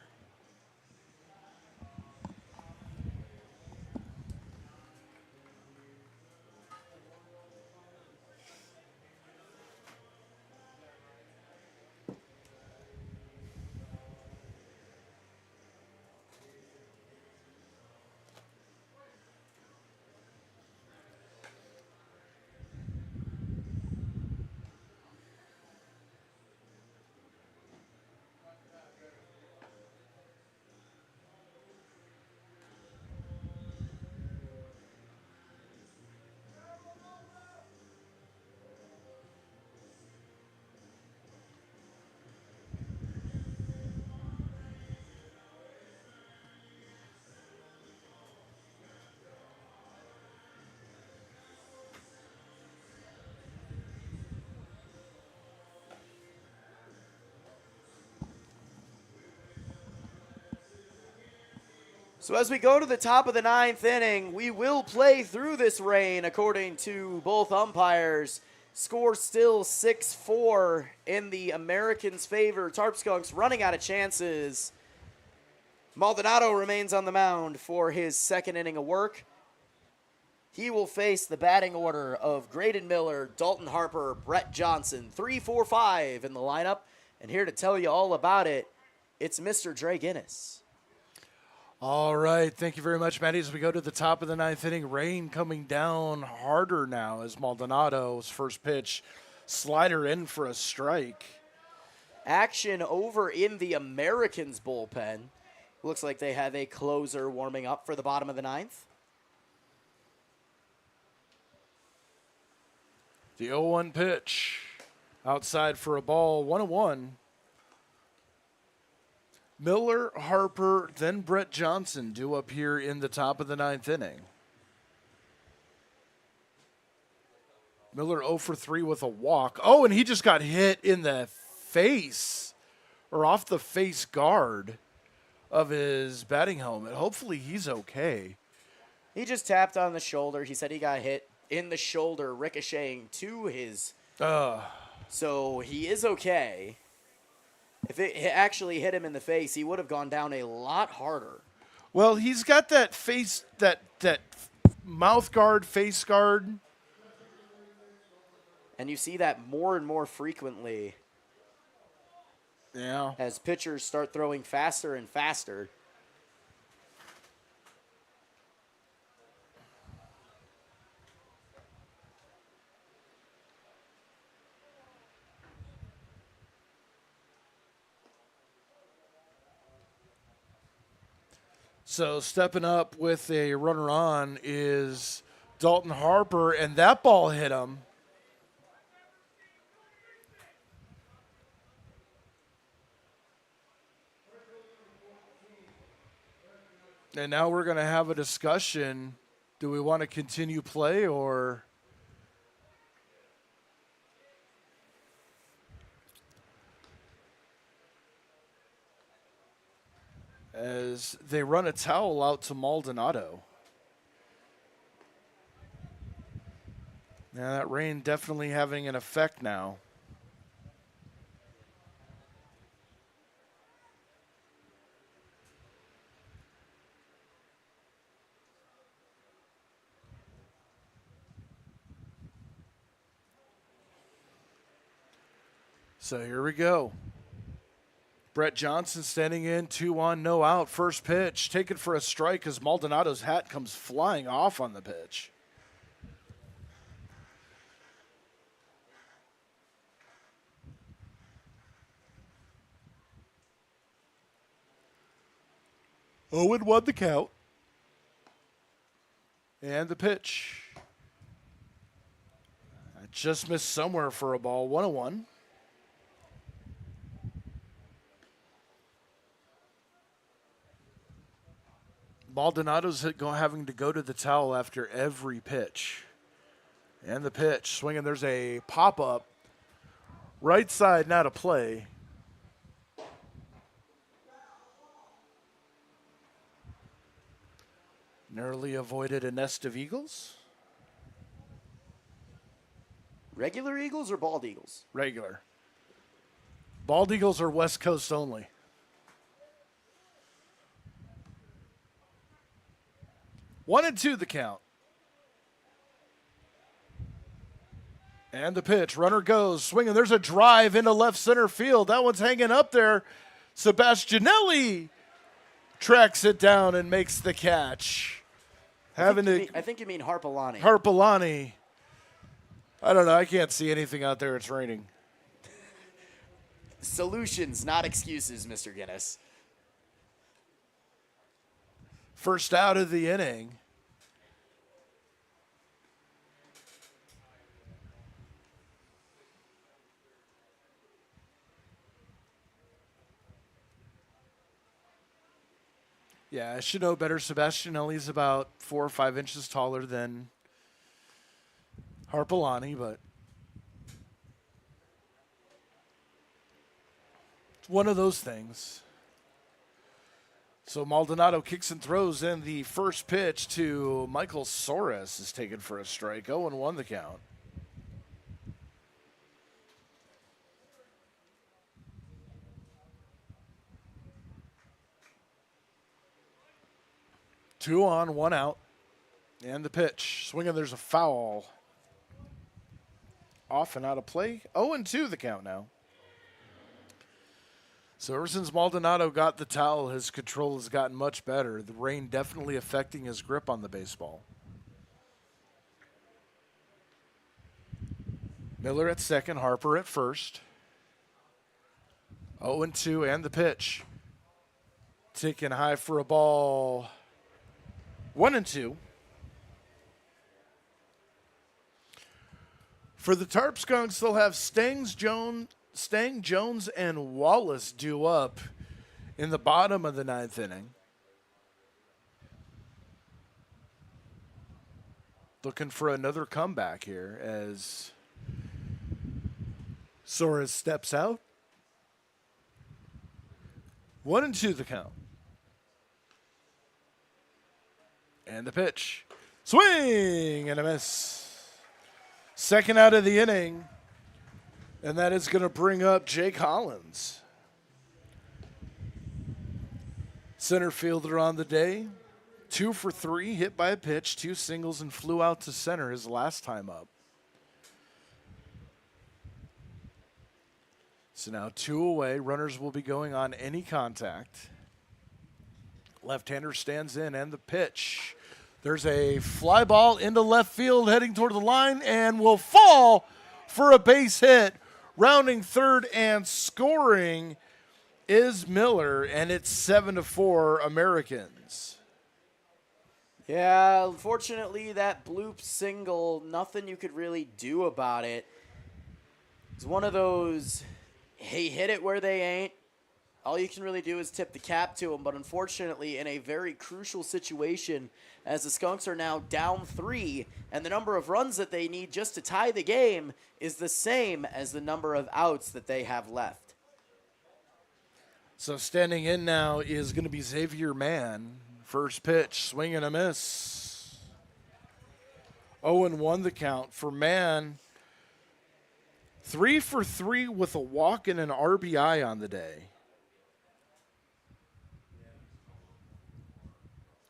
So as we go to the top of the 9th inning, we will play through this rain according to both umpires. Score still 6-4 in the Americans' favor. Tarp Skunks running out of chances. Maldonado remains on the mound for his 2nd inning of work. He will face the batting order of Graydon Miller, Dalton Harper, Brett Johnson. 3, 4, 5 in the lineup. And here to tell you all about it, it's Mr. Dre Guinness. All right. Thank you very much, Matty. As we go to the top of the 9th inning, rain coming down harder now as Maldonado's first pitch, slider in for a strike. Action over in the Americans' bullpen. Looks like they have a closer warming up for the bottom of the 9th. The 0-1 pitch. Outside for a ball, 1-1. Miller, Harper, then Brett Johnson due up here in the top of the 9th inning. Miller 0 for 3 with a walk. Oh, and he just got hit in the face or off the face guard of his batting helmet. Hopefully he's okay. He just tapped on the shoulder. He said he got hit in the shoulder, ricocheting to his. So he is okay. If it actually hit him in the face, he would have gone down a lot harder. Well, he's got that face, that mouth guard, face guard. And you see that more and more frequently. Yeah. As pitchers start throwing faster and faster. So stepping up with a runner on is Dalton Harper, and that ball hit him. And now we're going to have a discussion. Do we want to continue play or... as they run a towel out to Maldonado. Now that rain definitely having an effect now. So here we go. Brett Johnson standing in, 2-1, no out. First pitch, taken for a strike as Maldonado's hat comes flying off on the pitch. Owen won the count. And the pitch. I just missed somewhere for a ball, 1-1. Maldonado's having to go to the towel after every pitch. And the pitch, swinging, there's a pop-up. Right side, not a play. Narrowly avoided a nest of eagles. Regular eagles or bald eagles? Regular. Bald eagles are West Coast only. One and two the count. And the pitch. Runner goes. Swinging. There's a drive into left center field. That one's hanging up there. Sebastianelli tracks it down and makes the catch. I think you mean Harpalani. Harpalani. I don't know. I can't see anything out there. It's raining. Solutions, not excuses, Mr. Guinness. First out of the inning. Yeah, I should know better. Sebastianelli's about 4 or 5 inches taller than Harpalani, but it's one of those things. So Maldonado kicks and throws, and the first pitch to Michael Soros is taken for a strike. 0-1 the count. Two on, one out. And the pitch. Swinging, there's a foul. Off and out of play. 0-2 the count now. So ever since Maldonado got the towel, his control has gotten much better. The rain definitely affecting his grip on the baseball. Miller at second, Harper at first. 0-2 and the pitch. Ticking high for a ball. 1-2. For the Tarp Skunks, they'll have Stang, Jones, and Wallace due up in the bottom of the ninth inning. Looking for another comeback here as Soros steps out. 1-2 the count. And the pitch. Swing and a miss. Second out of the inning. And that is going to bring up Jake Hollins. Center fielder on the day. 2 for 3, hit by a pitch, 2 singles, and flew out to center his last time up. So now 2 away. Runners will be going on any contact. Left-hander stands in, and the pitch. There's a fly ball into left field heading toward the line and will fall for a base hit. Rounding third and scoring is Miller, and it's 7-4 Americans. Yeah, unfortunately, that bloop single, nothing you could really do about it. It's one of those, he hit it where they ain't. All you can really do is tip the cap to him, but unfortunately, in a very crucial situation, as the Skunks are now down 3, and the number of runs that they need just to tie the game is the same as the number of outs that they have left. So standing in now is going to be Xavier Mann. First pitch, swing and a miss. 0-1 the count for Mann. 3 for 3 with a walk and an RBI on the day.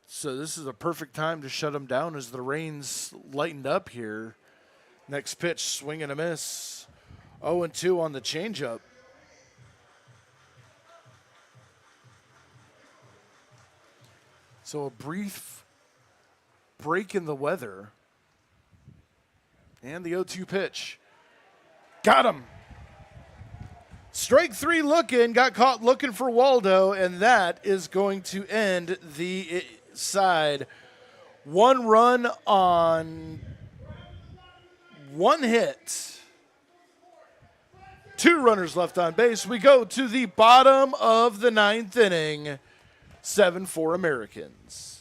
So this is a perfect time to shut him down as the rain's lightened up here. Next pitch, swing and a miss. 0-2 on the changeup. So a brief break in the weather. And the 0-2 pitch. Got him. Strike 3 looking, got caught looking for Waldo, and that is going to end the side. 1 run on 1 hit. 2 runners left on base. We go to the bottom of the 9th inning. 7-4 Americans.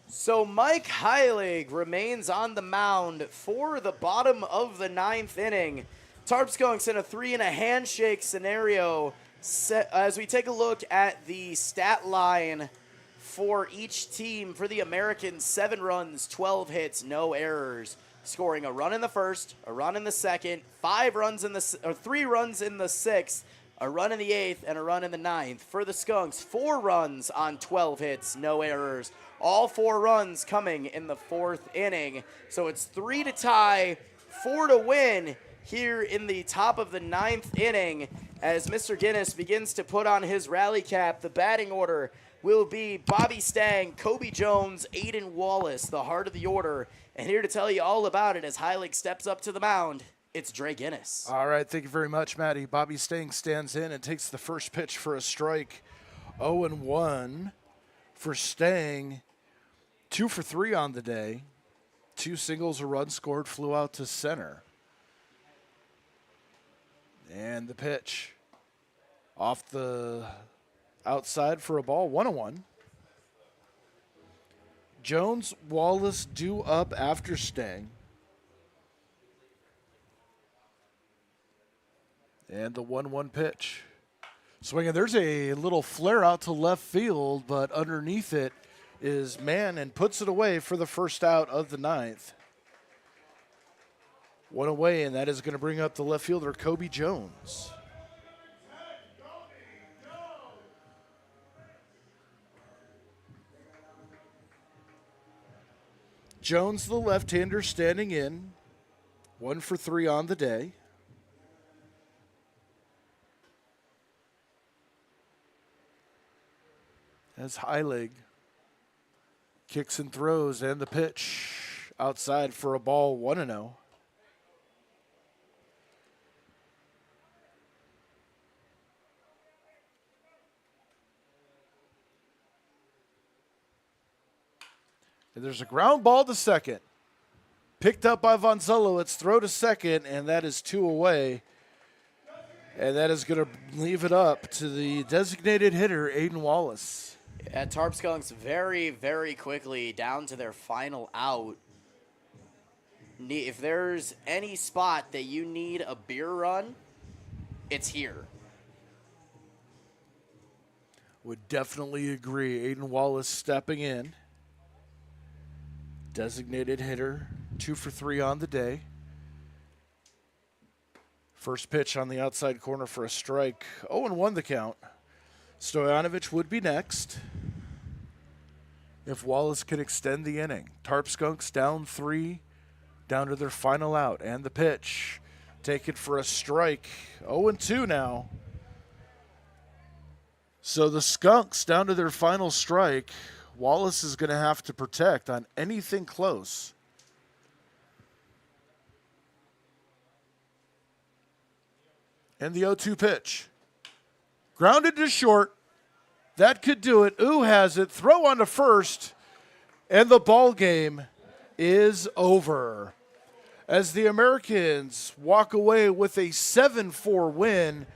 So Mike Heilig remains on the mound for the bottom of the 9th inning. Tarp Skunks in a 3-and-a-handshake scenario. As we take a look at the stat line for each team, for the Americans, 7 runs, 12 hits, no errors. Scoring a run in the first, a run in the second, 3 runs in the 6th, a run in the 8th, and a run in the 9th. For the Skunks, 4 runs on 12 hits, no errors. All 4 runs coming in the 4th inning. So it's 3 to tie, 4 to win here in the top of the 9th inning. As Mr. Guinness begins to put on his rally cap, the batting order will be Bobby Stang, Kobe Jones, Aiden Wallace, the heart of the order. And here to tell you all about it as Heilig steps up to the mound, it's Dre Guinness. All right, thank you very much, Matty. Bobby Stang stands in and takes the first pitch for a strike. 0-1 for Stang. 2 for 3 on the day. 2 singles, a run scored, flew out to center. And the pitch off the outside for a ball, 1-1. Jones, Wallace due up after Stang. And the 1-1 pitch. Swinging, there's a little flare out to left field, but underneath it is Mann and puts it away for the first out of the 9th. 1 away, and that is going to bring up the left fielder, Kobe Jones. Jones, the left-hander, standing in. 1 for 3 on the day. As Heilig kicks and throws, and the pitch outside for a ball, 1-0. And there's a ground ball to second. Picked up by Vonzello. It's throw to second, and that is 2 away. And that is going to leave it up to the designated hitter, Aiden Wallace. At Tarp Skunks very, very quickly down to their final out. If there's any spot that you need a beer run, it's here. Would definitely agree. Aiden Wallace stepping in. Designated hitter, 2 for 3 on the day. First pitch on the outside corner for a strike. 0-1 the count. Stojanovic would be next if Wallace could extend the inning. Tarp Skunks down 3, down to their final out. And the pitch, taken for a strike. 0-2 now. So the Skunks down to their final strike. Wallace is going to have to protect on anything close. And the 0-2 pitch. Grounded to short. That could do it. Ooh has it. Throw on to first. And the ball game is over. As the Americans walk away with a 7-4 win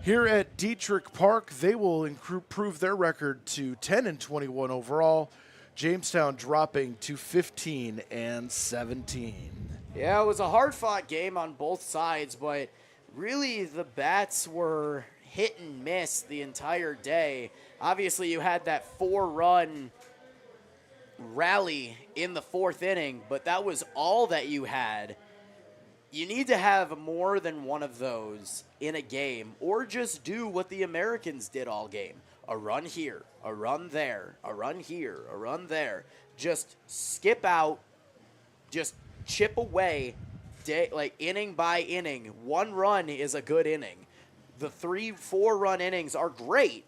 here at Diethrick Park, they will improve their record to 10-21 overall. Jamestown dropping to 15-17. Yeah, it was a hard-fought game on both sides, but really the bats were hit and miss the entire day. Obviously, you had that 4-run rally in the 4th inning, but that was all that you had. You need to have more than one of those in a game, or just do what the Americans did all game. A run here, a run there, a run here, a run there. Just skip out, just chip away, like inning by inning. 1 run is a good inning. The 3-4 run innings are great,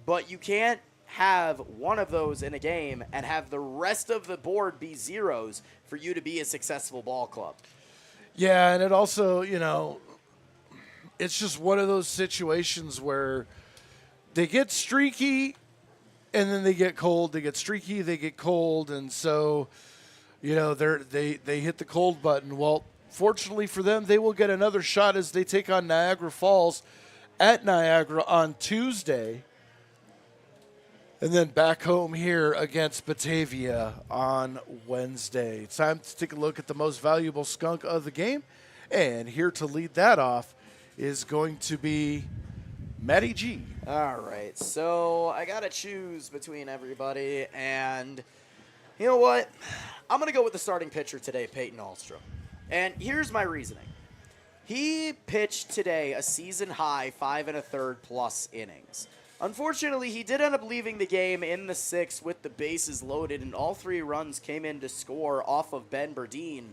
but you can't have one of those in a game and have the rest of the board be zeros for you to be a successful ball club. Yeah, and it also, it's just one of those situations where they get streaky and then they get cold. They get streaky, they get cold, and so, they hit the cold button. Well, fortunately for them, they will get another shot as they take on Niagara Falls at Niagara on Tuesday. And then back home here against Batavia on Wednesday. It's time to take a look at the most valuable skunk of the game. And here to lead that off is going to be Matty G. All right, so I got to choose between everybody. And you know what? I'm going to go with the starting pitcher today, Peyton Ahlstrom. And here's my reasoning. He pitched today a season-high 5 1/3 plus innings. Unfortunately, he did end up leaving the game in the 6th with the bases loaded, and all 3 runs came in to score off of Ben Burdine.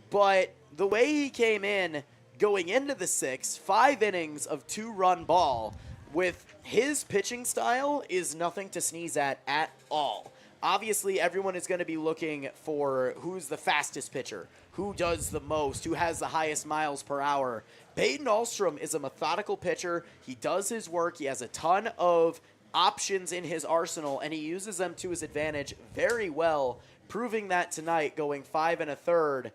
But the way he came in going into the 6th, 5 innings of 2-run ball, with his pitching style is nothing to sneeze at all. Obviously, everyone is going to be looking for who's the fastest pitcher, who does the most, who has the highest miles per hour. Peyton Ahlstrom is a methodical pitcher. He does his work. He has a ton of options in his arsenal, and he uses them to his advantage very well, proving that tonight, going 5 1/3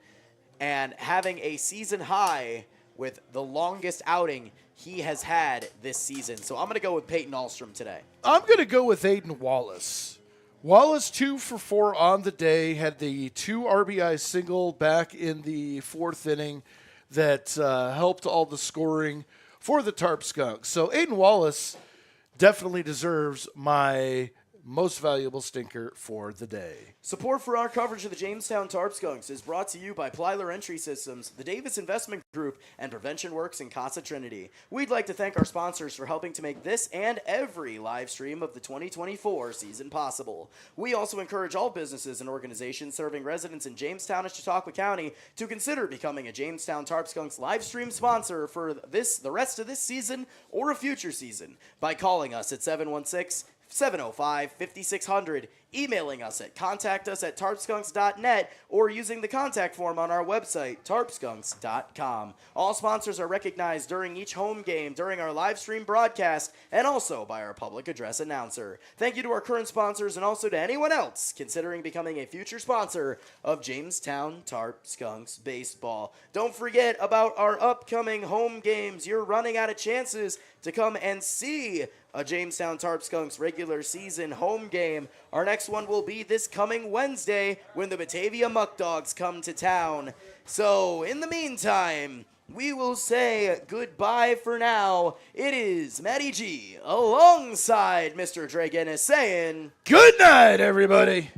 and having a season high with the longest outing he has had this season. So I'm going to go with Peyton Ahlstrom today. I'm going to go with Aiden Wallace. Wallace 2 for 4 on the day, had the 2 RBI single back in the 4th inning that helped all the scoring for the Tarp Skunks. So Aiden Wallace definitely deserves my most valuable stinker for the day. Support for our coverage of the Jamestown Tarp Skunks is brought to you by Plyler Entry Systems, the Davis Investment Group, and Prevention Works in Casa Trinity. We'd like to thank our sponsors for helping to make this and every live stream of the 2024 season possible. We also encourage all businesses and organizations serving residents in Jamestown and Chautauqua County to consider becoming a Jamestown Tarp Skunks live stream sponsor for the rest of this season or a future season by calling us at 716-705-5600 emailing us at contactus@tarpskunks.net, or using the contact form on our website, tarpskunks.com. All sponsors are recognized during each home game, during our live stream broadcast, and also by our public address announcer. Thank you to our current sponsors and also to anyone else considering becoming a future sponsor of Jamestown Tarp Skunks Baseball. Don't forget about our upcoming home games. You're running out of chances to come and see a Jamestown Tarp Skunks regular season home game. Our next one will be this coming Wednesday when the Batavia Muck Dogs come to town. So, in the meantime, we will say goodbye for now. It is Matty G alongside Mr. Dre Guinness saying, Good night, everybody.